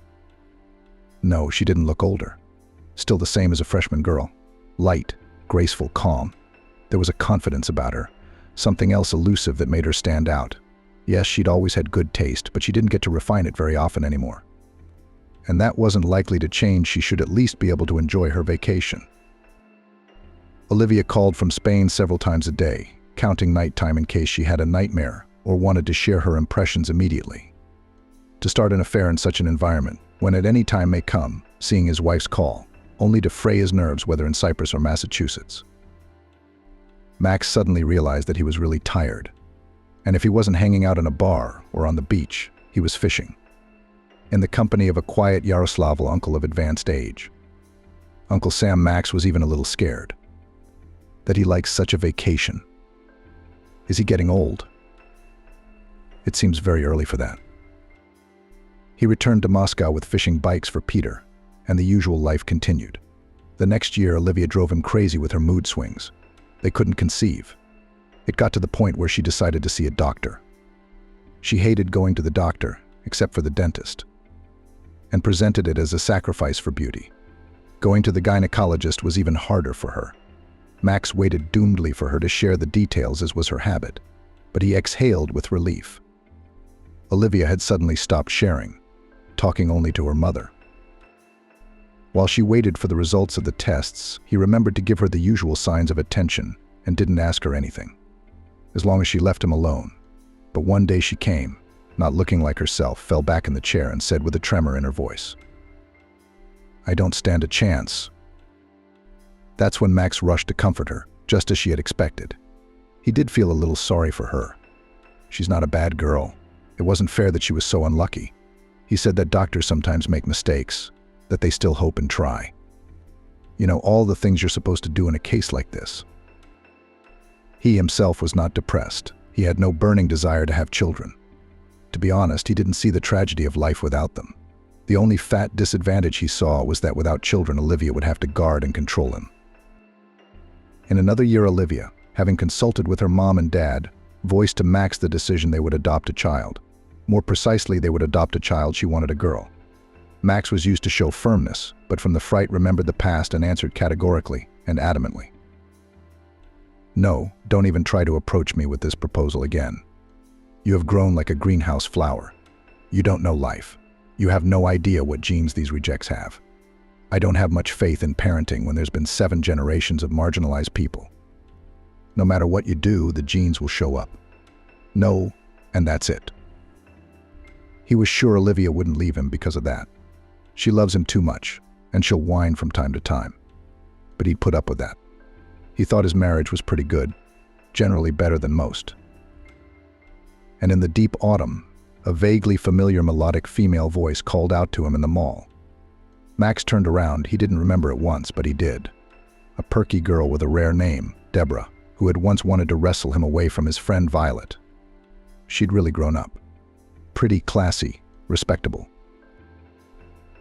[SPEAKER 1] No, she didn't look older. Still the same as a freshman girl. Light, graceful, calm. There was a confidence about her, something else elusive that made her stand out. Yes, she'd always had good taste, but she didn't get to refine it very often anymore. And that wasn't likely to change. She should at least be able to enjoy her vacation. Olivia called from Spain several times a day, counting nighttime in case she had a nightmare or wanted to share her impressions immediately. To start an affair in such an environment, when at any time may come, seeing his wife's call, only to fray his nerves whether in Cyprus or Massachusetts. Max suddenly realized that he was really tired, and if he wasn't hanging out in a bar or on the beach, he was fishing, in the company of a quiet Yaroslavl uncle of advanced age. Uncle Sam. Max was even a little scared. That he likes such a vacation. Is he getting old? It seems very early for that. He returned to Moscow with fishing bikes for Peter, and the usual life continued. The next year, Olivia drove him crazy with her mood swings. They couldn't conceive. It got to the point where she decided to see a doctor. She hated going to the doctor, except for the dentist, and presented it as a sacrifice for beauty. Going to the gynecologist was even harder for her. Max waited doomedly for her to share the details, as was her habit, but he exhaled with relief. Olivia had suddenly stopped sharing, talking only to her mother. While she waited for the results of the tests, he remembered to give her the usual signs of attention and didn't ask her anything, as long as she left him alone. But one day she came, not looking like herself, fell back in the chair and said with a tremor in her voice, "I don't stand a chance." That's when Max rushed to comfort her, just as she had expected. He did feel a little sorry for her. She's not a bad girl. It wasn't fair that she was so unlucky. He said that doctors sometimes make mistakes, that they still hope and try. You know, all the things you're supposed to do in a case like this. He himself was not depressed. He had no burning desire to have children. To be honest, he didn't see the tragedy of life without them. The only fat disadvantage he saw was that without children, Olivia would have to guard and control him. In another year, Olivia, having consulted with her mom and dad, voiced to Max the decision they would adopt a child. More precisely, they would adopt a child. She wanted a girl. Max was used to show firmness, but from the fright remembered the past and answered categorically and adamantly. "No, don't even try to approach me with this proposal again. You have grown like a greenhouse flower. You don't know life. You have no idea what genes these rejects have. I don't have much faith in parenting when there's been 7 generations of marginalized people. No matter what you do, the genes will show up. No, and that's it." He was sure Olivia wouldn't leave him because of that. She loves him too much, and she'll whine from time to time. But he'd put up with that. He thought his marriage was pretty good, generally better than most. And in the deep autumn, a vaguely familiar melodic female voice called out to him in the mall. Max turned around. He didn't remember it once, but he did. A perky girl with a rare name, Deborah, who had once wanted to wrestle him away from his friend Violet. She'd really grown up. Pretty, classy, respectable.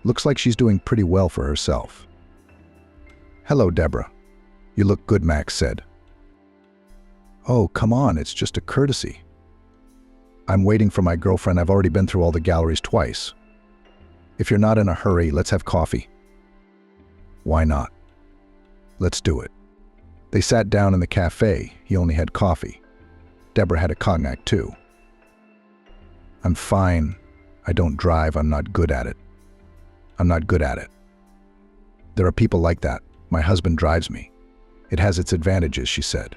[SPEAKER 1] Looks like she's doing pretty well for herself. "Hello, Deborah. You look good," Max said. "Oh, come on, it's just a courtesy. I'm waiting for my girlfriend. I've already been through all the galleries twice. If you're not in a hurry, let's have coffee." "Why not? Let's do it." They sat down in the cafe. He only had coffee. Deborah had a cognac too. "I'm fine. I don't drive. I'm not good at it. I'm not good at it. There are people like that. My husband drives me. It has its advantages," she said.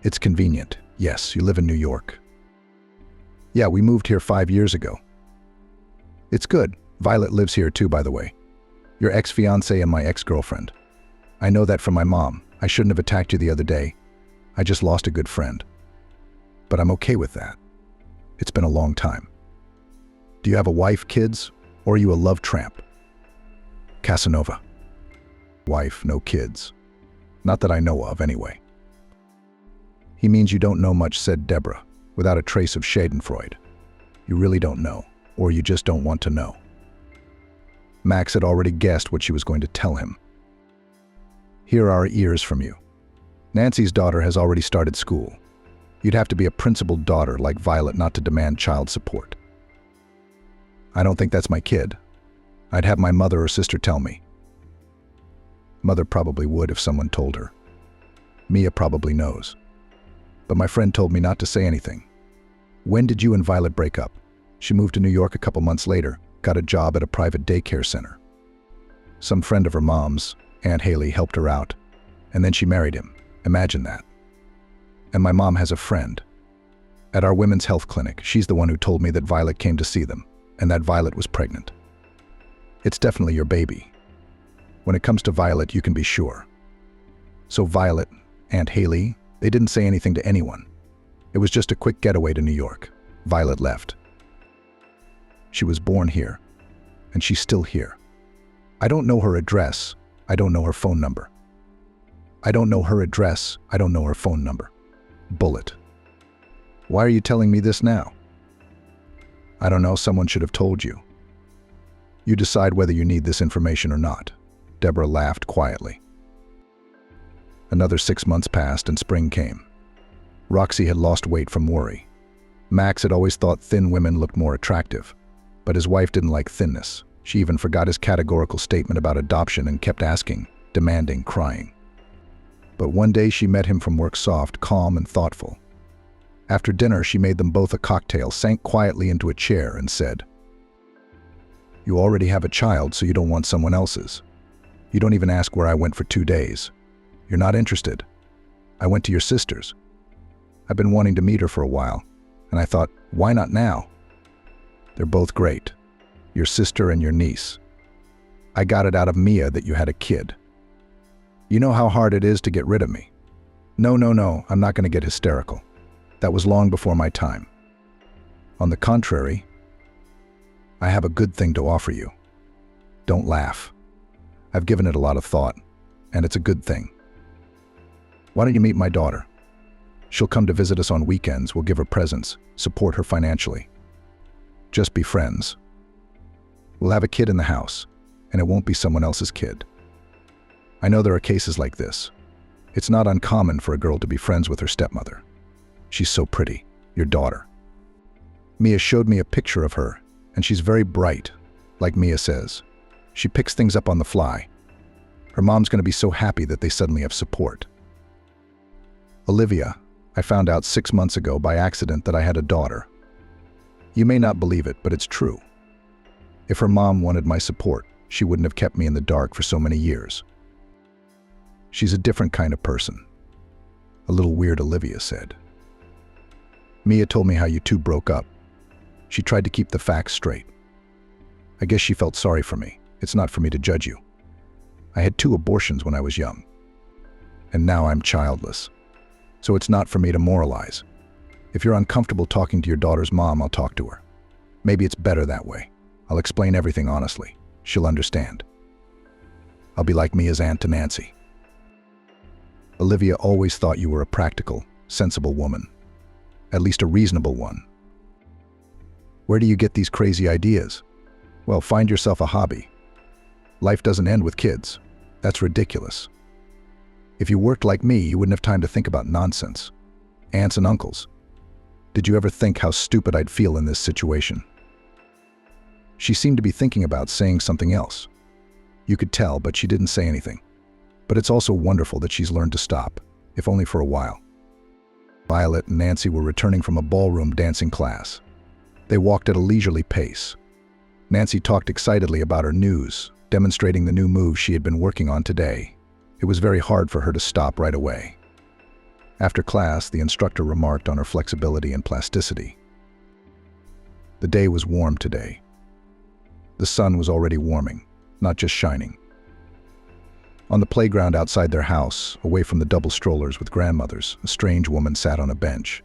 [SPEAKER 1] "It's convenient. Yes, you live in New York." Yeah, we moved here 5 years ago. It's good. Violet lives here too, by the way. Your ex-fiancé and my ex-girlfriend. I know that from my mom. I shouldn't have attacked you the other day. I just lost a good friend. But I'm okay with that. It's been a long time. Do you have a wife, kids, or are you a love tramp? Casanova. Wife, no kids. Not that I know of, anyway. He means you don't know much, said Deborah, without a trace of schadenfreude. You really don't know, or you just don't want to know. Max had already guessed what she was going to tell him. Here are our ears from you. Nancy's daughter has already started school. You'd have to be a principled daughter like Violet not to demand child support. I don't think that's my kid. I'd have my mother or sister tell me. Mother probably would if someone told her. Mia probably knows. But my friend told me not to say anything. When did you and Violet break up? She moved to New York a couple months later, got a job at a private daycare center. Some friend of her mom's, Aunt Haley, helped her out, and then she married him. Imagine that. And my mom has a friend. At our women's health clinic, she's the one who told me that Violet came to see them, and that Violet was pregnant. It's definitely your baby. When it comes to Violet, you can be sure. So Violet, Aunt Haley, they didn't say anything to anyone. It was just a quick getaway to New York. Violet left. She was born here, and she's still here. I don't know her address. I don't know her phone number. I don't know her address. I don't know her phone number. Bullet. Why are you telling me this now? I don't know, someone should have told you. You decide whether you need this information or not. Deborah laughed quietly. Another 6 months passed and spring came. Roxy had lost weight from worry. Max had always thought thin women looked more attractive, but his wife didn't like thinness. She even forgot his categorical statement about adoption and kept asking, demanding, crying. But one day she met him from work soft, calm, and thoughtful. After dinner, she made them both a cocktail, sank quietly into a chair, and said, "You already have a child, so you don't want someone else's. You don't even ask where I went for 2 days. You're not interested. I went to your sister's. I've been wanting to meet her for a while, and I thought, why not now? They're both great, your sister and your niece. I got it out of Mia that you had a kid. You know how hard it is to get rid of me. No, I'm not going to get hysterical. That was long before my time. On the contrary, I have a good thing to offer you. Don't laugh. I've given it a lot of thought, and it's a good thing. Why don't you meet my daughter? She'll come to visit us on weekends, we'll give her presents, support her financially. Just be friends. We'll have a kid in the house, and it won't be someone else's kid. I know there are cases like this. It's not uncommon for a girl to be friends with her stepmother. She's so pretty, your daughter. Mia showed me a picture of her, and she's very bright, like Mia says. She picks things up on the fly. Her mom's going to be so happy that they suddenly have support. Olivia, I found out 6 months ago by accident that I had a daughter. You may not believe it, but it's true. If her mom wanted my support, she wouldn't have kept me in the dark for so many years. She's a different kind of person. A little weird, Olivia said. Mia told me how you two broke up. She tried to keep the facts straight. I guess she felt sorry for me. It's not for me to judge you. I had 2 abortions when I was young. And now I'm childless. So it's not for me to moralize. If you're uncomfortable talking to your daughter's mom, I'll talk to her. Maybe it's better that way. I'll explain everything honestly. She'll understand. I'll be like Mia's aunt to Nancy. Olivia always thought you were a practical, sensible woman. At least a reasonable one. Where do you get these crazy ideas? Well, find yourself a hobby. Life doesn't end with kids. That's ridiculous. If you worked like me, you wouldn't have time to think about nonsense. Aunts and uncles. Did you ever think how stupid I'd feel in this situation? She seemed to be thinking about saying something else. You could tell, but she didn't say anything. But it's also wonderful that she's learned to stop, if only for a while. Violet and Nancy were returning from a ballroom dancing class. They walked at a leisurely pace. Nancy talked excitedly about her news, demonstrating the new move she had been working on today. It was very hard for her to stop right away. After class, the instructor remarked on her flexibility and plasticity. The day was warm today. The sun was already warming, not just shining. On the playground outside their house, away from the double strollers with grandmothers, a strange woman sat on a bench.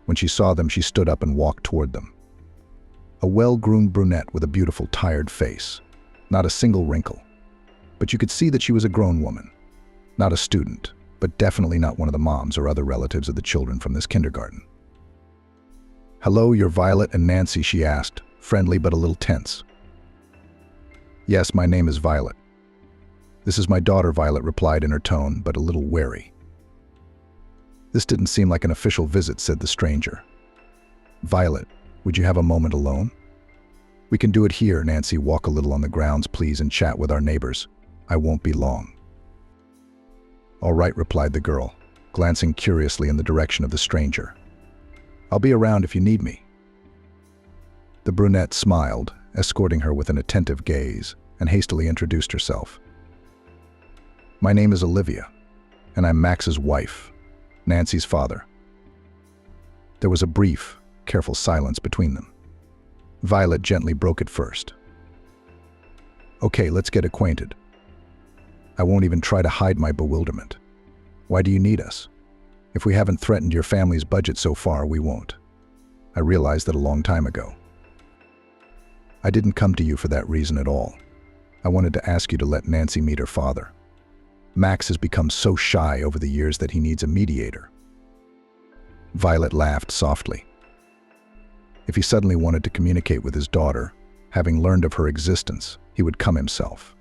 [SPEAKER 1] When she saw them, she stood up and walked toward them. A well-groomed brunette with a beautiful, tired face. Not a single wrinkle. But you could see that she was a grown woman. Not a student, but definitely not one of the moms or other relatives of the children from this kindergarten. "Hello, you're Violet and Nancy," she asked, friendly but a little tense. "Yes, my name is Violet." "This is my daughter," Violet replied in her tone, but a little wary. "This didn't seem like an official visit," said the stranger. "Violet, would you have a moment alone?" "We can do it here, Nancy. Walk a little on the grounds, please, and chat with our neighbors. I won't be long." "All right," replied the girl, glancing curiously in the direction of the stranger. "I'll be around if you need me." The brunette smiled, escorting her with an attentive gaze, and hastily introduced herself. "My name is Olivia, and I'm Max's wife, Nancy's father." There was a brief, careful silence between them. Violet gently broke it first. "Okay, let's get acquainted. I won't even try to hide my bewilderment. Why do you need us? If we haven't threatened your family's budget so far, we won't. I realized that a long time ago. I didn't come to you for that reason at all. I wanted to ask you to let Nancy meet her father. Max has become so shy over the years that he needs a mediator." Violet laughed softly. If he suddenly wanted to communicate with his daughter, having learned of her existence, he would come himself.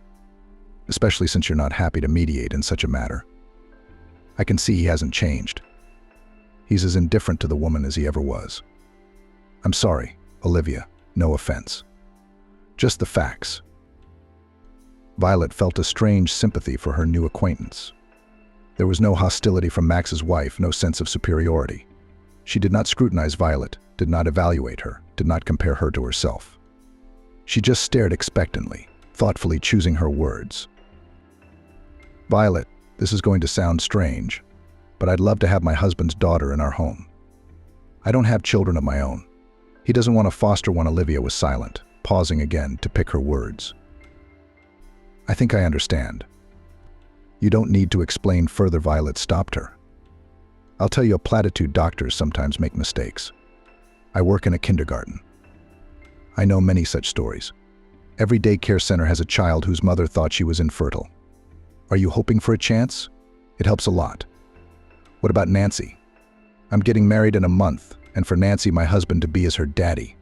[SPEAKER 1] Especially since you're not happy to mediate in such a matter. I can see he hasn't changed. He's as indifferent to the woman as he ever was. "I'm sorry, Olivia, no offense. Just the facts." Violet felt a strange sympathy for her new acquaintance. There was no hostility from Max's wife, no sense of superiority. She did not scrutinize Violet, did not evaluate her, did not compare her to herself. She just stared expectantly, thoughtfully choosing her words. "Violet, this is going to sound strange, but I'd love to have my husband's daughter in our home. I don't have children of my own. He doesn't want to foster one." Olivia was silent, pausing again to pick her words. "I think I understand." "You don't need to explain further," Violet stopped her. "I'll tell you a platitude: doctors sometimes make mistakes. I work in a kindergarten. I know many such stories. Every daycare center has a child whose mother thought she was infertile. Are you hoping for a chance? It helps a lot. What about Nancy? I'm getting married in a month, and for Nancy, my husband to be as her daddy.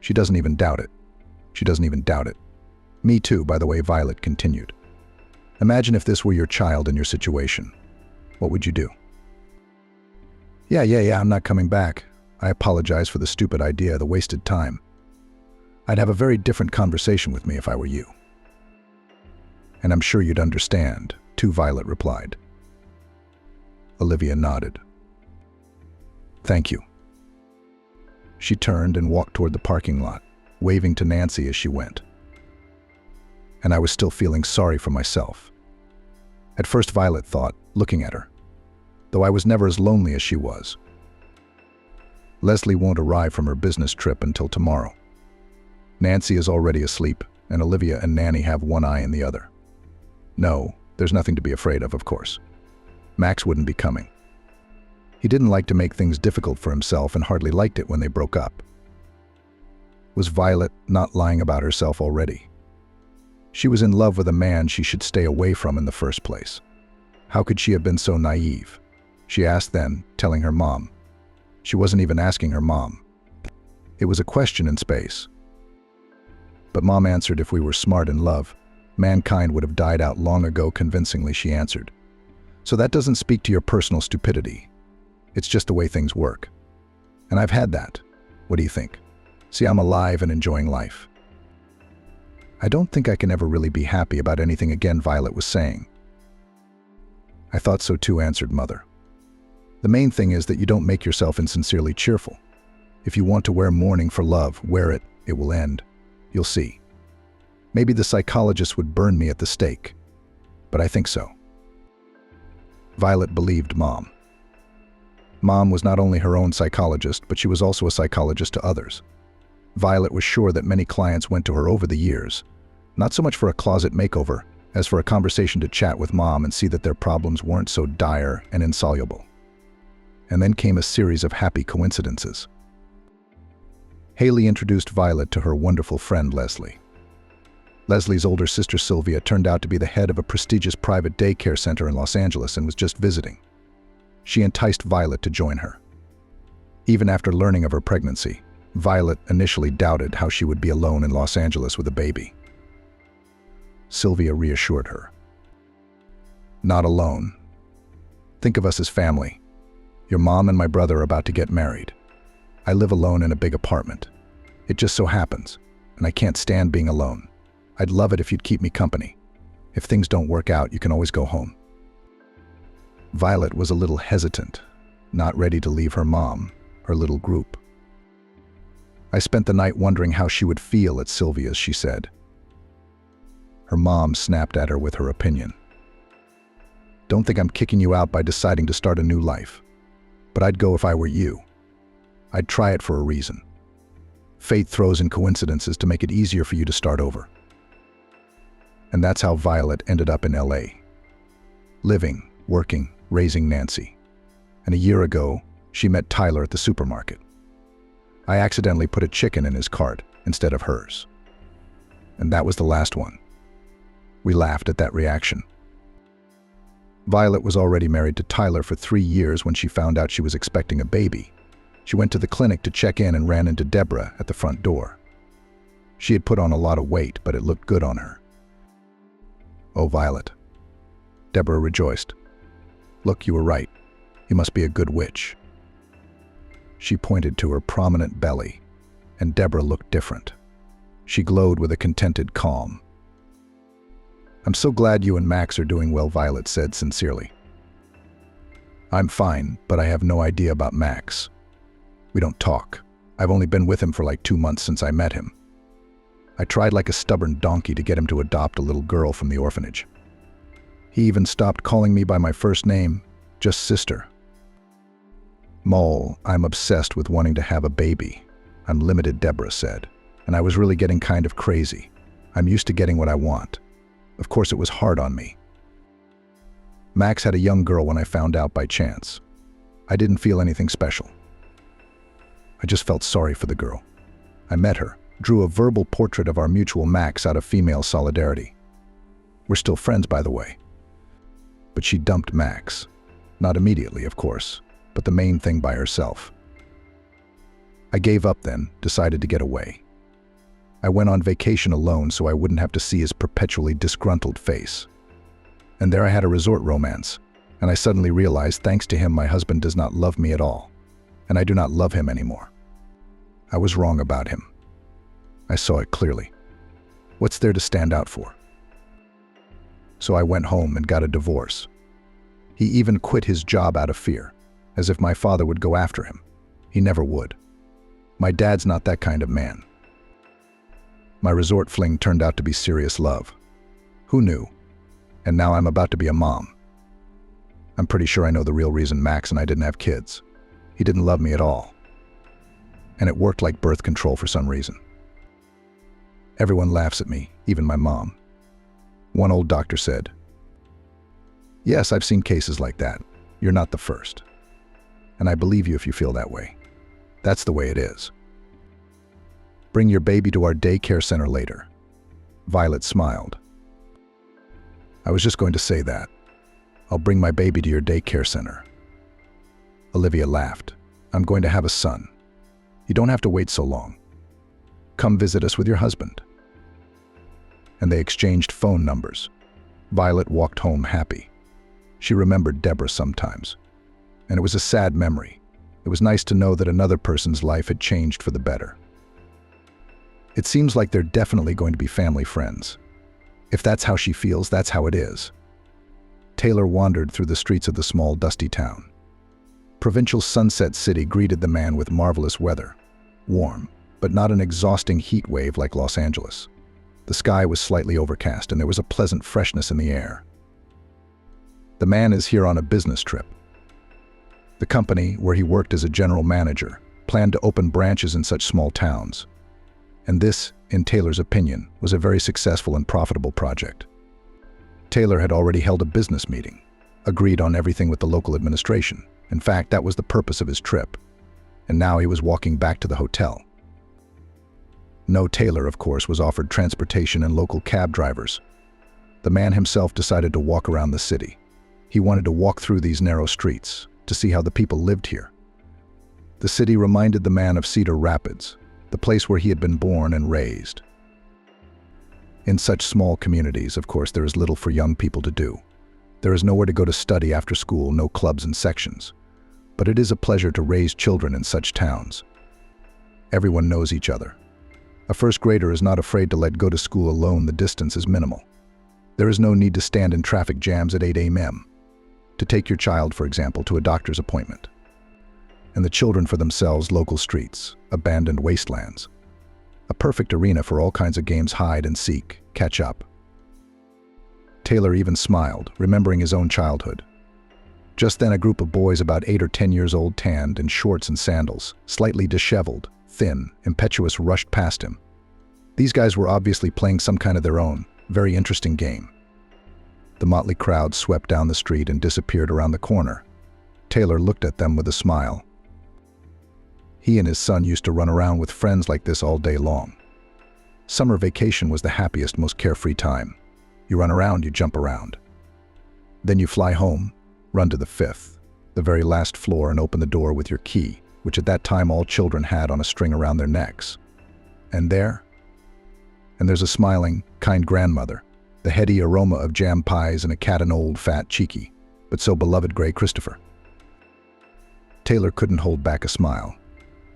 [SPEAKER 1] She doesn't even doubt it. She doesn't even doubt it. Me too, by the way," Violet continued. "Imagine if this were your child in your situation. What would you do?" Yeah, I'm not coming back. I apologize for the stupid idea, the wasted time. I'd have a very different conversation with me if I were you." "And I'm sure you'd understand, too," Violet replied. Olivia nodded. "Thank you." She turned and walked toward the parking lot, waving to Nancy as she went. And I was still feeling sorry for myself. At first, Violet thought, looking at her, though I was never as lonely as she was. Leslie won't arrive from her business trip until tomorrow. Nancy is already asleep, and Olivia and Nanny have one eye in the other. No, there's nothing to be afraid of course. Max wouldn't be coming. He didn't like to make things difficult for himself and hardly liked it when they broke up. Was Violet not lying about herself already? She was in love with a man she should stay away from in the first place. How could she have been so naive? She asked then, telling her mom. She wasn't even asking her mom. It was a question in space. But Mom answered, "If we were smart in love, mankind would have died out long ago." Convincingly, she answered. "So that doesn't speak to your personal stupidity. It's just the way things work. And I've had that. What do you think? See, I'm alive and enjoying life." "I don't think I can ever really be happy about anything again," Violet was saying. "I thought so too," answered Mother. "The main thing is that you don't make yourself insincerely cheerful. If you want to wear mourning for love, wear it. It will end. You'll see. Maybe the psychologist would burn me at the stake, but I think so." Violet believed Mom. Mom was not only her own psychologist, but she was also a psychologist to others. Violet was sure that many clients went to her over the years, not so much for a closet makeover, as for a conversation to chat with Mom and see that their problems weren't so dire and insoluble. And then came a series of happy coincidences. Haley introduced Violet to her wonderful friend Leslie. Leslie's older sister Sylvia turned out to be the head of a prestigious private daycare center in Los Angeles and was just visiting. She enticed Violet to join her. Even after learning of her pregnancy, Violet initially doubted how she would be alone in Los Angeles with a baby. Sylvia reassured her. Not alone. Think of us as family. Your mom and my brother are about to get married. I live alone in a big apartment. It just so happens, and I can't stand being alone. I'd love it if you'd keep me company. If things don't work out, you can always go home. Violet was a little hesitant, not ready to leave her mom, her little group. I spent the night wondering how she would feel at Sylvia's, she said. Her mom snapped at her with her opinion. Don't think I'm kicking you out by deciding to start a new life. But I'd go if I were you. I'd try it for a reason. Fate throws in coincidences to make it easier for you to start over. And that's how Violet ended up in LA. Living, working, raising Nancy. And a year ago, she met Tyler at the supermarket. I accidentally put a chicken in his cart instead of hers. And that was the last one. We laughed at that reaction. Violet was already married to Tyler for 3 years when she found out she was expecting a baby. She went to the clinic to check in and ran into Deborah at the front door. She had put on a lot of weight, but it looked good on her. Oh, Violet. Deborah rejoiced. Look, you were right. You must be a good witch. She pointed to her prominent belly, and Deborah looked different. She glowed with a contented calm. I'm so glad you and Max are doing well, Violet said sincerely. I'm fine, but I have no idea about Max. We don't talk. I've only been with him for like 2 months since I met him. I tried like a stubborn donkey to get him to adopt a little girl from the orphanage. He even stopped calling me by my first name, just sister. Mole, I'm obsessed with wanting to have a baby. I'm limited, Deborah said, and I was really getting kind of crazy. I'm used to getting what I want. Of course, it was hard on me. Max had a young girl when I found out by chance. I didn't feel anything special. I just felt sorry for the girl. I met her, drew a verbal portrait of our mutual Max out of female solidarity. We're still friends, by the way. But she dumped Max. Not immediately, of course, but the main thing by herself. I gave up then, decided to get away. I went on vacation alone so I wouldn't have to see his perpetually disgruntled face. And there I had a resort romance, and I suddenly realized thanks to him my husband does not love me at all, and I do not love him anymore. I was wrong about him. I saw it clearly. What's there to stand out for? So I went home and got a divorce. He even quit his job out of fear, as if my father would go after him. He never would. My dad's not that kind of man. My resort fling turned out to be serious love. Who knew? And now I'm about to be a mom. I'm pretty sure I know the real reason Max and I didn't have kids. He didn't love me at all. And it worked like birth control for some reason. Everyone laughs at me, even my mom. One old doctor said, "Yes, I've seen cases like that. You're not the first. And I believe you if you feel that way. That's the way it is. Bring your baby to our daycare center later." Violet smiled. I was just going to say that. I'll bring my baby to your daycare center. Olivia laughed. I'm going to have a son. You don't have to wait so long. Come visit us with your husband. And they exchanged phone numbers. Violet walked home happy. She remembered Deborah sometimes. And it was a sad memory. It was nice to know that another person's life had changed for the better. It seems like they're definitely going to be family friends. If that's how she feels, that's how it is. Taylor wandered through the streets of the small, dusty town. Provincial Sunset City greeted the man with marvelous weather. Warm, but not an exhausting heat wave like Los Angeles. The sky was slightly overcast and there was a pleasant freshness in the air. The man is here on a business trip. The company, where he worked as a general manager, planned to open branches in such small towns. And this, in Taylor's opinion, was a very successful and profitable project. Taylor had already held a business meeting, agreed on everything with the local administration. In fact, that was the purpose of his trip. And now he was walking back to the hotel. No, Taylor, of course, was offered transportation and local cab drivers. The man himself decided to walk around the city. He wanted to walk through these narrow streets, to see how the people lived here. The city reminded the man of Cedar Rapids, the place where he had been born and raised. In such small communities, of course, there is little for young people to do. There is nowhere to go to study after school, no clubs and sections. But it is a pleasure to raise children in such towns. Everyone knows each other. A first grader is not afraid to let go to school alone. The distance is minimal. There is no need to stand in traffic jams at 8 a.m. to take your child, for example, to a doctor's appointment. And the children for themselves, local streets, abandoned wastelands. A perfect arena for all kinds of games: hide and seek, catch up. Taylor even smiled, remembering his own childhood. Just then, a group of boys about 8 or 10 years old, tanned, in shorts and sandals, slightly disheveled, thin, impetuous, rushed past him. These guys were obviously playing some kind of their own, very interesting game. The motley crowd swept down the street and disappeared around the corner. Taylor looked at them with a smile. He and his son used to run around with friends like this all day long. Summer vacation was the happiest, most carefree time. You run around, you jump around. Then you fly home, run to the 5th, the very last floor, and open the door with your key, which at that time all children had on a string around their necks. And there's a smiling, kind grandmother, the heady aroma of jam pies and a cat, an old, fat, cheeky, but so beloved gray Christopher. Taylor couldn't hold back a smile.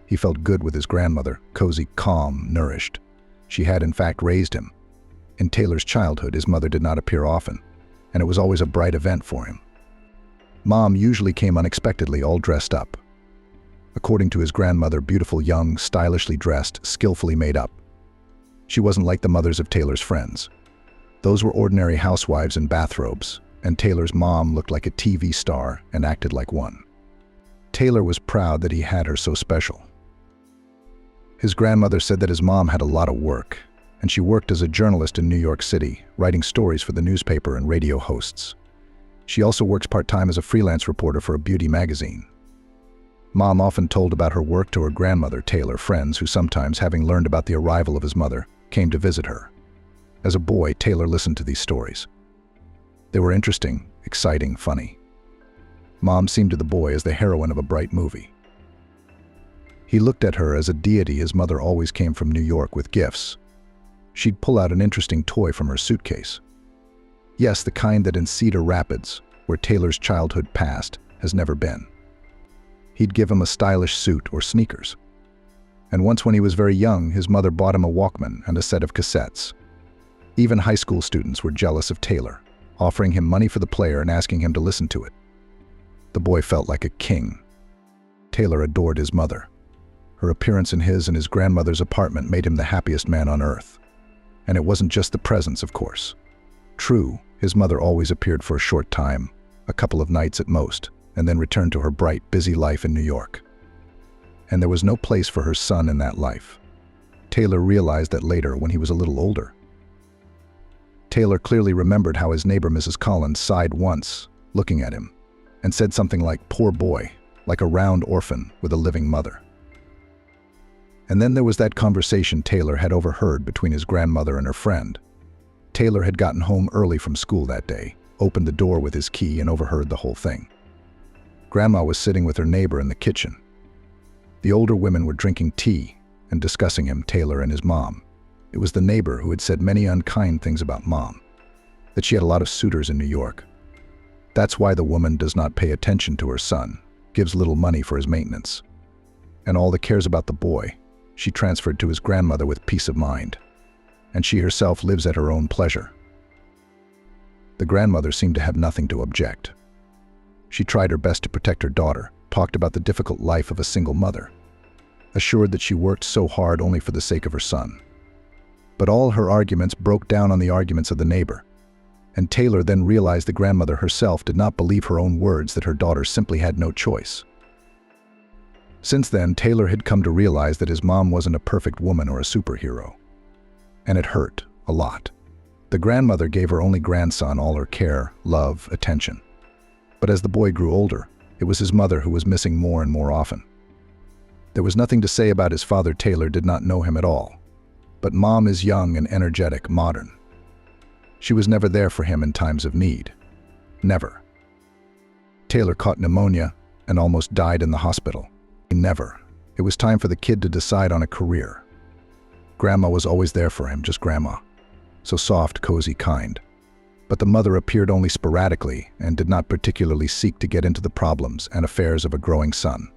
[SPEAKER 1] He felt good with his grandmother, cozy, calm, nourished. She had in fact raised him. In Taylor's childhood, his mother did not appear often, and it was always a bright event for him. Mom usually came unexpectedly, all dressed up. According to his grandmother, beautiful, young, stylishly dressed, skillfully made up. She wasn't like the mothers of Taylor's friends. Those were ordinary housewives in bathrobes, and Taylor's mom looked like a TV star and acted like one. Taylor was proud that he had her so special. His grandmother said that his mom had a lot of work, and she worked as a journalist in New York City, writing stories for the newspaper and radio hosts. She also works part-time as a freelance reporter for a beauty magazine. Mom often told about her work to her grandmother, Taylor, friends who sometimes, having learned about the arrival of his mother, came to visit her. As a boy, Taylor listened to these stories. They were interesting, exciting, funny. Mom seemed to the boy as the heroine of a bright movie. He looked at her as a deity. His mother always came from New York with gifts. She'd pull out an interesting toy from her suitcase. Yes, the kind that in Cedar Rapids, where Taylor's childhood passed, has never been. He'd give him a stylish suit or sneakers. And once when he was very young, his mother bought him a Walkman and a set of cassettes. Even high school students were jealous of Taylor, offering him money for the player and asking him to listen to it. The boy felt like a king. Taylor adored his mother. Her appearance in his and his grandmother's apartment made him the happiest man on earth. And it wasn't just the presents, of course. True, his mother always appeared for a short time, a couple of nights at most, and then returned to her bright, busy life in New York. And there was no place for her son in that life. Taylor realized that later when he was a little older. Taylor clearly remembered how his neighbor Mrs. Collins sighed once, looking at him, and said something like, "Poor boy, like a round orphan with a living mother." And then there was that conversation Taylor had overheard between his grandmother and her friend. Taylor had gotten home early from school that day, opened the door with his key, and overheard the whole thing. Grandma was sitting with her neighbor in the kitchen. The older women were drinking tea and discussing him, Taylor and his mom. It was the neighbor who had said many unkind things about Mom, that she had a lot of suitors in New York. That's why the woman does not pay attention to her son, gives little money for his maintenance. And all that cares about the boy, she transferred to his grandmother with peace of mind. And she herself lives at her own pleasure. The grandmother seemed to have nothing to object. She tried her best to protect her daughter, talked about the difficult life of a single mother, assured that she worked so hard only for the sake of her son. But all her arguments broke down on the arguments of the neighbor. And Taylor then realized the grandmother herself did not believe her own words, that her daughter simply had no choice. Since then, Taylor had come to realize that his mom wasn't a perfect woman or a superhero. And it hurt a lot. The grandmother gave her only grandson all her care, love, attention. But as the boy grew older, it was his mother who was missing more and more often. There was nothing to say about his father. Taylor did not know him at all. But Mom is young and energetic, modern. She was never there for him in times of need. Never. Taylor caught pneumonia and almost died in the hospital. Never. It was time for the kid to decide on a career. Grandma was always there for him, just Grandma. So soft, cozy, kind. But the mother appeared only sporadically and did not particularly seek to get into the problems and affairs of a growing son.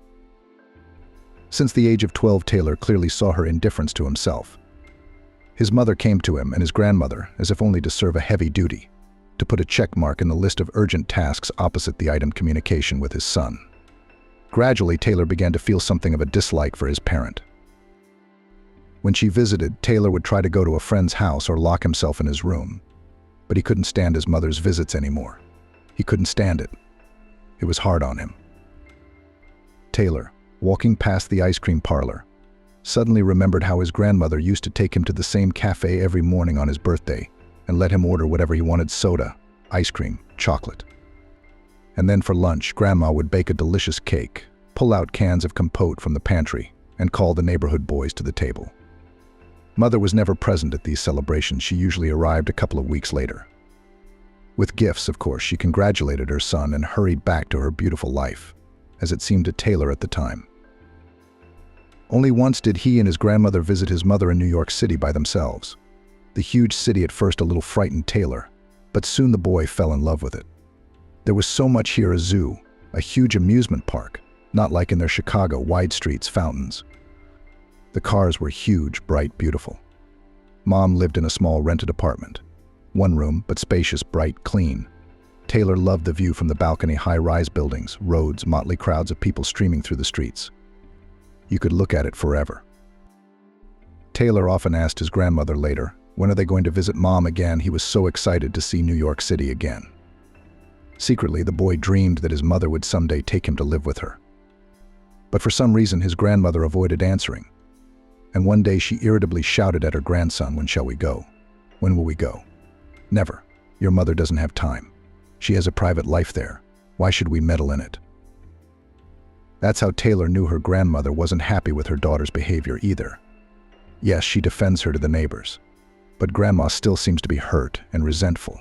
[SPEAKER 1] Since the age of 12, Taylor clearly saw her indifference to himself. His mother came to him and his grandmother as if only to serve a heavy duty, to put a check mark in the list of urgent tasks opposite the item communication with his son. Gradually, Taylor began to feel something of a dislike for his parent. When she visited, Taylor would try to go to a friend's house or lock himself in his room. But he couldn't stand his mother's visits anymore. He couldn't stand it. It was hard on him. Taylor, walking past the ice cream parlor, suddenly remembered how his grandmother used to take him to the same cafe every morning on his birthday and let him order whatever he wanted: soda, ice cream, chocolate. And then for lunch, Grandma would bake a delicious cake, pull out cans of compote from the pantry, and call the neighborhood boys to the table. Mother was never present at these celebrations. She usually arrived a couple of weeks later. With gifts, of course, she congratulated her son and hurried back to her beautiful life, as it seemed to Taylor at the time. Only once did he and his grandmother visit his mother in New York City by themselves. The huge city at first a little frightened Taylor, but soon the boy fell in love with it. There was so much here: a zoo, a huge amusement park, not like in their Chicago, wide streets, fountains. The cars were huge, bright, beautiful. Mom lived in a small rented apartment. One room, but spacious, bright, clean. Taylor loved the view from the balcony: high-rise buildings, roads, motley crowds of people streaming through the streets. You could look at it forever. Taylor often asked his grandmother later, when are they going to visit Mom again? He was so excited to see New York City again. Secretly, the boy dreamed that his mother would someday take him to live with her. But for some reason, his grandmother avoided answering. And one day she irritably shouted at her grandson, "When shall we go? When will we go?" "Never. Your mother doesn't have time. She has a private life there. Why should we meddle in it?" That's how Taylor knew her grandmother wasn't happy with her daughter's behavior either. Yes, she defends her to the neighbors, but Grandma still seems to be hurt and resentful.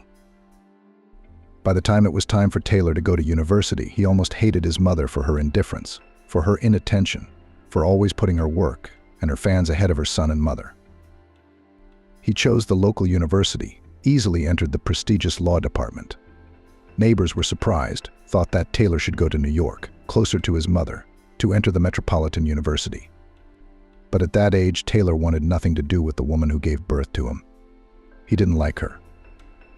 [SPEAKER 1] By the time it was time for Taylor to go to university, he almost hated his mother for her indifference, for her inattention, for always putting her work and her fans ahead of her son and mother. He chose the local university, easily entered the prestigious law department. Neighbors were surprised, thought that Taylor should go to New York, closer to his mother, to enter the Metropolitan University. But at that age, Taylor wanted nothing to do with the woman who gave birth to him. He didn't like her.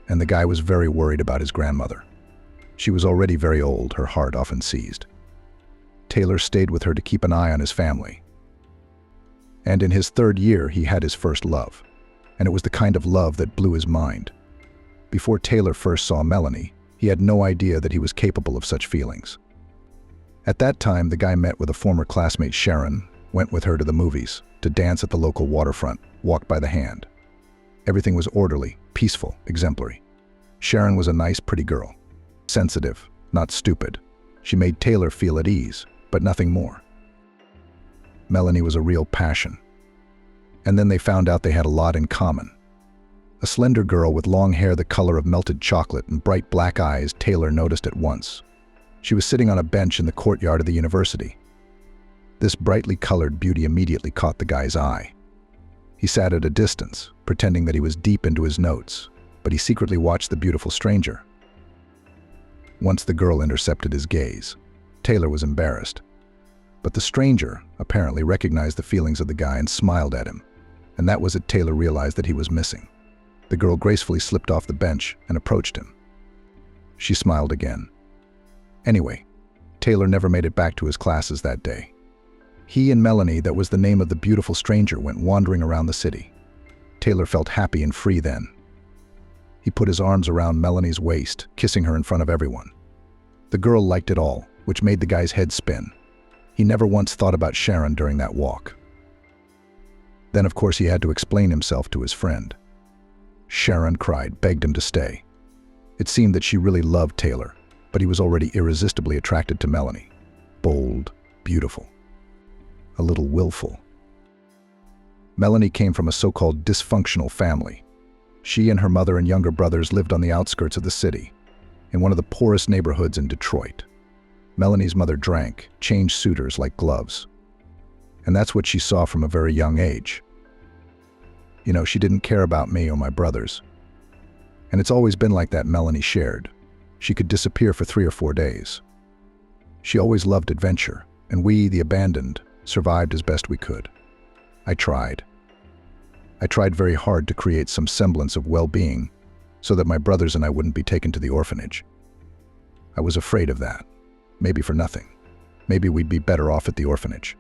[SPEAKER 1] And the guy was very worried about his grandmother. She was already very old, her heart often seized. Taylor stayed with her to keep an eye on his family. And in his third year, he had his first love. And it was the kind of love that blew his mind. Before Taylor first saw Melanie, he had no idea that he was capable of such feelings. At that time, the guy met with a former classmate, Sharon, went with her to the movies, to dance at the local waterfront, walked by the hand. Everything was orderly, peaceful, exemplary. Sharon was a nice, pretty girl. Sensitive, not stupid. She made Taylor feel at ease, but nothing more. Melanie was a real passion. And then they found out they had a lot in common. A slender girl with long hair the color of melted chocolate and bright black eyes Taylor noticed at once. She was sitting on a bench in the courtyard of the university. This brightly colored beauty immediately caught the guy's eye. He sat at a distance, pretending that he was deep into his notes, but he secretly watched the beautiful stranger. Once the girl intercepted his gaze, Taylor was embarrassed. But the stranger apparently recognized the feelings of the guy and smiled at him, and that was it. Taylor realized that he was missing. The girl gracefully slipped off the bench and approached him. She smiled again. Anyway, Taylor never made it back to his classes that day. He and Melanie, that was the name of the beautiful stranger, went wandering around the city. Taylor felt happy and free then. He put his arms around Melanie's waist, kissing her in front of everyone. The girl liked it all, which made the guy's head spin. He never once thought about Sharon during that walk. Then, of course, he had to explain himself to his friend. Sharon cried, begged him to stay. It seemed that she really loved Taylor, but he was already irresistibly attracted to Melanie. Bold, beautiful, a little willful. Melanie came from a so-called dysfunctional family. She and her mother and younger brothers lived on the outskirts of the city, in one of the poorest neighborhoods in Detroit. Melanie's mother drank, changed suitors like gloves. And that's what she saw from a very young age. You know, she didn't care about me or my brothers. And it's always been like that, Melanie shared. She could disappear for 3 or 4 days. She always loved adventure, and we, the abandoned, survived as best we could. I tried. I tried very hard to create some semblance of well-being so that my brothers and I wouldn't be taken to the orphanage. I was afraid of that. Maybe for nothing. Maybe we'd be better off at the orphanage.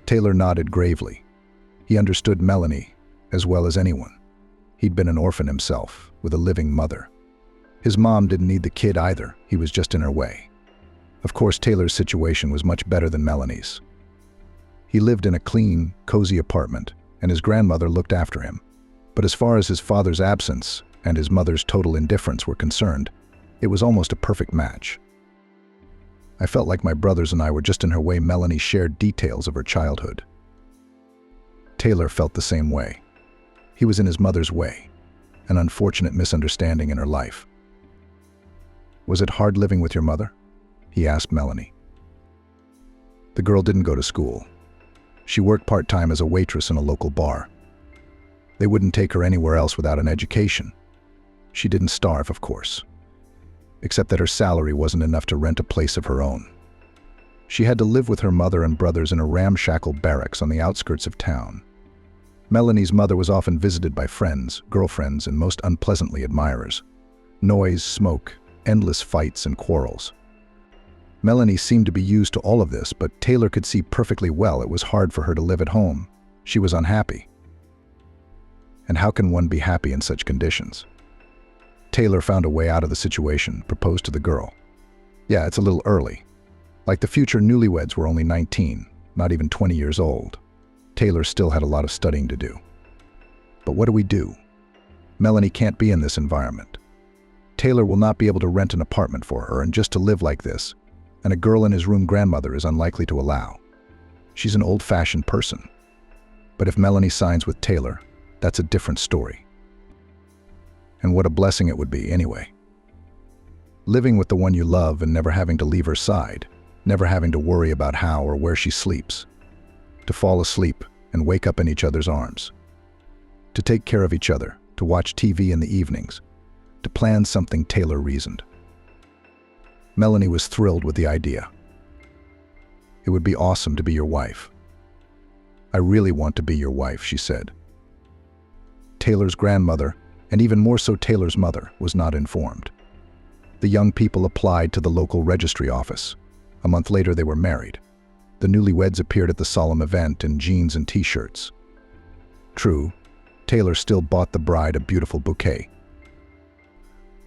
[SPEAKER 1] Taylor nodded gravely. He understood Melanie as well as anyone. He'd been an orphan himself, with a living mother. His mom didn't need the kid either. He was just in her way. Of course, Taylor's situation was much better than Melanie's. He lived in a clean, cozy apartment, and his grandmother looked after him. But as far as his father's absence and his mother's total indifference were concerned, it was almost a perfect match. I felt like my brothers and I were just in her way. Melanie shared details of her childhood. Taylor felt the same way. He was in his mother's way, an unfortunate misunderstanding in her life. Was it hard living with your mother? He asked Melanie. The girl didn't go to school. She worked part-time as a waitress in a local bar. They wouldn't take her anywhere else without an education. She didn't starve, of course, except that her salary wasn't enough to rent a place of her own. She had to live with her mother and brothers in a ramshackle barracks on the outskirts of town. Melanie's mother was often visited by friends, girlfriends, and most unpleasantly admirers. Noise, smoke, endless fights and quarrels. Melanie seemed to be used to all of this, but Taylor could see perfectly well it was hard for her to live at home. She was unhappy. And how can one be happy in such conditions? Taylor found a way out of the situation, proposed to the girl. Yeah, it's a little early. Like the future newlyweds were only 19, not even 20 years old. Taylor still had a lot of studying to do. But what do we do? Melanie can't be in this environment. Taylor will not be able to rent an apartment for her, and just to live like this, and a girl in his room grandmother is unlikely to allow. She's an old-fashioned person. But if Melanie signs with Taylor, that's a different story. And what a blessing it would be anyway. Living with the one you love and never having to leave her side, never having to worry about how or where she sleeps. To fall asleep and wake up in each other's arms. To take care of each other, to watch TV in the evenings, to plan something. Taylor reasoned. Melanie was thrilled with the idea. It would be awesome to be your wife. I really want to be your wife, she said. Taylor's grandmother, and even more so Taylor's mother, was not informed. The young people applied to the local registry office. A month later, they were married. The newlyweds appeared at the solemn event in jeans and t-shirts. True, Taylor still bought the bride a beautiful bouquet.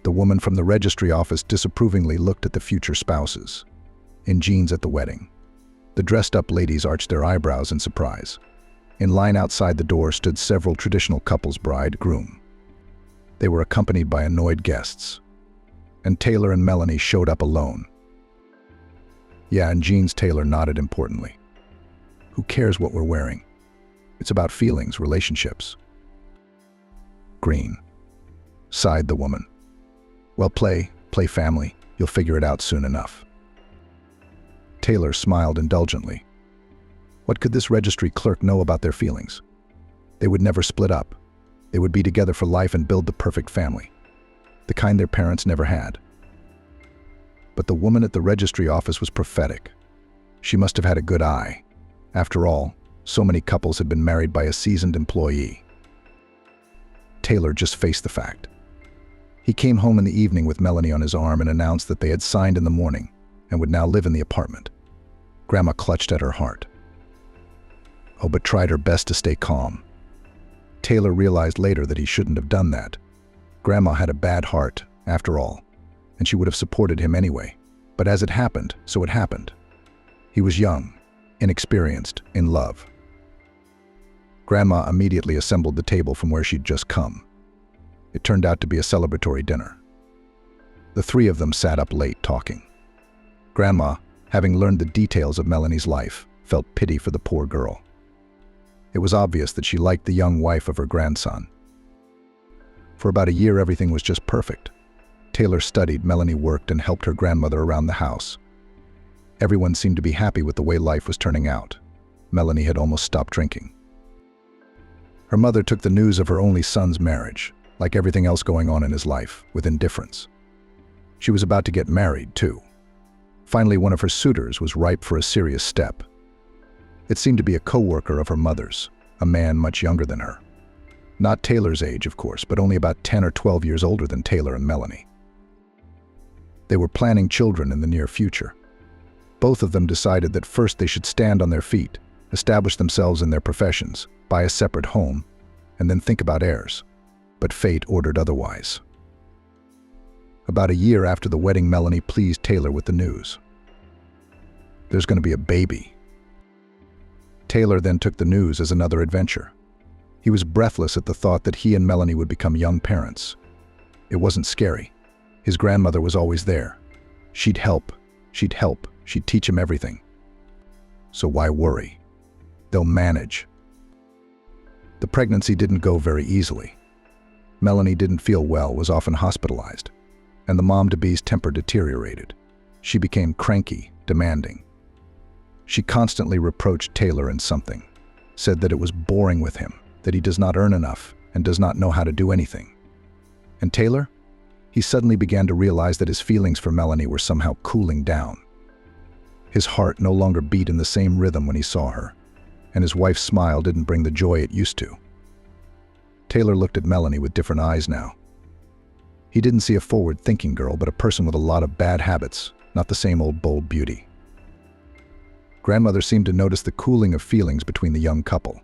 [SPEAKER 1] The woman from the registry office disapprovingly looked at the future spouses, in jeans at the wedding. The dressed-up ladies arched their eyebrows in surprise. In line outside the door stood several traditional couples, bride, groom. They were accompanied by annoyed guests. And Taylor and Melanie showed up alone. Yeah, in jeans, Taylor nodded importantly. Who cares what we're wearing? It's about feelings, relationships. Green, sighed the woman. Well, play family. You'll figure it out soon enough. Taylor smiled indulgently. What could this registry clerk know about their feelings? They would never split up. They would be together for life and build the perfect family. The kind their parents never had. But the woman at the registry office was prophetic. She must have had a good eye. After all, so many couples had been married by a seasoned employee. Taylor just faced the fact. He came home in the evening with Melanie on his arm and announced that they had signed in the morning and would now live in the apartment. Grandma clutched at her heart. Oh, but tried her best to stay calm. Taylor realized later that he shouldn't have done that. Grandma had a bad heart, after all, and she would have supported him anyway. But as it happened, so it happened. He was young, inexperienced, in love. Grandma immediately assembled the table from where she'd just come. It turned out to be a celebratory dinner. The three of them sat up late talking. Grandma, having learned the details of Melanie's life, felt pity for the poor girl. It was obvious that she liked the young wife of her grandson. For about a year, everything was just perfect. Taylor studied, Melanie worked, and helped her grandmother around the house. Everyone seemed to be happy with the way life was turning out. Melanie had almost stopped drinking. Her mother took the news of her only son's marriage, like everything else going on in his life, with indifference. She was about to get married, too. Finally, one of her suitors was ripe for a serious step. It seemed to be a co-worker of her mother's, a man much younger than her. Not Taylor's age, of course, but only about 10 or 12 years older than Taylor and Melanie. They were planning children in the near future. Both of them decided that first they should stand on their feet, establish themselves in their professions, buy a separate home, and then think about heirs. But fate ordered otherwise. About a year after the wedding, Melanie pleased Taylor with the news. There's going to be a baby. Taylor then took the news as another adventure. He was breathless at the thought that he and Melanie would become young parents. It wasn't scary. His grandmother was always there. She'd help, she'd teach him everything. So why worry? They'll manage. The pregnancy didn't go very easily. Melanie didn't feel well, was often hospitalized, and the mom-to-be's temper deteriorated. She became cranky, demanding. She constantly reproached Taylor in something, said that it was boring with him, that he does not earn enough and does not know how to do anything. And Taylor? He suddenly began to realize that his feelings for Melanie were somehow cooling down. His heart no longer beat in the same rhythm when he saw her, and his wife's smile didn't bring the joy it used to. Taylor looked at Melanie with different eyes now. He didn't see a forward-thinking girl, but a person with a lot of bad habits, not the same old bold beauty. Grandmother seemed to notice the cooling of feelings between the young couple.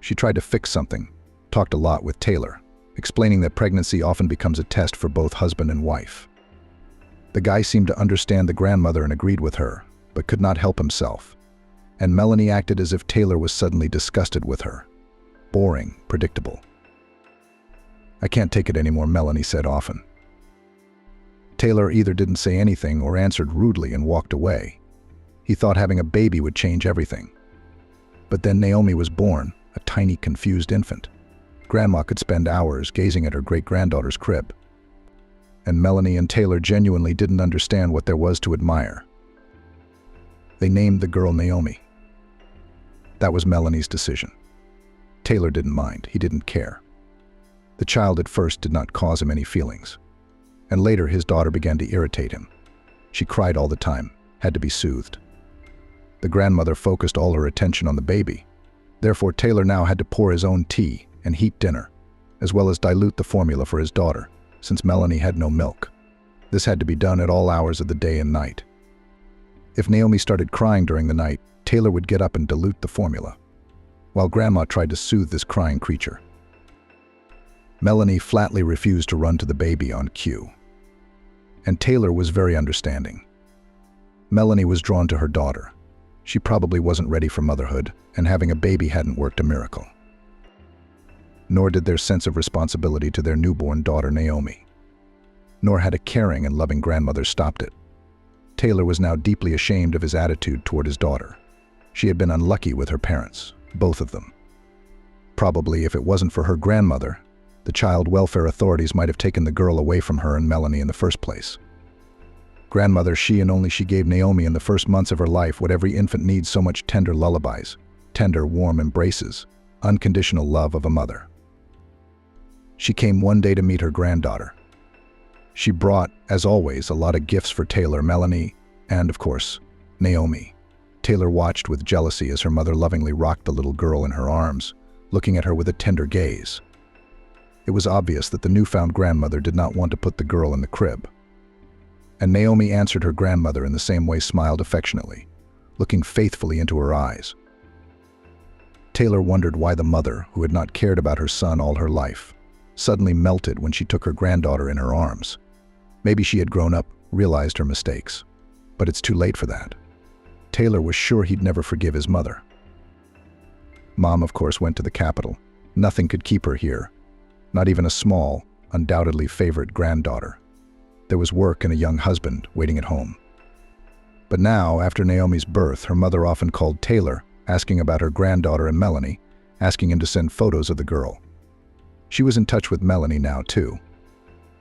[SPEAKER 1] She tried to fix something, talked a lot with Taylor, explaining that pregnancy often becomes a test for both husband and wife. The guy seemed to understand the grandmother and agreed with her, but could not help himself. And Melanie acted as if Taylor was suddenly disgusted with her. Boring, predictable. "I can't take it anymore," Melanie said often. Taylor either didn't say anything or answered rudely and walked away. He thought having a baby would change everything. But then Naomi was born, a tiny, confused infant. Grandma could spend hours gazing at her great-granddaughter's crib. And Melanie and Taylor genuinely didn't understand what there was to admire. They named the girl Naomi. That was Melanie's decision. Taylor didn't mind. He didn't care. The child at first did not cause him any feelings. And later his daughter began to irritate him. She cried all the time, had to be soothed. The grandmother focused all her attention on the baby. Therefore, Taylor now had to pour his own tea and heat dinner, as well as dilute the formula for his daughter, since Melanie had no milk. This had to be done at all hours of the day and night. If Naomi started crying during the night, Taylor would get up and dilute the formula, while Grandma tried to soothe this crying creature. Melanie flatly refused to run to the baby on cue. And Taylor was very understanding. Melanie was drawn to her daughter. She probably wasn't ready for motherhood, and having a baby hadn't worked a miracle. Nor did their sense of responsibility to their newborn daughter Naomi. Nor had a caring and loving grandmother stopped it. Taylor was now deeply ashamed of his attitude toward his daughter. She had been unlucky with her parents, both of them. Probably if it wasn't for her grandmother, the child welfare authorities might have taken the girl away from her and Melanie in the first place. Grandmother, she and only she gave Naomi in the first months of her life what every infant needs so much: tender lullabies, tender, warm embraces, unconditional love of a mother. She came one day to meet her granddaughter. She brought, as always, a lot of gifts for Taylor, Melanie, and, of course, Naomi. Taylor watched with jealousy as her mother lovingly rocked the little girl in her arms, looking at her with a tender gaze. It was obvious that the newfound grandmother did not want to put the girl in the crib. And Naomi answered her grandmother in the same way, smiled affectionately, looking faithfully into her eyes. Taylor wondered why the mother, who had not cared about her son all her life, suddenly melted when she took her granddaughter in her arms. Maybe she had grown up, realized her mistakes. But it's too late for that. Taylor was sure he'd never forgive his mother. Mom, of course, went to the capital. Nothing could keep her here, not even a small, undoubtedly favorite granddaughter. There was work and a young husband waiting at home. But now, after Naomi's birth, her mother often called Taylor, asking about her granddaughter and Melanie, asking him to send photos of the girl. She was in touch with Melanie now, too.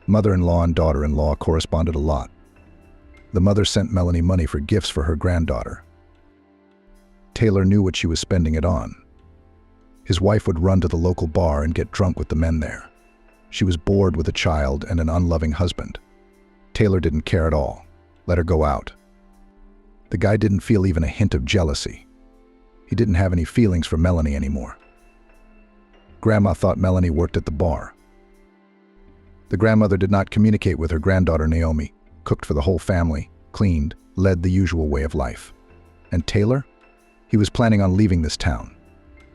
[SPEAKER 1] Mother-in-law and daughter-in-law corresponded a lot. The mother sent Melanie money for gifts for her granddaughter. Taylor knew what she was spending it on. His wife would run to the local bar and get drunk with the men there. She was bored with a child and an unloving husband. Taylor didn't care at all. Let her go out. The guy didn't feel even a hint of jealousy. He didn't have any feelings for Melanie anymore. Grandma thought Melanie worked at the bar. The grandmother did not communicate with her granddaughter Naomi, cooked for the whole family, cleaned, led the usual way of life. And Taylor? He was planning on leaving this town.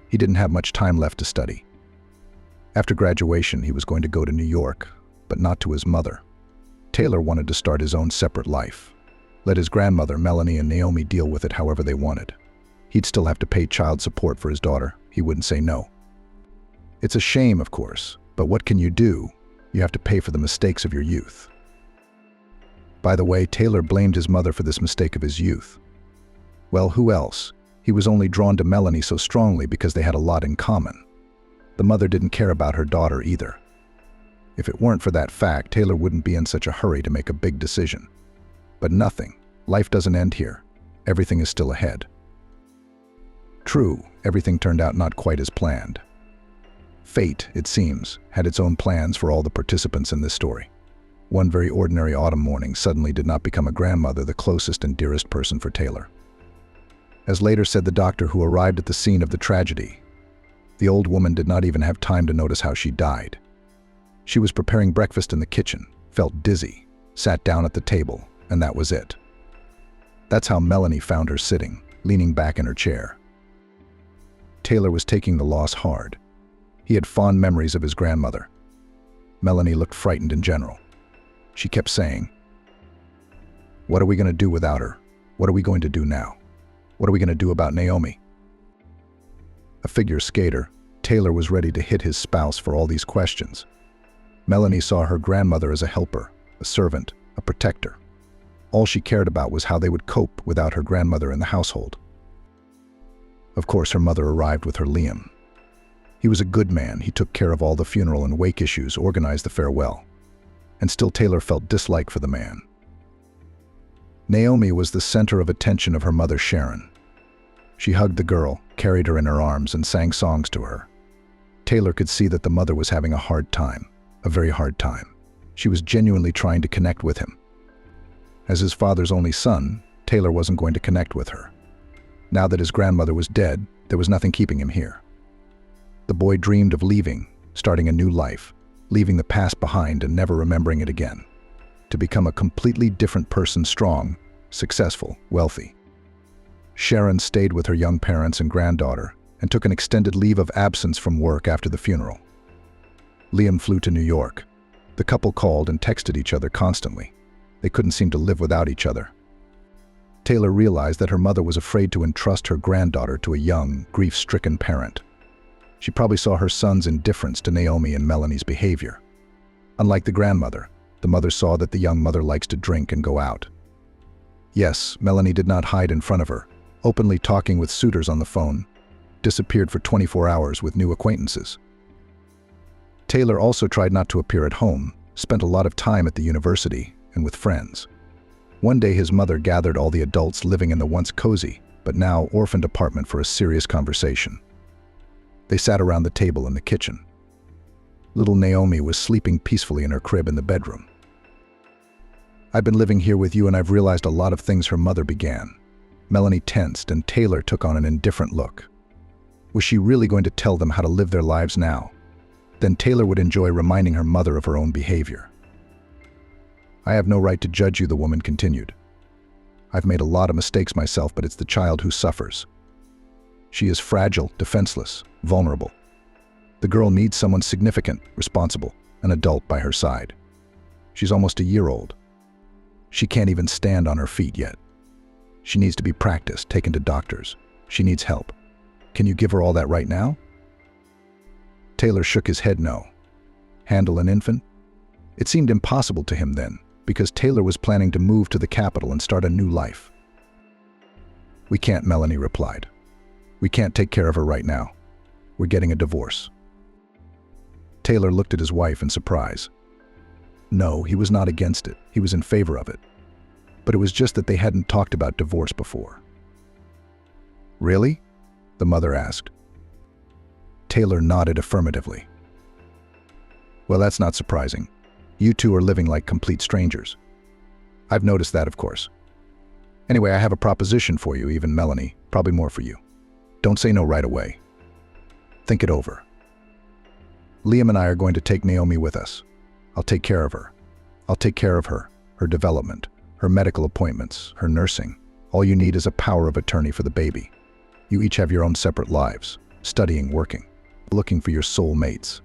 [SPEAKER 1] He didn't have much time left to study. After graduation, he was going to go to New York, but not to his mother. Taylor wanted to start his own separate life. Let his grandmother, Melanie, and Naomi deal with it however they wanted. He'd still have to pay child support for his daughter. He wouldn't say no. It's a shame, of course, but what can you do? You have to pay for the mistakes of your youth. By the way, Taylor blamed his mother for this mistake of his youth. Well, who else? He was only drawn to Melanie so strongly because they had a lot in common. The mother didn't care about her daughter either. If it weren't for that fact, Taylor wouldn't be in such a hurry to make a big decision. But nothing. Life doesn't end here. Everything is still ahead. True, everything turned out not quite as planned. Fate, it seems, had its own plans for all the participants in this story. One very ordinary autumn morning suddenly did not become a grandmother the closest and dearest person for Taylor. As later said the doctor who arrived at the scene of the tragedy, the old woman did not even have time to notice how she died. She was preparing breakfast in the kitchen, felt dizzy, sat down at the table, and that was it. That's how Melanie found her sitting, leaning back in her chair. Taylor was taking the loss hard. He had fond memories of his grandmother. Melanie looked frightened in general. She kept saying, "What are we going to do without her? What are we going to do now? What are we going to do about Naomi?" A figure skater, Taylor was ready to hit his spouse for all these questions. Melanie saw her grandmother as a helper, a servant, a protector. All she cared about was how they would cope without her grandmother in the household. Of course, her mother arrived with her Liam. He was a good man. He took care of all the funeral and wake issues, organized the farewell. And still Taylor felt dislike for the man. Naomi was the center of attention of her mother Sharon. She hugged the girl, carried her in her arms, and sang songs to her. Taylor could see that the mother was having a hard time, a very hard time. She was genuinely trying to connect with him. As his father's only son, Taylor wasn't going to connect with her. Now that his grandmother was dead, there was nothing keeping him here. The boy dreamed of leaving, starting a new life, leaving the past behind and never remembering it again. To become a completely different person, strong, successful, wealthy. Sharon stayed with her young parents and granddaughter and took an extended leave of absence from work after the funeral. Liam flew to New York. The couple called and texted each other constantly. They couldn't seem to live without each other. Taylor realized that her mother was afraid to entrust her granddaughter to a young, grief-stricken parent. She probably saw her son's indifference to Naomi and Melanie's behavior. Unlike the grandmother, the mother saw that the young mother likes to drink and go out. Yes, Melanie did not hide in front of her, openly talking with suitors on the phone, disappeared for 24 hours with new acquaintances. Taylor also tried not to appear at home, spent a lot of time at the university and with friends. One day his mother gathered all the adults living in the once cozy, but now orphaned apartment for a serious conversation. They sat around the table in the kitchen. Little Naomi was sleeping peacefully in her crib in the bedroom. "I've been living here with you and I've realized a lot of things," her mother began. Melanie tensed and Taylor took on an indifferent look. Was she really going to tell them how to live their lives now? Then Taylor would enjoy reminding her mother of her own behavior. "I have no right to judge you," the woman continued. "I've made a lot of mistakes myself, but it's the child who suffers. She is fragile, defenseless, vulnerable. The girl needs someone significant, responsible, an adult by her side. She's almost a year old. She can't even stand on her feet yet. She needs to be practiced, taken to doctors. She needs help. Can you give her all that right now? Taylor shook his head no. Handle an infant? It seemed impossible to him then, because Taylor was planning to move to the capital and start a new life. We can't, Melanie replied. We can't take care of her right now. We're getting a divorce. Taylor looked at his wife in surprise. No, he was not against it. He was in favor of it. But it was just that they hadn't talked about divorce before. Really? The mother asked. Taylor nodded affirmatively. Well, that's not surprising. You two are living like complete strangers. I've noticed that, of course. Anyway, I have a proposition for you, even Melanie, probably more for you. Don't say no right away. Think it over. Liam and I are going to take Naomi with us. I'll take care of her. I'll take care of her, her development, her medical appointments, her nursing. All you need is a power of attorney for the baby. You each have your own separate lives, studying, working, looking for your soul mates.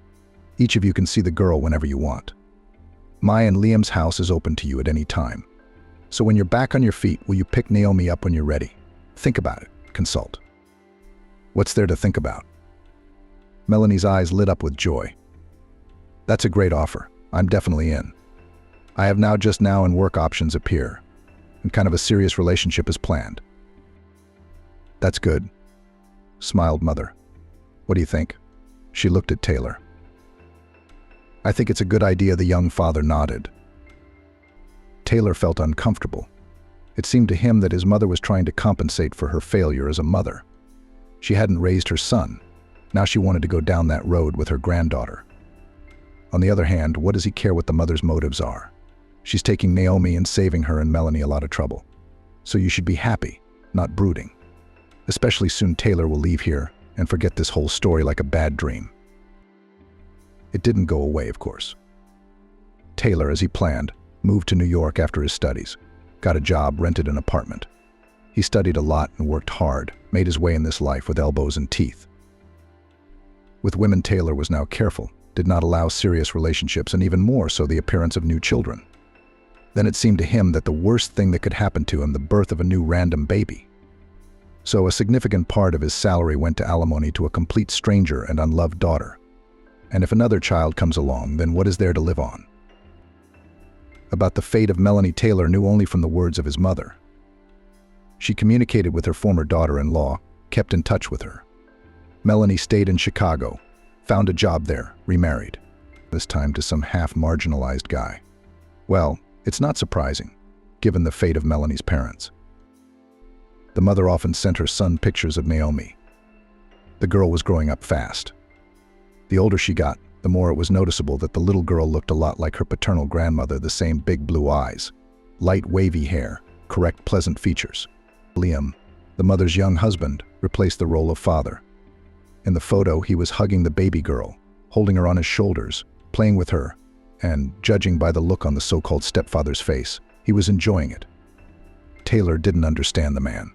[SPEAKER 1] Each of you can see the girl whenever you want. My and Liam's house is open to you at any time. So when you're back on your feet, will you pick Naomi up when you're ready? Think about it. Consult. What's there to think about? Melanie's eyes lit up with joy. That's a great offer. I'm definitely in. I have just now and work options appear, and kind of a serious relationship is planned. That's good, smiled Mother. What do you think? She looked at Taylor. I think it's a good idea, the young father nodded. Taylor felt uncomfortable. It seemed to him that his mother was trying to compensate for her failure as a mother. She hadn't raised her son. Now she wanted to go down that road with her granddaughter. On the other hand, what does he care what the mother's motives are? She's taking Naomi and saving her and Melanie a lot of trouble. So you should be happy, not brooding. Especially soon Taylor will leave here and forget this whole story like a bad dream. It didn't go away, of course. Taylor, as he planned, moved to New York after his studies, got a job, rented an apartment. He studied a lot and worked hard, made his way in this life with elbows and teeth. With women, Taylor was now careful, did not allow serious relationships, and even more so the appearance of new children. Then it seemed to him that the worst thing that could happen to him, the birth of a new random baby. So a significant part of his salary went to alimony to a complete stranger and unloved daughter. And if another child comes along, then what is there to live on? About the fate of Melanie, Taylor knew only from the words of his mother. She communicated with her former daughter-in-law, kept in touch with her. Melanie stayed in Chicago, found a job there, remarried, this time to some half-marginalized guy. Well, it's not surprising, given the fate of Melanie's parents. The mother often sent her son pictures of Naomi. The girl was growing up fast. The older she got, the more it was noticeable that the little girl looked a lot like her paternal grandmother, the same big blue eyes, light wavy hair, correct pleasant features. Liam, the mother's young husband, replaced the role of father. In the photo, he was hugging the baby girl, holding her on his shoulders, playing with her, and, judging by the look on the so-called stepfather's face, he was enjoying it. Taylor didn't understand the man.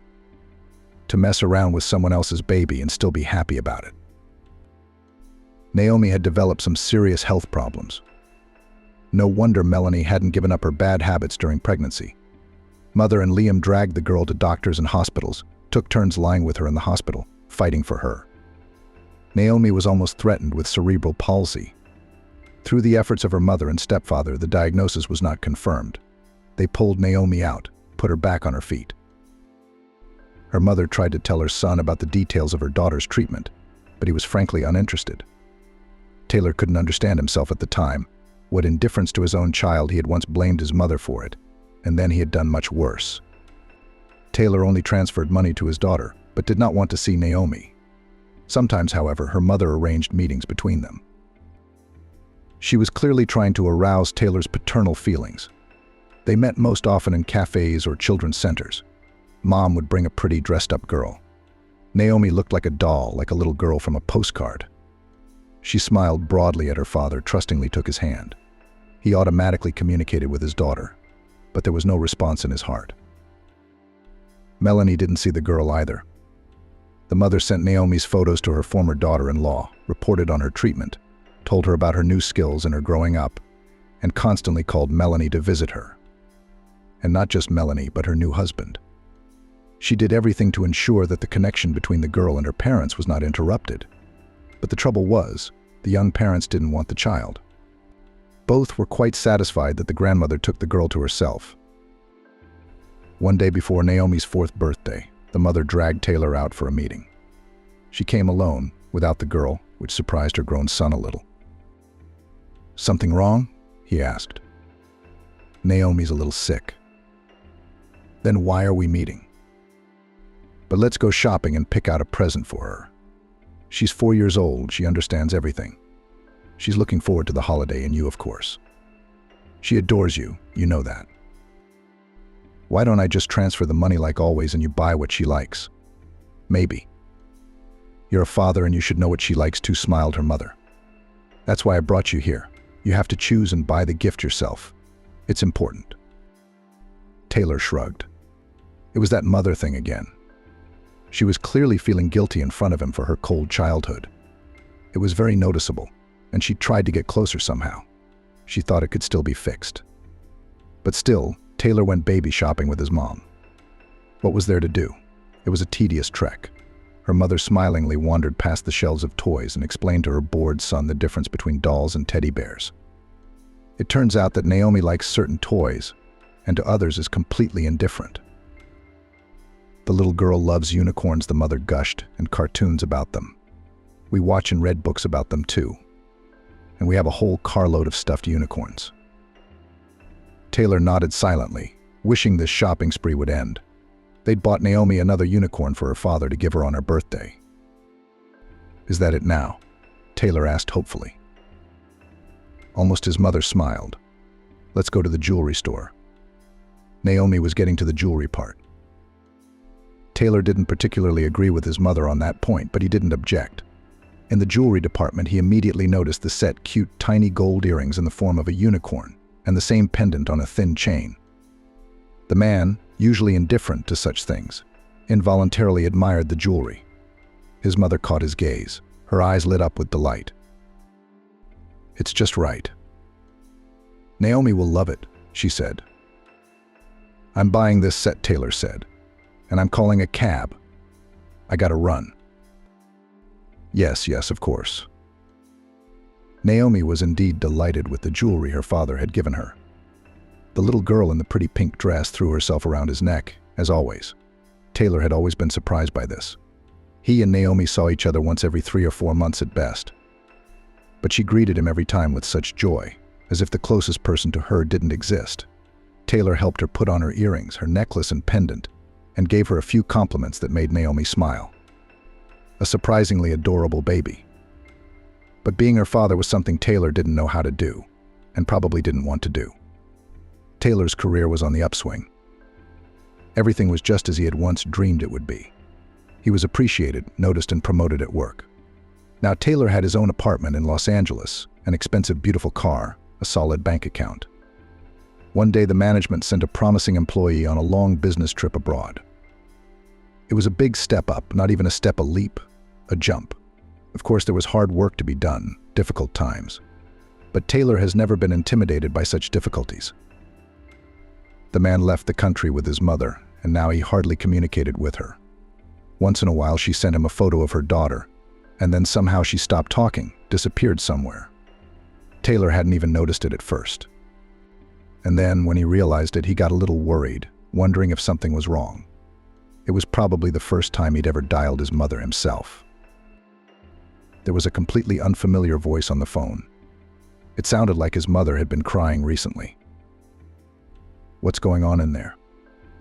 [SPEAKER 1] To mess around with someone else's baby and still be happy about it. Naomi had developed some serious health problems. No wonder Melanie hadn't given up her bad habits during pregnancy. Mother and Liam dragged the girl to doctors and hospitals, took turns lying with her in the hospital, fighting for her. Naomi was almost threatened with cerebral palsy. Through the efforts of her mother and stepfather, the diagnosis was not confirmed. They pulled Naomi out, put her back on her feet. Her mother tried to tell her son about the details of her daughter's treatment, but he was frankly uninterested. Taylor couldn't understand himself at the time. What indifference to his own child, he had once blamed his mother for it, and then he had done much worse. Taylor only transferred money to his daughter, but did not want to see Naomi. Sometimes, however, her mother arranged meetings between them. She was clearly trying to arouse Taylor's paternal feelings. They met most often in cafes or children's centers. Mom would bring a pretty dressed-up girl. Naomi looked like a doll, like a little girl from a postcard. She smiled broadly at her father, trustingly took his hand. He automatically communicated with his daughter, but there was no response in his heart. Melanie didn't see the girl either. The mother sent Naomi's photos to her former daughter-in-law, reported on her treatment, told her about her new skills and her growing up, and constantly called Melanie to visit her. And not just Melanie, but her new husband. She did everything to ensure that the connection between the girl and her parents was not interrupted. But the trouble was, the young parents didn't want the child. Both were quite satisfied that the grandmother took the girl to herself. One day before Naomi's 4th birthday, the mother dragged Taylor out for a meeting. She came alone, without the girl, which surprised her grown son a little. "Something wrong?" he asked. "Naomi's a little sick." "Then why are we meeting?" "But let's go shopping and pick out a present for her. She's 4 years old, she understands everything. She's looking forward to the holiday, and you, of course. She adores you, you know that. Why don't I just transfer the money like always and you buy what she likes?" "Maybe. You're a father and you should know what she likes too," smiled her mother. "That's why I brought you here. You have to choose and buy the gift yourself. It's important." Taylor shrugged. It was that mother thing again. She was clearly feeling guilty in front of him for her cold childhood. It was very noticeable, and she tried to get closer somehow. She thought it could still be fixed. But still, Taylor went baby shopping with his mom. What was there to do? It was a tedious trek. Her mother smilingly wandered past the shelves of toys and explained to her bored son the difference between dolls and teddy bears. It turns out that Naomi likes certain toys, and to others is completely indifferent. "The little girl loves unicorns," the mother gushed, "and cartoons about them. We watch and read books about them too. And we have a whole carload of stuffed unicorns." Taylor nodded silently, wishing this shopping spree would end. They'd bought Naomi another unicorn for her father to give her on her birthday. "Is that it now?" Taylor asked hopefully. Almost his mother smiled. "Let's go to the jewelry store." Naomi was getting to the jewelry part. Taylor didn't particularly agree with his mother on that point, but he didn't object. In the jewelry department, he immediately noticed the set cute tiny gold earrings in the form of a unicorn and the same pendant on a thin chain. The man, usually indifferent to such things, involuntarily admired the jewelry. His mother caught his gaze. Her eyes lit up with delight. "It's just right. Naomi will love it," she said. "I'm buying this set," Taylor said, "and I'm calling a cab. I gotta run." Yes, of course. Naomi was indeed delighted with the jewelry her father had given her. The little girl in the pretty pink dress threw herself around his neck, as always. Taylor had always been surprised by this. He and Naomi saw each other once every 3 or 4 months at best. But she greeted him every time with such joy, as if the closest person to her didn't exist. Taylor helped her put on her earrings, her necklace and pendant, and gave her a few compliments that made Naomi smile. A surprisingly adorable baby. But being her father was something Taylor didn't know how to do, and probably didn't want to do. Taylor's career was on the upswing. Everything was just as he had once dreamed it would be. He was appreciated, noticed, and promoted at work. Now Taylor had his own apartment in Los Angeles, an expensive, beautiful car, a solid bank account. One day the management sent a promising employee on a long business trip abroad. It was a big step up, not even a step, a leap, a jump. Of course, there was hard work to be done, difficult times. But Taylor has never been intimidated by such difficulties. The man left the country with his mother, and now he hardly communicated with her. Once in a while she sent him a photo of her daughter, and then somehow she stopped talking, disappeared somewhere. Taylor hadn't even noticed it at first. And then, when he realized it, he got a little worried, wondering if something was wrong. It was probably the first time he'd ever dialed his mother himself. There was a completely unfamiliar voice on the phone. It sounded like his mother had been crying recently. "What's going on in there?"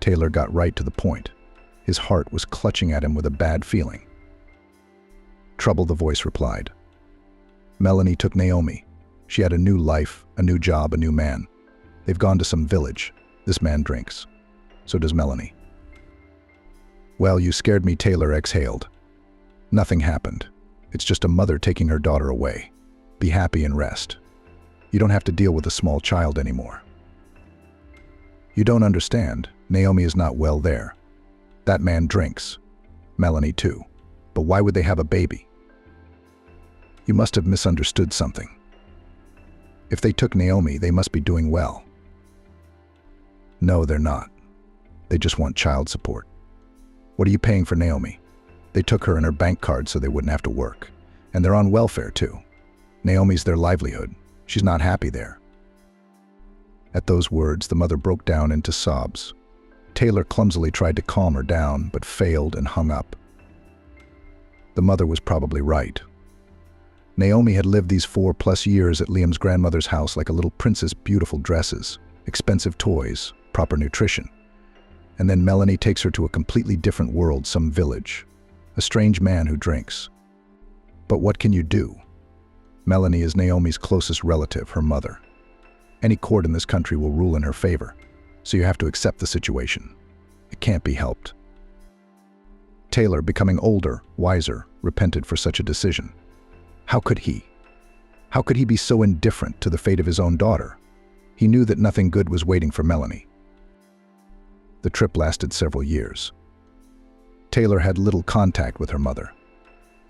[SPEAKER 1] Taylor got right to the point. His heart was clutching at him with a bad feeling. "Trouble," the voice replied. "Melanie took Naomi. She had a new life, a new job, a new man. They've gone to some village. This man drinks. So does Melanie." "Well, you scared me," Taylor exhaled. "Nothing happened. It's just a mother taking her daughter away. Be happy and rest. You don't have to deal with a small child anymore." "You don't understand. Naomi is not well there. That man drinks. Melanie too. But why would they have a baby?" "You must have misunderstood something. If they took Naomi, they must be doing well." "No, they're not. They just want child support." What are you paying for Naomi? They took her and her bank card so they wouldn't have to work. And they're on welfare too. Naomi's their livelihood. She's not happy there. At those words, the mother broke down into sobs. Taylor clumsily tried to calm her down, but failed and hung up. The mother was probably right. Naomi had lived these 4+ years at Liam's grandmother's house like a little princess, beautiful dresses, expensive toys, proper nutrition. And then Melanie takes her to a completely different world, some village, a strange man who drinks. But what can you do? Melanie is Naomi's closest relative, her mother. Any court in this country will rule in her favor, so you have to accept the situation. It can't be helped. Taylor, becoming older, wiser, repented for such a decision. How could he? How could he be so indifferent to the fate of his own daughter? He knew that nothing good was waiting for Melanie. The trip lasted several years. Taylor had little contact with her mother,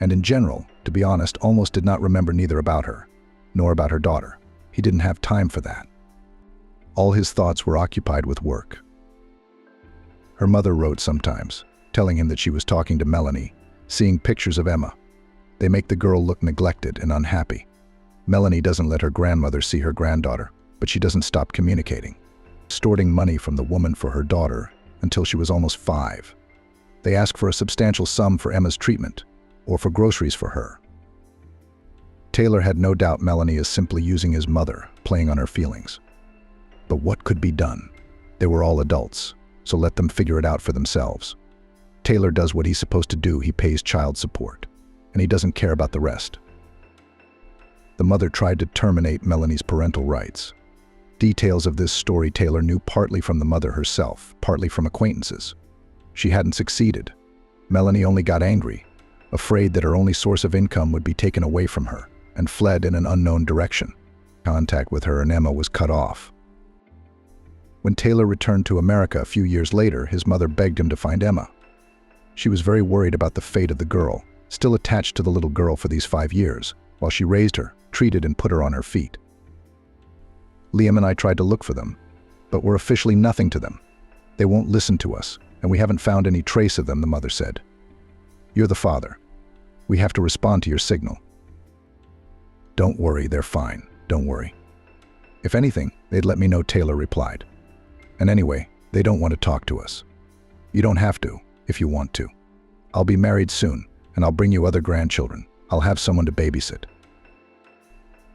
[SPEAKER 1] and in general, to be honest, almost did not remember neither about her, nor about her daughter. He didn't have time for that. All his thoughts were occupied with work. Her mother wrote sometimes, telling him that she was talking to Melanie, seeing pictures of Emma. They make the girl look neglected and unhappy. Melanie doesn't let her grandmother see her granddaughter, but she doesn't stop communicating, extorting money from the woman for her daughter until she was almost 5. They ask for a substantial sum for Emma's treatment, or for groceries for her. Taylor had no doubt Melanie is simply using his mother, playing on her feelings. But what could be done? They were all adults, so let them figure it out for themselves. Taylor does what he's supposed to do. He pays child support, and he doesn't care about the rest. The mother tried to terminate Melanie's parental rights. Details of this story Taylor knew partly from the mother herself, partly from acquaintances. She hadn't succeeded. Melanie only got angry, afraid that her only source of income would be taken away from her, and fled in an unknown direction. Contact with her and Emma was cut off. When Taylor returned to America a few years later, his mother begged him to find Emma. She was very worried about the fate of the girl, still attached to the little girl for these 5 years, while she raised her, treated and put her on her feet. Liam and I tried to look for them, but we're officially nothing to them. They won't listen to us, and we haven't found any trace of them, the mother said. You're the father. We have to respond to your signal. Don't worry, they're fine. Don't worry. If anything, they'd let me know, Taylor replied. And anyway, they don't want to talk to us. You don't have to, if you want to. I'll be married soon, and I'll bring you other grandchildren. I'll have someone to babysit.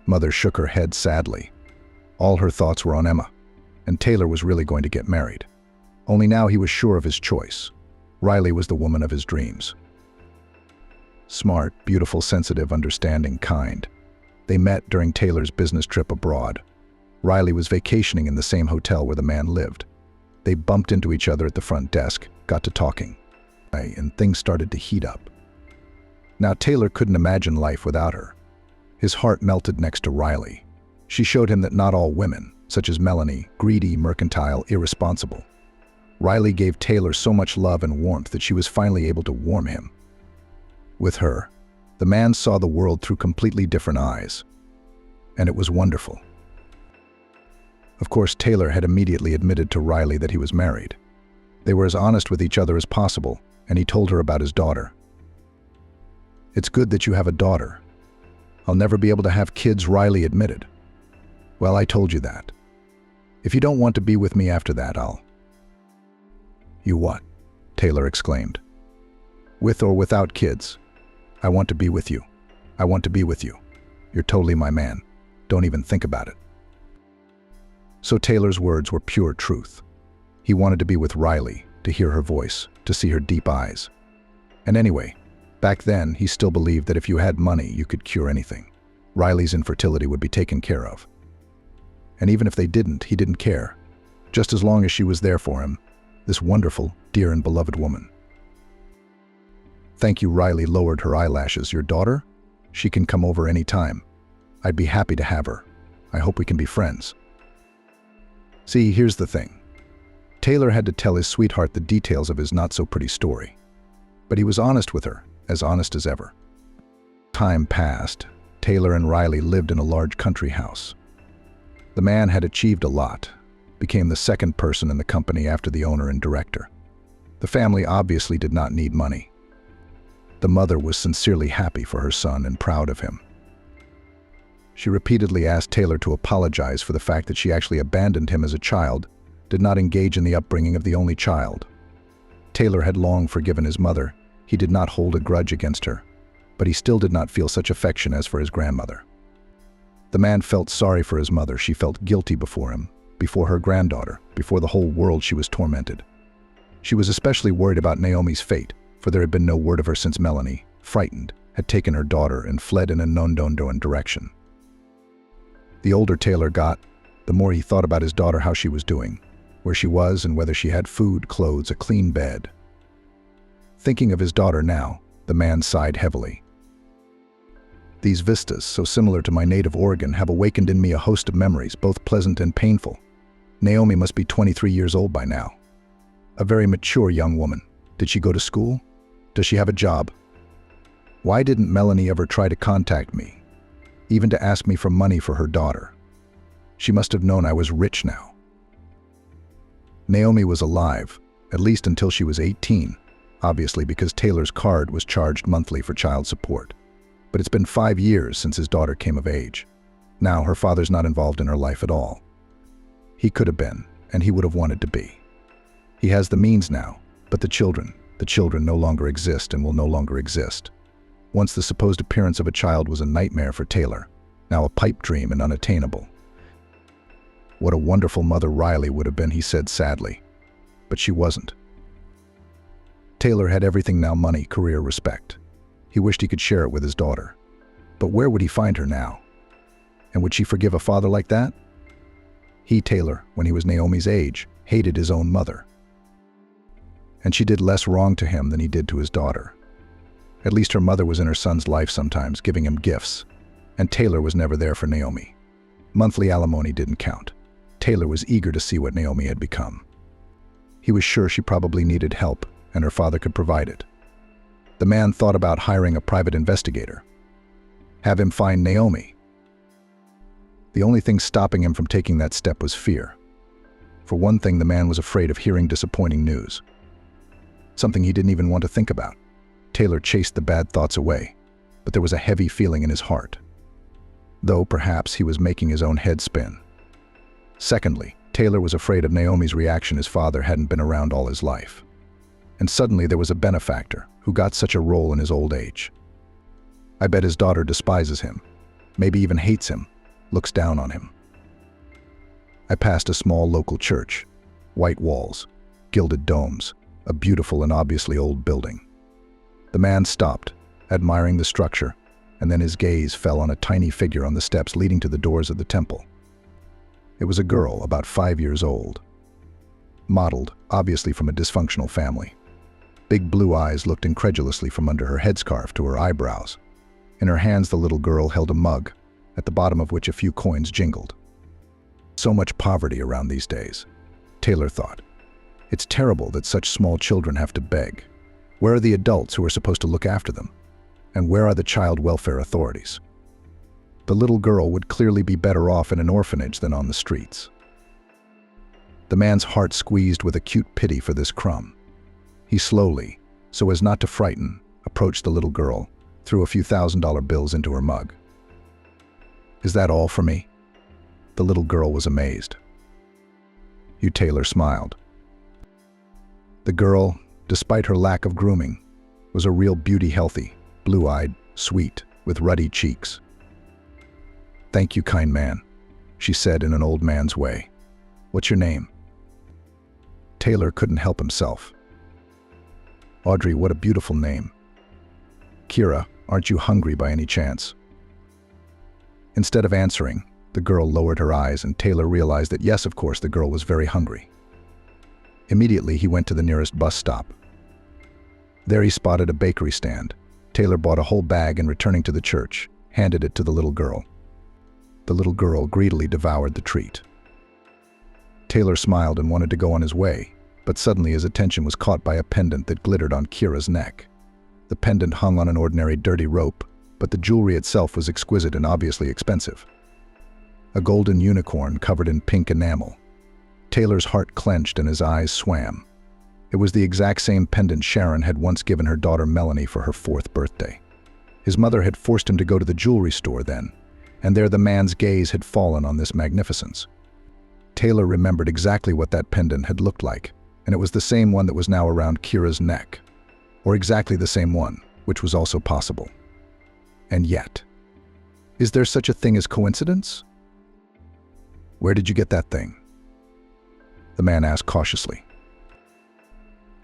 [SPEAKER 1] Mother shook her head sadly. All her thoughts were on Emma, and Taylor was really going to get married. Only now he was sure of his choice. Riley was the woman of his dreams. Smart, beautiful, sensitive, understanding, kind. They met during Taylor's business trip abroad. Riley was vacationing in the same hotel where the man lived. They bumped into each other at the front desk, got to talking, and things started to heat up. Now Taylor couldn't imagine life without her. His heart melted next to Riley. She showed him that not all women, such as Melanie, greedy, mercantile, irresponsible. Riley gave Taylor so much love and warmth that she was finally able to warm him. With her, the man saw the world through completely different eyes, and it was wonderful. Of course, Taylor had immediately admitted to Riley that he was married. They were as honest with each other as possible, and he told her about his daughter. It's good that you have a daughter. I'll never be able to have kids, Riley admitted. Well, I told you that. If you don't want to be with me after that, I'll... You what? Taylor exclaimed. With or without kids, I want to be with you. I want to be with you. You're totally my man. Don't even think about it. So Taylor's words were pure truth. He wanted to be with Riley, to hear her voice, to see her deep eyes. And anyway, back then, he still believed that if you had money, you could cure anything. Riley's infertility would be taken care of. And even if they didn't, he didn't care. Just as long as she was there for him, this wonderful, dear and beloved woman. Thank you, Riley lowered her eyelashes. Your daughter? She can come over any time. I'd be happy to have her. I hope we can be friends. See, here's the thing. Taylor had to tell his sweetheart the details of his not-so-pretty story. But he was honest with her, as honest as ever. Time passed. Taylor and Riley lived in a large country house. The man had achieved a lot, became the second person in the company after the owner and director. The family obviously did not need money. The mother was sincerely happy for her son and proud of him. She repeatedly asked Taylor to apologize for the fact that she actually abandoned him as a child, did not engage in the upbringing of the only child. Taylor had long forgiven his mother. He did not hold a grudge against her, but he still did not feel such affection as for his grandmother. The man felt sorry for his mother. She felt guilty before him, before her granddaughter, before the whole world. She was tormented. She was especially worried about Naomi's fate, for there had been no word of her since Melanie, frightened, had taken her daughter and fled in a unknown direction. The older Taylor got, the more he thought about his daughter, how she was doing, where she was, and whether she had food, clothes, a clean bed. Thinking of his daughter now, the man sighed heavily. These vistas, so similar to my native Oregon, have awakened in me a host of memories, both pleasant and painful. Naomi must be 23 years old by now. A very mature young woman. Did she go to school? Does she have a job? Why didn't Melanie ever try to contact me, even to ask me for money for her daughter? She must have known I was rich now. Naomi was alive, at least until she was 18, obviously because Taylor's card was charged monthly for child support. But it's been 5 years since his daughter came of age. Now her father's not involved in her life at all. He could have been, and he would have wanted to be. He has the means now, but the children no longer exist and will no longer exist. Once the supposed appearance of a child was a nightmare for Taylor, now a pipe dream and unattainable. What a wonderful mother Riley would have been, he said sadly. But she wasn't. Taylor had everything now: money, career, respect. He wished he could share it with his daughter. But where would he find her now? And would she forgive a father like that? He, Taylor, when he was Naomi's age, hated his own mother. And she did less wrong to him than he did to his daughter. At least her mother was in her son's life sometimes, giving him gifts. And Taylor was never there for Naomi. Monthly alimony didn't count. Taylor was eager to see what Naomi had become. He was sure she probably needed help, and her father could provide it. The man thought about hiring a private investigator. Have him find Naomi. The only thing stopping him from taking that step was fear. For one thing, the man was afraid of hearing disappointing news. Something he didn't even want to think about. Taylor chased the bad thoughts away, but there was a heavy feeling in his heart. Though perhaps he was making his own head spin. Secondly, Taylor was afraid of Naomi's reaction. His father hadn't been around all his life. And suddenly there was a benefactor who got such a role in his old age. I bet his daughter despises him, maybe even hates him, looks down on him. I passed a small local church, white walls, gilded domes, a beautiful and obviously old building. The man stopped, admiring the structure, and then his gaze fell on a tiny figure on the steps leading to the doors of the temple. It was a girl about 5 years old, modeled, obviously from a dysfunctional family. Big blue eyes looked incredulously from under her headscarf to her eyebrows. In her hands, the little girl held a mug, at the bottom of which a few coins jingled. So much poverty around these days, Taylor thought. It's terrible that such small children have to beg. Where are the adults who are supposed to look after them? And where are the child welfare authorities? The little girl would clearly be better off in an orphanage than on the streets. The man's heart squeezed with acute pity for this crumb. He slowly, so as not to frighten, approached the little girl, threw a few $1,000 bills into her mug. Is that all for me? The little girl was amazed. You, Taylor smiled. The girl, despite her lack of grooming, was a real beauty, healthy, blue-eyed, sweet, with ruddy cheeks. Thank you, kind man, she said in an old man's way. What's your name? Taylor couldn't help himself. Audrey, what a beautiful name. Kira, aren't you hungry by any chance? Instead of answering, the girl lowered her eyes, and Taylor realized that yes, of course, the girl was very hungry. Immediately, he went to the nearest bus stop. There he spotted a bakery stand. Taylor bought a whole bag and, returning to the church, handed it to the little girl. The little girl greedily devoured the treat. Taylor smiled and wanted to go on his way, but suddenly his attention was caught by a pendant that glittered on Kira's neck. The pendant hung on an ordinary dirty rope, but the jewelry itself was exquisite and obviously expensive. A golden unicorn covered in pink enamel. Taylor's heart clenched and his eyes swam. It was the exact same pendant Sharon had once given her daughter Melanie for her 4th birthday. His mother had forced him to go to the jewelry store then, and there the man's gaze had fallen on this magnificence. Taylor remembered exactly what that pendant had looked like, and it was the same one that was now around Kira's neck. Or exactly the same one, which was also possible. And yet, is there such a thing as coincidence? Where did you get that thing? The man asked cautiously.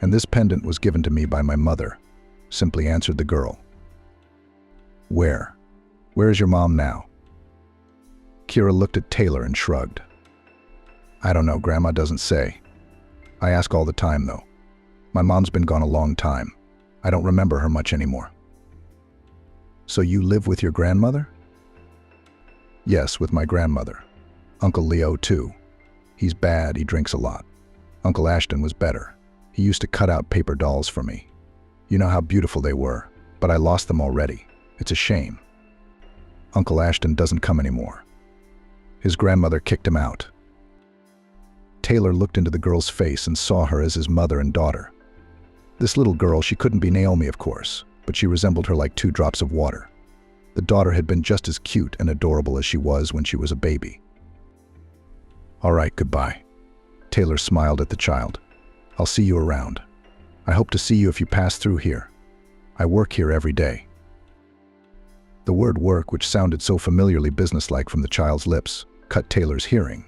[SPEAKER 1] And this pendant was given to me by my mother, simply answered the girl. Where? Where is your mom now? Kira looked at Taylor and shrugged. I don't know, Grandma doesn't say. I ask all the time, though. My mom's been gone a long time. I don't remember her much anymore. So you live with your grandmother? Yes, with my grandmother. Uncle Leo, too. He's bad, he drinks a lot. Uncle Ashton was better. He used to cut out paper dolls for me. You know how beautiful they were, but I lost them already. It's a shame. Uncle Ashton doesn't come anymore. His grandmother kicked him out. Taylor looked into the girl's face and saw her as his mother and daughter. This little girl, she couldn't be Naomi, of course, but she resembled her like 2 drops of water. The daughter had been just as cute and adorable as she was when she was a baby. All right, goodbye. Taylor smiled at the child. I'll see you around. I hope to see you if you pass through here. I work here every day. The word work, which sounded so familiarly businesslike from the child's lips, cut Taylor's hearing.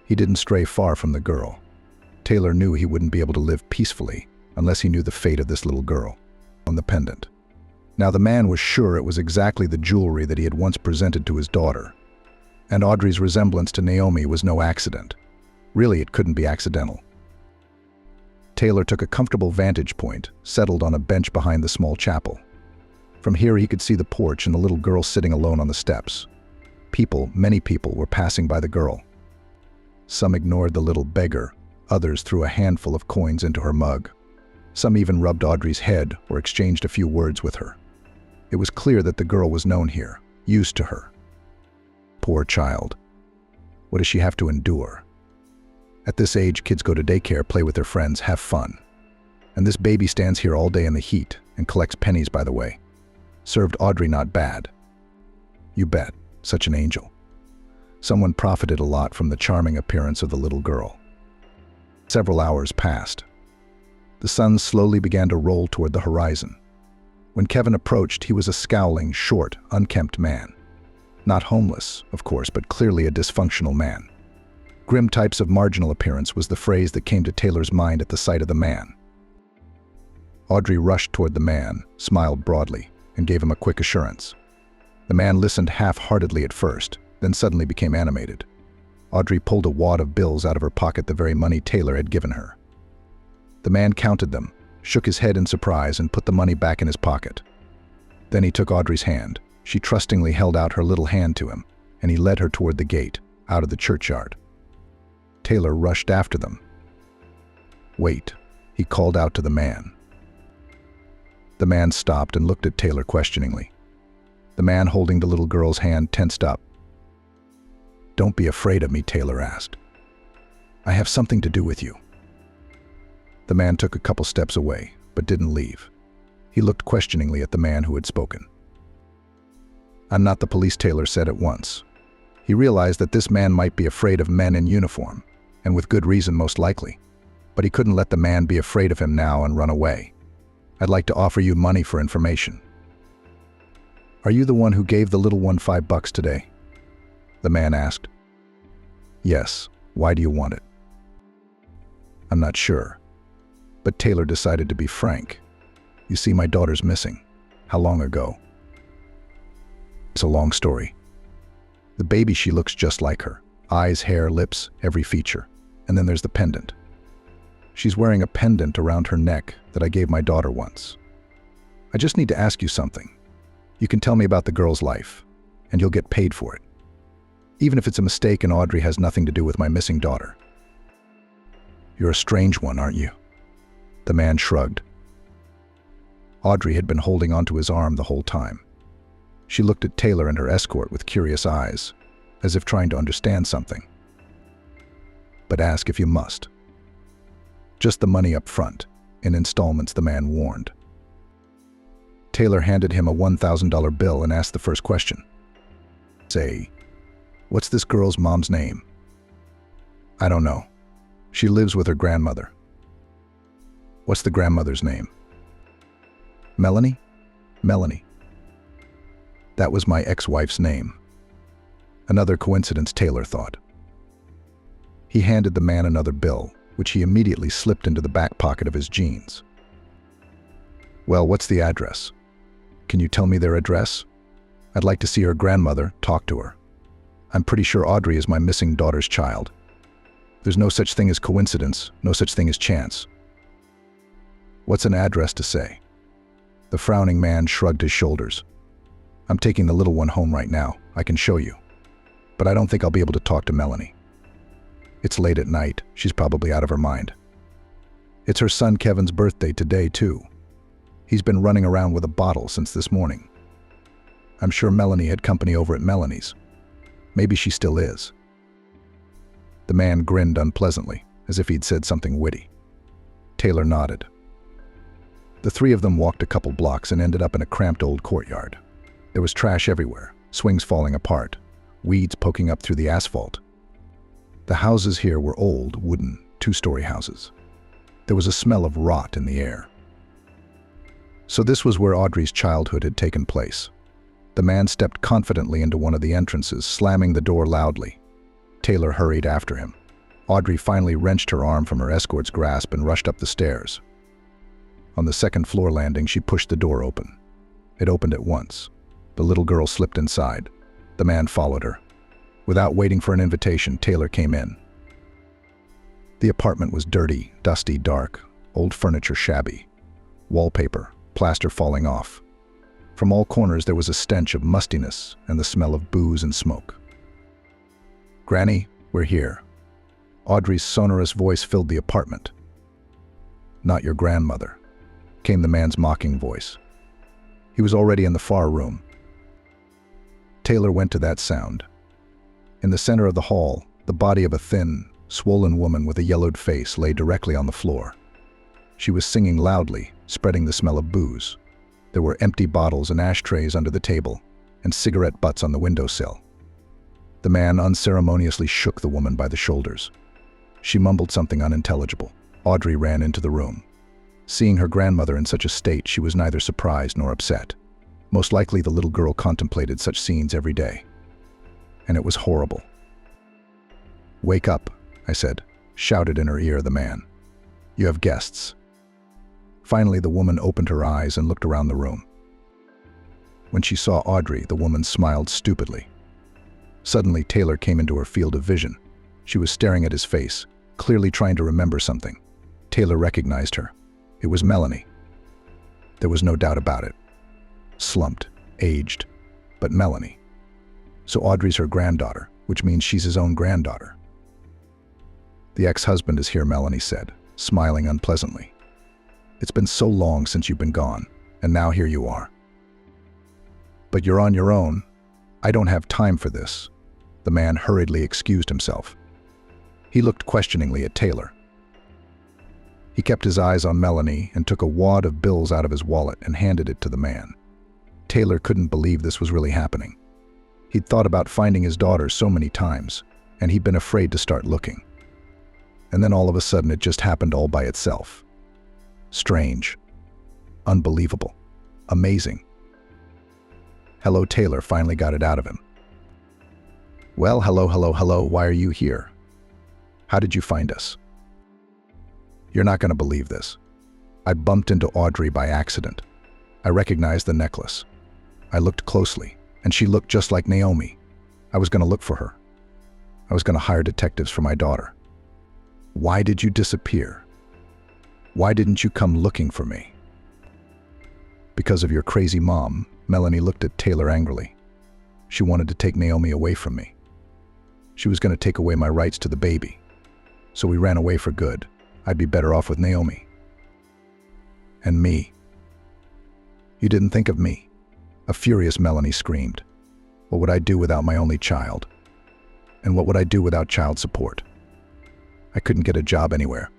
[SPEAKER 1] He didn't stray far from the girl. Taylor knew he wouldn't be able to live peacefully unless he knew the fate of this little girl on the pendant. Now the man was sure it was exactly the jewelry that he had once presented to his daughter. And Audrey's resemblance to Naomi was no accident. Really, it couldn't be accidental. Taylor took a comfortable vantage point, settled on a bench behind the small chapel. From here he could see the porch and the little girl sitting alone on the steps. People, many people, were passing by the girl. Some ignored the little beggar, others threw a handful of coins into her mug. Some even rubbed Audrey's head or exchanged a few words with her. It was clear that the girl was known here, used to her. Poor child. What does she have to endure? At this age, kids go to daycare, play with their friends, have fun. And this baby stands here all day in the heat and collects pennies, by the way. Served Audrey not bad. You bet, such an angel. Someone profited a lot from the charming appearance of the little girl. Several hours passed. The sun slowly began to roll toward the horizon. When Kevin approached, he was a scowling, short, unkempt man. Not homeless, of course, but clearly a dysfunctional man. Grim types of marginal appearance was the phrase that came to Taylor's mind at the sight of the man. Audrey rushed toward the man, smiled broadly, and gave him a quick assurance. The man listened half-heartedly at first, then suddenly became animated. Audrey pulled a wad of bills out of her pocket, the very money Taylor had given her. The man counted them, shook his head in surprise, and put the money back in his pocket. Then he took Audrey's hand. She trustingly held out her little hand to him, and he led her toward the gate, out of the churchyard. Taylor rushed after them. Wait, he called out to the man. The man stopped and looked at Taylor questioningly. The man holding the little girl's hand tensed up. Don't be afraid of me, Taylor asked. I have something to do with you. The man took a couple steps away, but didn't leave. He looked questioningly at the man who had spoken. I'm not the police, Taylor said at once. He realized that this man might be afraid of men in uniform, and with good reason most likely. But he couldn't let the man be afraid of him now and run away. I'd like to offer you money for information. Are you the one who gave the little one $5 today? The man asked. Yes. Why do you want it? I'm not sure. But Taylor decided to be frank. You see, my daughter's missing. How long ago? It's a long story. The baby, she looks just like her. Eyes, hair, lips, every feature. And then there's the pendant. She's wearing a pendant around her neck that I gave my daughter once. I just need to ask you something. You can tell me about the girl's life, and you'll get paid for it. Even if it's a mistake and Audrey has nothing to do with my missing daughter. You're a strange one, aren't you? The man shrugged. Audrey had been holding onto his arm the whole time. She looked at Taylor and her escort with curious eyes, as if trying to understand something. But ask if you must. Just the money up front. In installments, the man warned. Taylor handed him a $1,000 bill and asked the first question. Say, what's this girl's mom's name? I don't know. She lives with her grandmother. What's the grandmother's name? Melanie? Melanie. That was my ex-wife's name. Another coincidence, Taylor thought. He handed the man another bill, which he immediately slipped into the back pocket of his jeans. Well, what's the address? Can you tell me their address? I'd like to see her grandmother, talk to her. I'm pretty sure Audrey is my missing daughter's child. There's no such thing as coincidence, no such thing as chance. What's an address to say? The frowning man shrugged his shoulders. I'm taking the little one home right now. I can show you. But I don't think I'll be able to talk to Melanie. It's late at night. She's probably out of her mind. It's her son Kevin's birthday today, too. He's been running around with a bottle since this morning. I'm sure Melanie had company over at Melanie's. Maybe she still is. The man grinned unpleasantly, as if he'd said something witty. Taylor nodded. The three of them walked a couple blocks and ended up in a cramped old courtyard. There was trash everywhere, swings falling apart, weeds poking up through the asphalt. The houses here were old, wooden, two-story houses. There was a smell of rot in the air. So this was where Audrey's childhood had taken place. The man stepped confidently into one of the entrances, slamming the door loudly. Taylor hurried after him. Audrey finally wrenched her arm from her escort's grasp and rushed up the stairs. On the second floor landing, she pushed the door open. It opened at once. The little girl slipped inside. The man followed her. Without waiting for an invitation, Taylor came in. The apartment was dirty, dusty, dark, old furniture shabby. Wallpaper, plaster falling off. From all corners there was a stench of mustiness and the smell of booze and smoke. Granny, we're here. Audrey's sonorous voice filled the apartment. Not your grandmother, came the man's mocking voice. He was already in the far room. Taylor went to that sound. In the center of the hall, the body of a thin, swollen woman with a yellowed face lay directly on the floor. She was singing loudly, spreading the smell of booze. There were empty bottles and ashtrays under the table, and cigarette butts on the windowsill. The man unceremoniously shook the woman by the shoulders. She mumbled something unintelligible. Audrey ran into the room. Seeing her grandmother in such a state, she was neither surprised nor upset. Most likely the little girl contemplated such scenes every day. And it was horrible. "Wake up," I said, shouted in her ear the man. "You have guests." Finally, the woman opened her eyes and looked around the room. When she saw Audrey, the woman smiled stupidly. Suddenly, Taylor came into her field of vision. She was staring at his face, clearly trying to remember something. Taylor recognized her. It was Melanie. There was no doubt about it. Slumped, aged, but Melanie. So Audrey's her granddaughter, which means she's his own granddaughter. "The ex-husband is here," Melanie said, smiling unpleasantly. "It's been so long since you've been gone, and now here you are." "But you're on your own. I don't have time for this." The man hurriedly excused himself. He looked questioningly at Taylor. He kept his eyes on Melanie and took a wad of bills out of his wallet and handed it to the man. Taylor couldn't believe this was really happening. He'd thought about finding his daughter so many times, and he'd been afraid to start looking. And then all of a sudden it just happened all by itself. Strange. Unbelievable. Amazing. "Hello," Taylor finally got it out of him. "Well, hello, why are you here? How did you find us?" "You're not going to believe this. I bumped into Audrey by accident. I recognized the necklace. I looked closely, and she looked just like Naomi. I was going to look for her. I was going to hire detectives for my daughter. Why did you disappear? Why didn't you come looking for me?" "Because of your crazy mom." Melanie looked at Taylor angrily. "She wanted to take Naomi away from me. She was going to take away my rights to the baby. So we ran away for good. I'd be better off with Naomi." "And me. You didn't think of me." A furious Melanie screamed. "What would I do without my only child? And what would I do without child support? I couldn't get a job anywhere.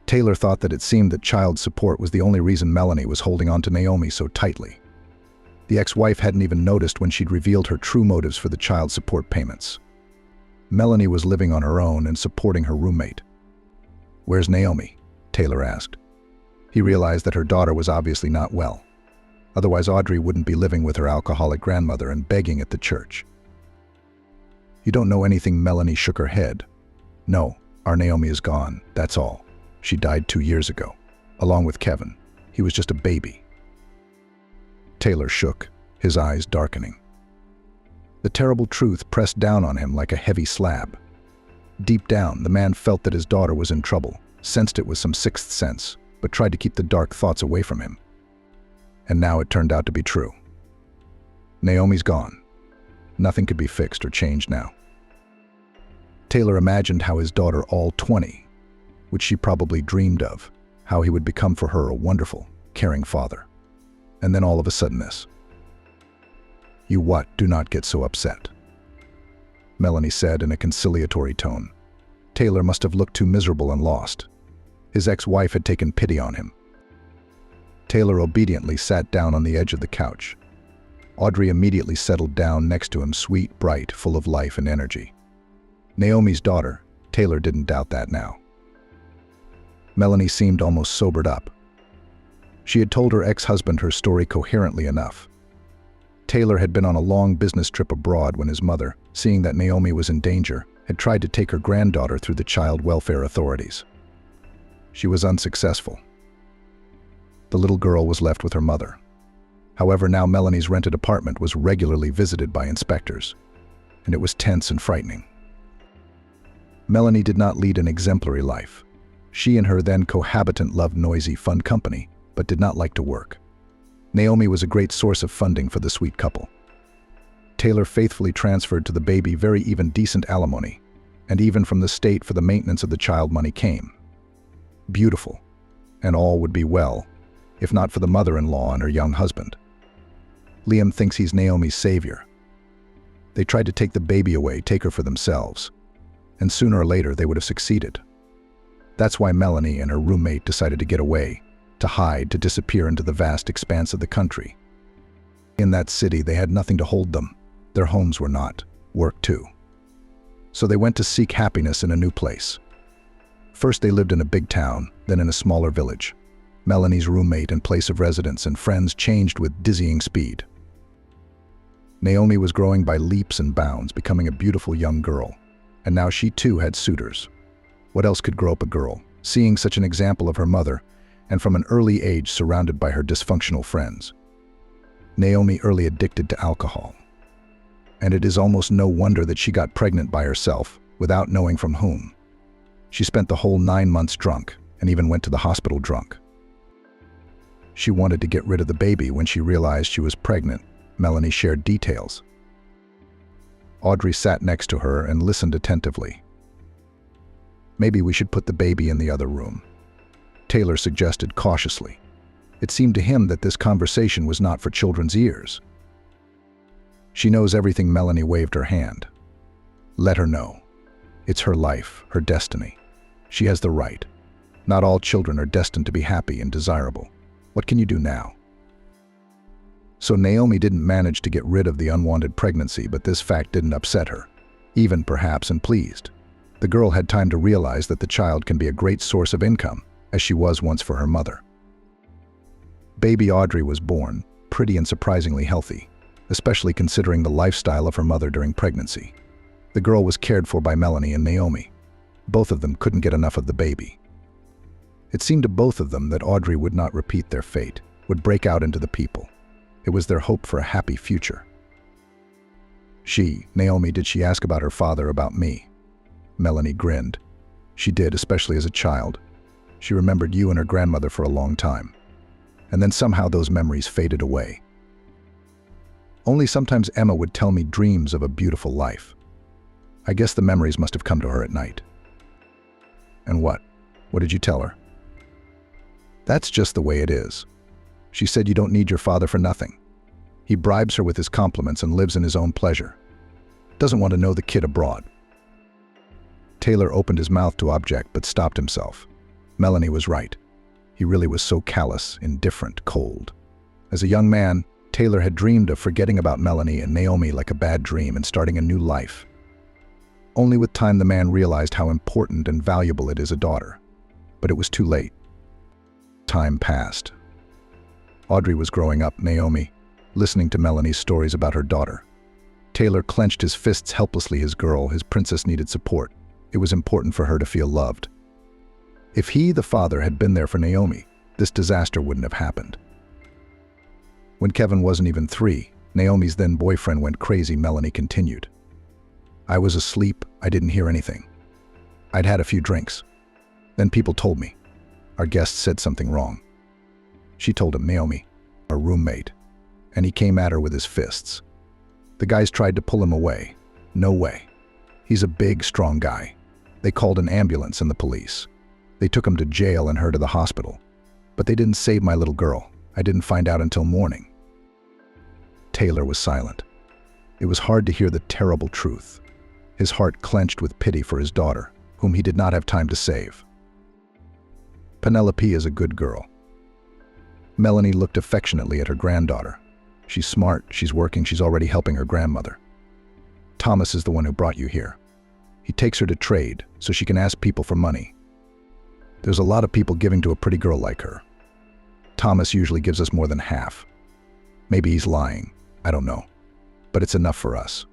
[SPEAKER 1] Taylor thought that it seemed that child support was the only reason Melanie was holding on to Naomi so tightly. The ex-wife hadn't even noticed when she'd revealed her true motives for the child support payments. Melanie was living on her own and supporting her roommate. "Where's Naomi?" Taylor asked. He realized that her daughter was obviously not well. Otherwise, Audrey wouldn't be living with her alcoholic grandmother and begging at the church. "You don't know anything?" Melanie shook her head. "No, our Naomi is gone, that's all. She died 2 years ago, along with Kevin. He was just a baby." Taylor shook, his eyes darkening. The terrible truth pressed down on him like a heavy slab. Deep down, the man felt that his daughter was in trouble, sensed it with some sixth sense, but tried to keep the dark thoughts away from him. And now it turned out to be true. Naomi's gone. Nothing could be fixed or changed now. Taylor imagined how his daughter, all 20, which she probably dreamed of, how he would become for her a wonderful, caring father. And then all of a sudden this. "You what? Do not get so upset," Melanie said in a conciliatory tone. Taylor must have looked too miserable and lost. His ex-wife had taken pity on him. Taylor obediently sat down on the edge of the couch. Audrey immediately settled down next to him, sweet, bright, full of life and energy. Naomi's daughter, Taylor didn't doubt that now. Melanie seemed almost sobered up. She had told her ex-husband her story coherently enough. Taylor had been on a long business trip abroad when his mother, seeing that Naomi was in danger, had tried to take her granddaughter through the child welfare authorities. She was unsuccessful. The little girl was left with her mother. However, now Melanie's rented apartment was regularly visited by inspectors, and it was tense and frightening. Melanie did not lead an exemplary life. She and her then cohabitant loved noisy, fun company, but did not like to work. Naomi was a great source of funding for the sweet couple. Taylor faithfully transferred to the baby very even decent alimony, and even from the state for the maintenance of the child money came. Beautiful, and all would be well, if not for the mother-in-law and her young husband. Liam thinks he's Naomi's savior. They tried to take the baby away, take her for themselves, and sooner or later they would have succeeded. That's why Melanie and her roommate decided to get away, to hide, to disappear into the vast expanse of the country. In that city, they had nothing to hold them. Their homes were not, work too. So they went to seek happiness in a new place. First they lived in a big town, then in a smaller village. Melanie's roommate and place of residence and friends changed with dizzying speed. Naomi was growing by leaps and bounds, becoming a beautiful young girl. And now she too had suitors. What else could grow up a girl, seeing such an example of her mother, and from an early age surrounded by her dysfunctional friends? Naomi early addicted to alcohol. And it is almost no wonder that she got pregnant by herself, without knowing from whom. She spent the whole 9 months drunk, and even went to the hospital drunk. She wanted to get rid of the baby. When she realized she was pregnant, Melanie shared details. Audrey sat next to her and listened attentively. "Maybe we should put the baby in the other room," Taylor suggested cautiously. It seemed to him that this conversation was not for children's ears. "She knows everything." Melanie waved her hand. "Let her know. It's her life, her destiny. She has the right. Not all children are destined to be happy and desirable. What can you do now?" So Naomi didn't manage to get rid of the unwanted pregnancy, but this fact didn't upset her, even perhaps, and pleased. The girl had time to realize that the child can be a great source of income, as she was once for her mother. Baby Audrey was born, pretty and surprisingly healthy, especially considering the lifestyle of her mother during pregnancy. The girl was cared for by Melanie and Naomi. Both of them couldn't get enough of the baby. It seemed to both of them that Audrey would not repeat their fate, would break out into the people. It was their hope for a happy future. Naomi, did she ask about her father, about me?" Melanie grinned. "She did, especially as a child. She remembered you and her grandmother for a long time. And then somehow those memories faded away. Only sometimes Emma would tell me dreams of a beautiful life. I guess the memories must have come to her at night." "And what? What did you tell her?" "That's just the way it is. She said you don't need your father for nothing. He bribes her with his compliments and lives in his own pleasure. Doesn't want to know the kid abroad." Taylor opened his mouth to object but stopped himself. Melanie was right. He really was so callous, indifferent, cold. As a young man, Taylor had dreamed of forgetting about Melanie and Naomi like a bad dream and starting a new life. Only with time the man realized how important and valuable it is a daughter. But it was too late. Time passed. Audrey was growing up, Naomi, listening to Melanie's stories about her daughter. Taylor clenched his fists helplessly. His girl, his princess, needed support. It was important for her to feel loved. If he, the father, had been there for Naomi, this disaster wouldn't have happened. When Kevin wasn't even 3, Naomi's then boyfriend went crazy, Melanie continued. I was asleep, I didn't hear anything. I'd had a few drinks. Then people told me. Our guest said something wrong. She told him, Naomi, our roommate, and he came at her with his fists. The guys tried to pull him away. No way. He's a big, strong guy. They called an ambulance and the police. They took him to jail and her to the hospital. But they didn't save my little girl. I didn't find out until morning. Taylor was silent. It was hard to hear the terrible truth. His heart clenched with pity for his daughter, whom he did not have time to save. Penelope is a good girl. Melanie looked affectionately at her granddaughter. She's smart, she's working, she's already helping her grandmother. Thomas is the one who brought you here. He takes her to trade, so she can ask people for money. There's a lot of people giving to a pretty girl like her. Thomas usually gives us more than half. Maybe he's lying, I don't know. But it's enough for us.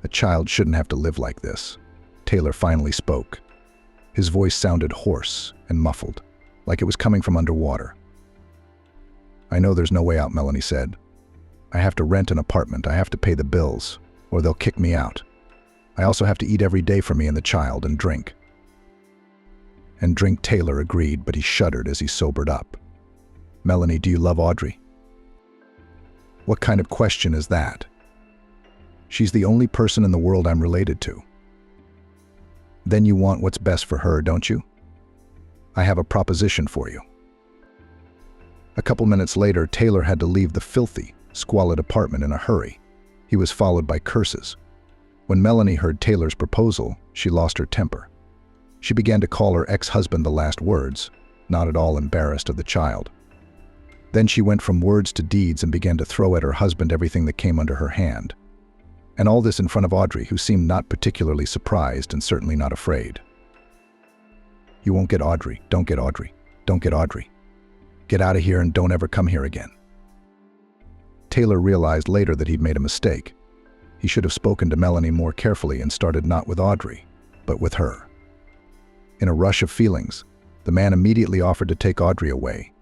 [SPEAKER 1] A child shouldn't have to live like this. Taylor finally spoke. His voice sounded hoarse and muffled, like it was coming from underwater. I know there's no way out, Melanie said. I have to rent an apartment, I have to pay the bills, or they'll kick me out. I also have to eat every day for me and the child and drink. And drink, Taylor agreed, but he shuddered as he sobered up. Melanie, do you love Audrey? What kind of question is that? She's the only person in the world I'm related to. Then you want what's best for her, don't you? I have a proposition for you. A couple minutes later, Taylor had to leave the filthy, squalid apartment in a hurry. He was followed by curses. When Melanie heard Taylor's proposal, she lost her temper. She began to call her ex-husband the last words, not at all embarrassed of the child. Then she went from words to deeds and began to throw at her husband everything that came under her hand. And all this in front of Audrey, who seemed not particularly surprised and certainly not afraid. You won't get Audrey. Don't get Audrey. Don't get Audrey. Get out of here and don't ever come here again. Taylor realized later that he'd made a mistake. He should have spoken to Melanie more carefully and started not with Audrey, but with her. In a rush of feelings, the man immediately offered to take Audrey away,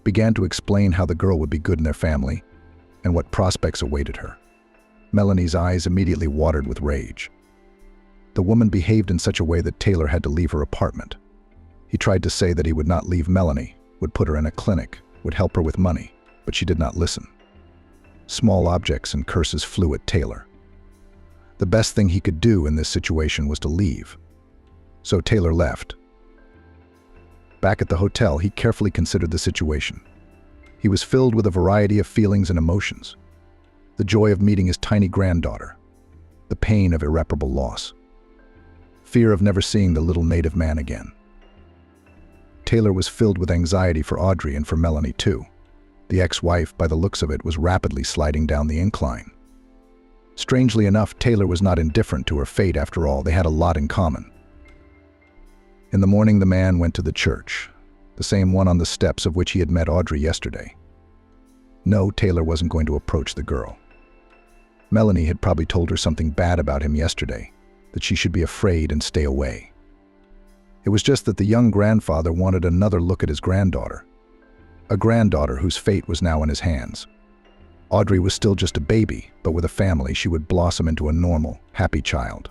[SPEAKER 1] began to explain how the girl would be good in their family and what prospects awaited her. Melanie's eyes immediately watered with rage. The woman behaved in such a way that Taylor had to leave her apartment. He tried to say that he would not leave Melanie, would put her in a clinic, would help her with money, but she did not listen. Small objects and curses flew at Taylor. The best thing he could do in this situation was to leave. So Taylor left. Back at the hotel, he carefully considered the situation. He was filled with a variety of feelings and emotions. The joy of meeting his tiny granddaughter, the pain of irreparable loss, fear of never seeing the little native man again. Taylor was filled with anxiety for Audrey and for Melanie too. The ex-wife, by the looks of it, was rapidly sliding down the incline. Strangely enough, Taylor was not indifferent to her fate. After all, they had a lot in common. In the morning, the man went to the church, the same one on the steps of which he had met Audrey yesterday. No, Taylor wasn't going to approach the girl. Melanie had probably told her something bad about him yesterday, that she should be afraid and stay away. It was just that the young grandfather wanted another look at his granddaughter, a granddaughter whose fate was now in his hands. Audrey was still just a baby, but with a family she would blossom into a normal, happy child.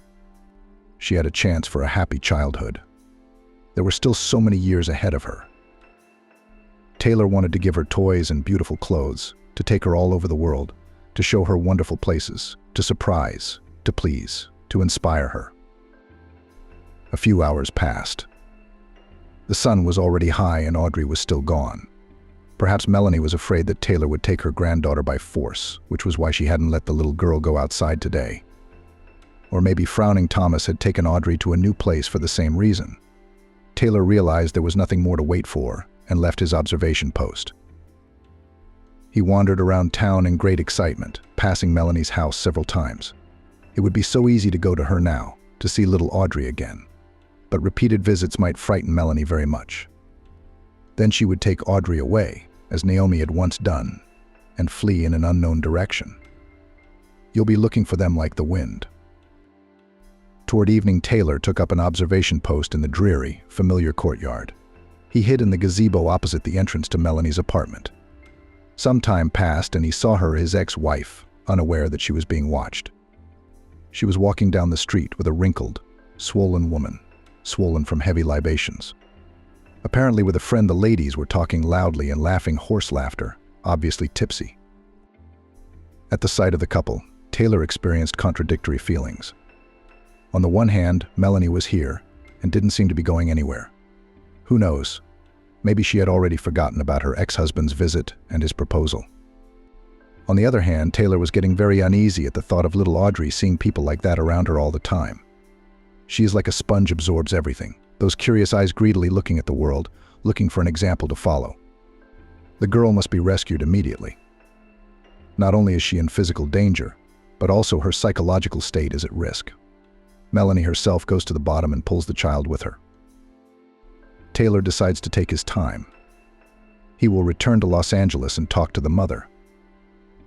[SPEAKER 1] She had a chance for a happy childhood. There were still so many years ahead of her. Taylor wanted to give her toys and beautiful clothes, to take her all over the world, to show her wonderful places, to surprise, to please, to inspire her. A few hours passed. The sun was already high and Audrey was still gone. Perhaps Melanie was afraid that Taylor would take her granddaughter by force, which was why she hadn't let the little girl go outside today. Or maybe frowning Thomas had taken Audrey to a new place for the same reason. Taylor realized there was nothing more to wait for and left his observation post. He wandered around town in great excitement, passing Melanie's house several times. It would be so easy to go to her now, to see little Audrey again. But repeated visits might frighten Melanie very much. Then she would take Audrey away, as Naomi had once done, and flee in an unknown direction. You'll be looking for them like the wind. Toward evening, Taylor took up an observation post in the dreary, familiar courtyard. He hid in the gazebo opposite the entrance to Melanie's apartment. Some time passed and he saw her, his ex-wife, unaware that she was being watched. She was walking down the street with a wrinkled, swollen woman, swollen from heavy libations. Apparently with a friend, the ladies were talking loudly and laughing horse laughter, obviously tipsy. At the sight of the couple, Taylor experienced contradictory feelings. On the one hand, Melanie was here and didn't seem to be going anywhere. Who knows? Maybe she had already forgotten about her ex-husband's visit and his proposal. On the other hand, Taylor was getting very uneasy at the thought of little Audrey seeing people like that around her all the time. She is like a sponge, absorbs everything, those curious eyes greedily looking at the world, looking for an example to follow. The girl must be rescued immediately. Not only is she in physical danger, but also her psychological state is at risk. Melanie herself goes to the bottom and pulls the child with her. Taylor decides to take his time. He will return to Los Angeles and talk to the mother.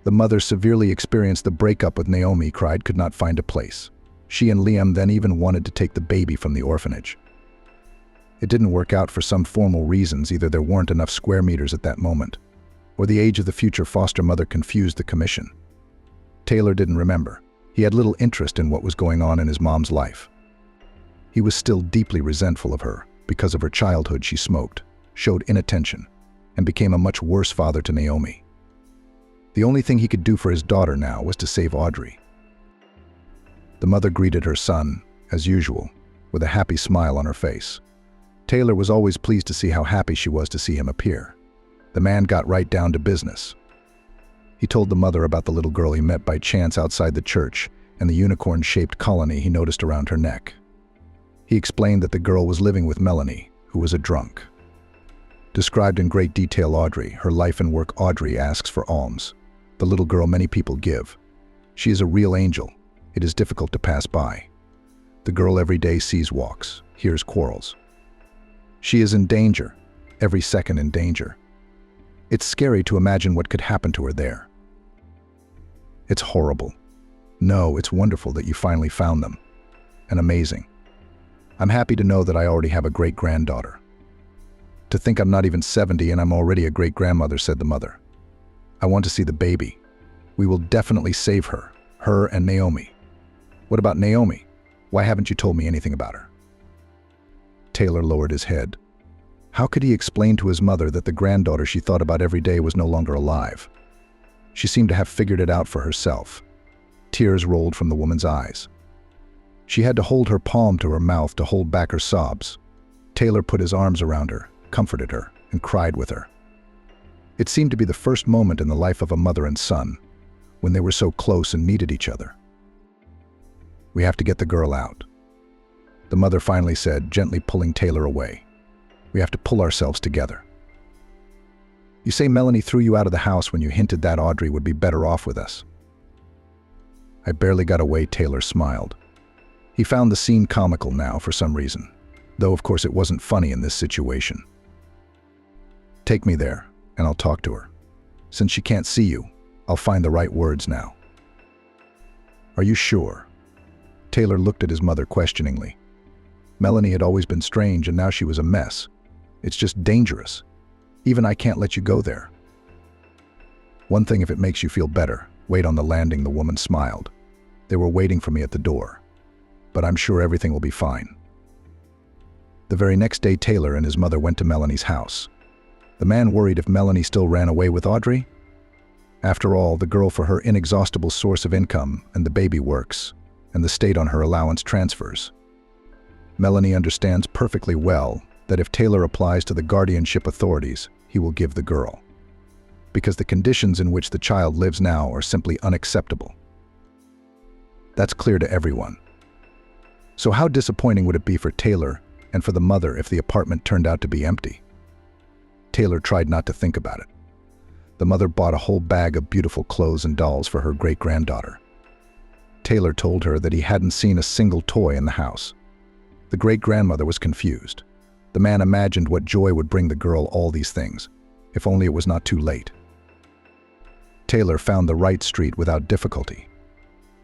[SPEAKER 1] The mother severely experienced the breakup with Naomi, cried, could not find a place. She and Liam then even wanted to take the baby from the orphanage. It didn't work out for some formal reasons. Either there weren't enough square meters at that moment, or the age of the future foster mother confused the commission. Taylor didn't remember. He had little interest in what was going on in his mom's life. He was still deeply resentful of her. Because of her childhood, she smoked, showed inattention, and became a much worse father to Naomi. The only thing he could do for his daughter now was to save Audrey. The mother greeted her son, as usual, with a happy smile on her face. Taylor was always pleased to see how happy she was to see him appear. The man got right down to business. He told the mother about the little girl he met by chance outside the church and the unicorn-shaped colony he noticed around her neck. He explained that the girl was living with Melanie, who was a drunk. Described in great detail Audrey, her life and work. Audrey asks for alms, the little girl many people give. She is a real angel. It is difficult to pass by. The girl every day sees walks, hears quarrels. She is in danger, every second in danger. It's scary to imagine what could happen to her there. It's horrible. No, it's wonderful that you finally found them. And amazing. I'm happy to know that I already have a great-granddaughter. To think I'm not even 70 and I'm already a great-grandmother, said the mother. I want to see the baby. We will definitely save her and Naomi. What about Naomi? Why haven't you told me anything about her? Taylor lowered his head. How could he explain to his mother that the granddaughter she thought about every day was no longer alive? She seemed to have figured it out for herself. Tears rolled from the woman's eyes. She had to hold her palm to her mouth to hold back her sobs. Taylor put his arms around her, comforted her, and cried with her. It seemed to be the first moment in the life of a mother and son, when they were so close and needed each other. We have to get the girl out, the mother finally said, gently pulling Taylor away. We have to pull ourselves together. You say Melanie threw you out of the house when you hinted that Audrey would be better off with us. I barely got away, Taylor smiled. He found the scene comical now for some reason, though of course it wasn't funny in this situation. Take me there, and I'll talk to her. Since she can't see you, I'll find the right words now. Are you sure? Taylor looked at his mother questioningly. Melanie had always been strange, and now she was a mess. It's just dangerous. Even I can't let you go there. One thing, if it makes you feel better, wait on the landing, the woman smiled. They were waiting for me at the door. But I'm sure everything will be fine. The very next day, Taylor and his mother went to Melanie's house. The man worried if Melanie still ran away with Audrey. After all, the girl for her inexhaustible source of income, and the baby works, and the state on her allowance transfers. Melanie understands perfectly well that if Taylor applies to the guardianship authorities, he will give the girl. Because the conditions in which the child lives now are simply unacceptable. That's clear to everyone. So how disappointing would it be for Taylor And for the mother if the apartment turned out to be empty. Taylor tried not to think about it. The mother bought a whole bag of beautiful clothes and dolls for her great-granddaughter. Taylor told her that he hadn't seen a single toy in the house. The great-grandmother was confused. The man imagined what joy would bring the girl all these things, if only it was not too late. Taylor found the right street without difficulty.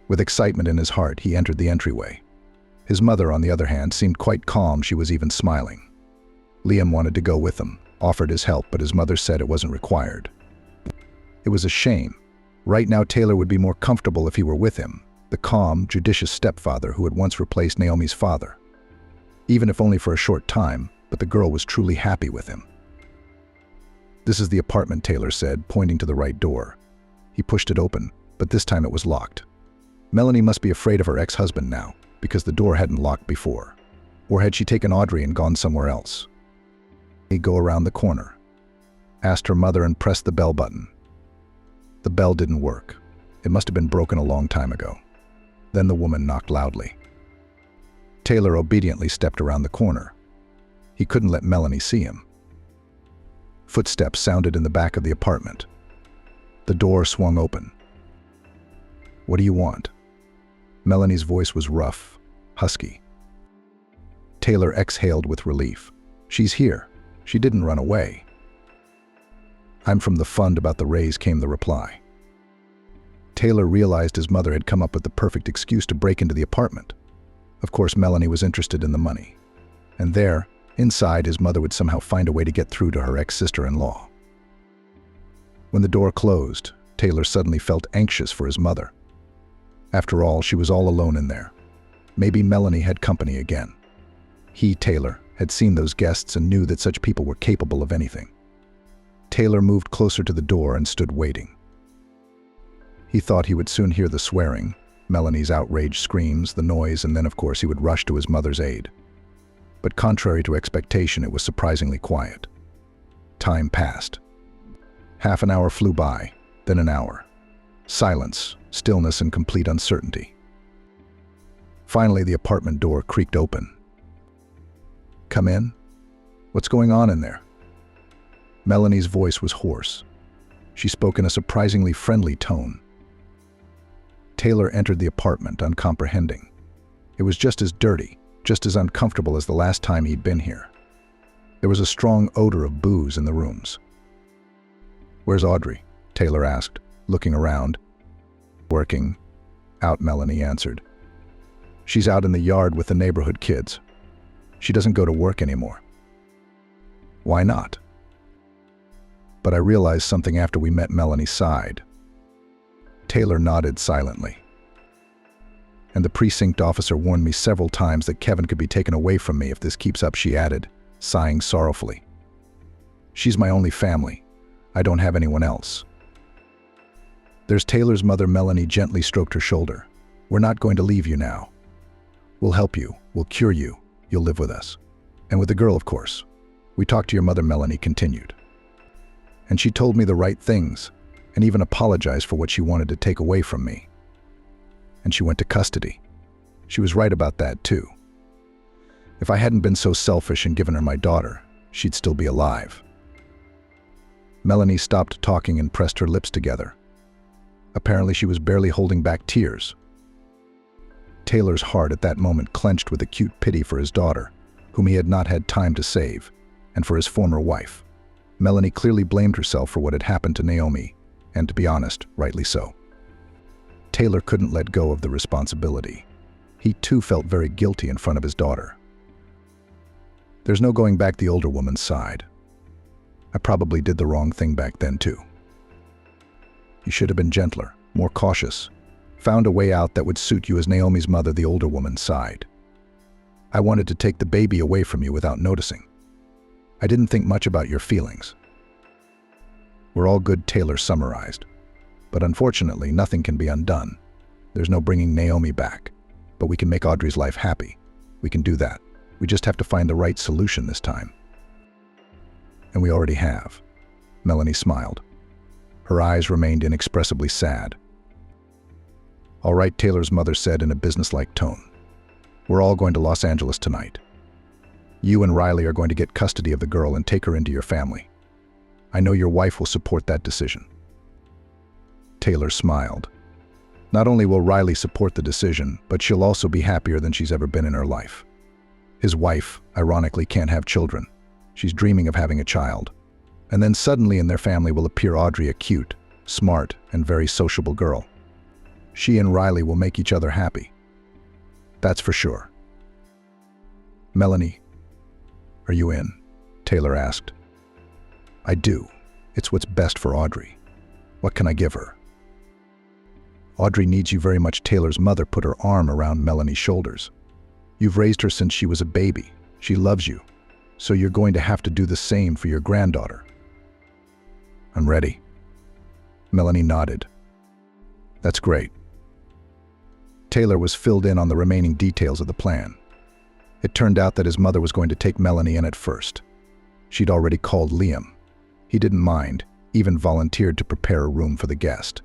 [SPEAKER 1] With excitement in his heart, he entered the entryway. His mother, on the other hand, seemed quite calm. She was even smiling. Liam wanted to go with them, offered his help, but his mother said it wasn't required. It was a shame. Right now, Taylor would be more comfortable if he were with him, the calm, judicious stepfather who had once replaced Naomi's father. Even if only for a short time, but the girl was truly happy with him. "This is the apartment," Taylor said, pointing to the right door. He pushed it open, but this time it was locked. Melanie must be afraid of her ex-husband now, because the door hadn't locked before. Or had she taken Audrey and gone somewhere else? He'd go around the corner, asked her mother, and pressed the bell button. The bell didn't work. It must have been broken a long time ago. Then the woman knocked loudly. Taylor obediently stepped around the corner. He couldn't let Melanie see him. Footsteps sounded in the back of the apartment. The door swung open. "What do you want?" Melanie's voice was rough, husky. Taylor exhaled with relief. "She's here. She didn't run away." "I'm from the fund about the raise," came the reply. Taylor realized his mother had come up with the perfect excuse to break into the apartment. Of course, Melanie was interested in the money. And there, inside, his mother would somehow find a way to get through to her ex-sister-in-law. When the door closed, Taylor suddenly felt anxious for his mother. After all, she was all alone in there. Maybe Melanie had company again. He, Taylor, had seen those guests and knew that such people were capable of anything. Taylor moved closer to the door and stood waiting. He thought he would soon hear the swearing, Melanie's outraged screams, the noise, and then of course he would rush to his mother's aid. But contrary to expectation, it was surprisingly quiet. Time passed. Half an hour flew by, then an hour. Silence, stillness, and complete uncertainty. Finally, the apartment door creaked open. "Come in? What's going on in there?" Melanie's voice was hoarse. She spoke in a surprisingly friendly tone. Taylor entered the apartment, uncomprehending. It was just as dirty, just as uncomfortable as the last time he'd been here. There was a strong odor of booze in the rooms. "Where's Audrey?" Taylor asked, looking around. "Working. Out," Melanie answered. "She's out in the yard with the neighborhood kids. She doesn't go to work anymore." "Why not?" But I realized something after we met Melanie's side. Taylor nodded silently. "And the precinct officer warned me several times that Kevin could be taken away from me if this keeps up," she added, sighing sorrowfully. "She's my only family. I don't have anyone else." There's Taylor's mother. Melanie gently stroked her shoulder. "We're not going to leave you now. We'll help you. We'll cure you. You'll live with us. And with the girl, of course. We talked to your mother," Melanie continued. "And she told me the right things, and even apologized for what she wanted to take away from me. And she went to custody. She was right about that, too. If I hadn't been so selfish and given her my daughter, she'd still be alive." Melanie stopped talking and pressed her lips together. Apparently, she was barely holding back tears. Taylor's heart at that moment clenched with acute pity for his daughter, whom he had not had time to save, and for his former wife. Melanie clearly blamed herself for what had happened to Naomi, and to be honest, rightly so. Taylor couldn't let go of the responsibility. He too felt very guilty in front of his daughter. "There's no going back," the older woman sighed. "I probably did the wrong thing back then too. You should have been gentler, more cautious, found a way out that would suit you as Naomi's mother," the older woman sighed. "I wanted to take the baby away from you without noticing. I didn't think much about your feelings." "We're all good," Taylor summarized. "But unfortunately, nothing can be undone. There's no bringing Naomi back. But we can make Audrey's life happy. We can do that. We just have to find the right solution this time." "And we already have." Melanie smiled. Her eyes remained inexpressibly sad. "All right," Taylor's mother said in a businesslike tone. "We're all going to Los Angeles tonight. You and Riley are going to get custody of the girl and take her into your family. I know your wife will support that decision." Taylor smiled. Not only will Riley support the decision, but she'll also be happier than she's ever been in her life. His wife, ironically, can't have children. She's dreaming of having a child. And then suddenly in their family will appear Audrey, a cute, smart, and very sociable girl. She and Riley will make each other happy. That's for sure. "Melanie, are you in?" Taylor asked. "I do. It's what's best for Audrey. What can I give her?" "Audrey needs you very much." Taylor's mother put her arm around Melanie's shoulders. "You've raised her since she was a baby. She loves you. So you're going to have to do the same for your granddaughter." "I'm ready." Melanie nodded. "That's great." Taylor was filled in on the remaining details of the plan. It turned out that his mother was going to take Melanie in at first. She'd already called Liam. He didn't mind, even volunteered to prepare a room for the guest.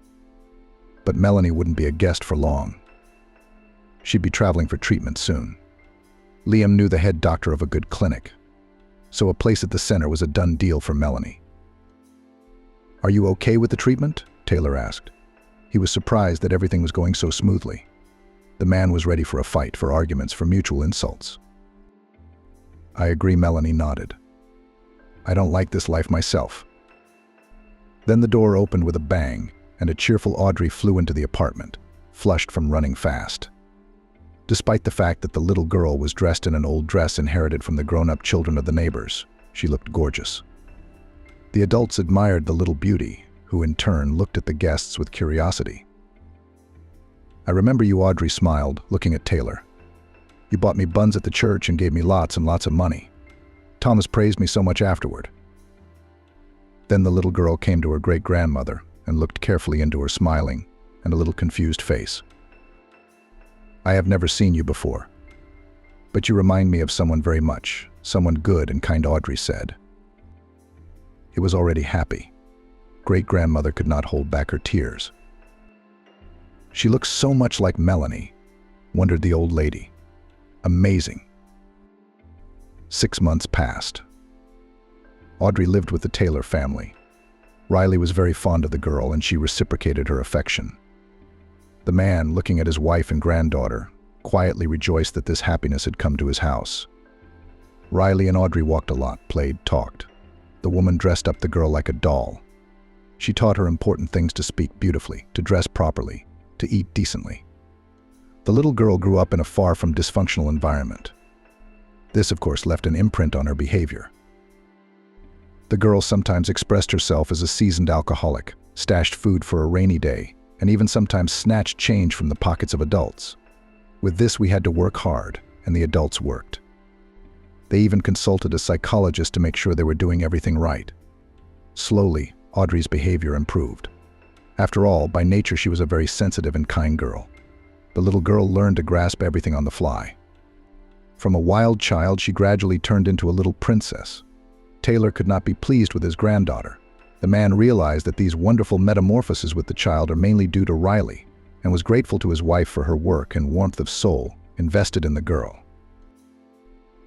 [SPEAKER 1] But Melanie wouldn't be a guest for long. She'd be traveling for treatment soon. Liam knew the head doctor of a good clinic, so a place at the center was a done deal for Melanie. "Are you okay with the treatment?" Taylor asked. He was surprised that everything was going so smoothly. The man was ready for a fight, for arguments, for mutual insults. "I agree," Melanie nodded. "I don't like this life myself." Then the door opened with a bang, and a cheerful Audrey flew into the apartment, flushed from running fast. Despite the fact that the little girl was dressed in an old dress inherited from the grown-up children of the neighbors, she looked gorgeous. The adults admired the little beauty, who in turn looked at the guests with curiosity. "I remember you," Audrey smiled, looking at Taylor. "You bought me buns at the church and gave me lots and lots of money. Thomas praised me so much afterward." Then the little girl came to her great-grandmother and looked carefully into her smiling and a little confused face. "I have never seen you before, but you remind me of someone very much, someone good and kind," Audrey said. It was already happy. Great-grandmother could not hold back her tears. "She looks so much like Melanie," wondered the old lady. "Amazing." 6 months passed. Audrey lived with the Taylor family. Riley was very fond of the girl, and she reciprocated her affection. The man, looking at his wife and granddaughter, quietly rejoiced that this happiness had come to his house. Riley and Audrey walked a lot, played, talked. The woman dressed up the girl like a doll. She taught her important things: to speak beautifully, to dress properly, to eat decently. The little girl grew up in a far from dysfunctional environment. This, of course, left an imprint on her behavior. The girl sometimes expressed herself as a seasoned alcoholic, stashed food for a rainy day, and even sometimes snatched change from the pockets of adults. With this, we had to work hard, and the adults worked. They even consulted a psychologist to make sure they were doing everything right. Slowly, Audrey's behavior improved. After all, by nature she was a very sensitive and kind girl. The little girl learned to grasp everything on the fly. From a wild child, she gradually turned into a little princess. Taylor could not be pleased with his granddaughter. The man realized that these wonderful metamorphoses with the child are mainly due to Riley, and was grateful to his wife for her work and warmth of soul invested in the girl.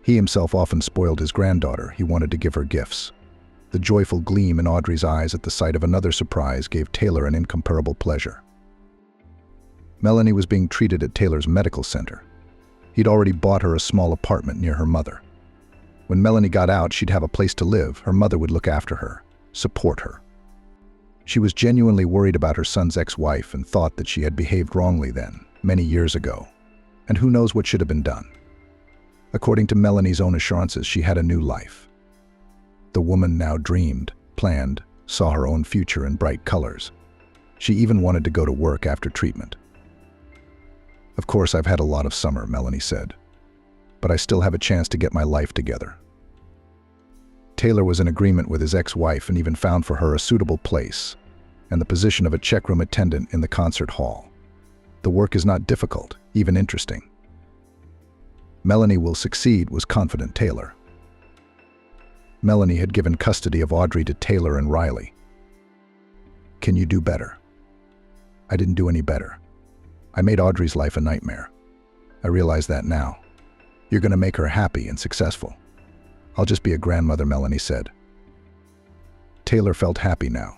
[SPEAKER 1] He himself often spoiled his granddaughter. He wanted to give her gifts. The joyful gleam in Audrey's eyes at the sight of another surprise gave Taylor an incomparable pleasure. Melanie was being treated at Taylor's medical center. He'd already bought her a small apartment near her mother. When Melanie got out, she'd have a place to live. Her mother would look after her, support her. She was genuinely worried about her son's ex-wife and thought that she had behaved wrongly then, many years ago. And who knows what should have been done. According to Melanie's own assurances, she had a new life. The woman now dreamed, planned, saw her own future in bright colors. She even wanted to go to work after treatment. "Of course, I've had a lot of summer," Melanie said, "but I still have a chance to get my life together." Taylor was in agreement with his ex-wife and even found for her a suitable place and the position of a checkroom attendant in the concert hall. The work is not difficult, even interesting. "Melanie will succeed," was confident Taylor. Melanie had given custody of Audrey to Taylor and Riley. "Can you do better?" "I didn't do any better. I made Audrey's life a nightmare. I realize that now. You're going to make her happy and successful." I'll just be a grandmother, Melanie said. Taylor felt happy now.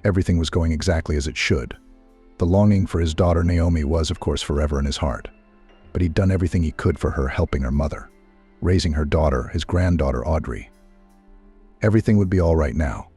[SPEAKER 1] Everything was going exactly as it should. The longing for his daughter Naomi was, of course, forever in his heart. But he'd done everything he could for her, helping her mother, raising her daughter, his granddaughter Audrey. Everything would be all right now.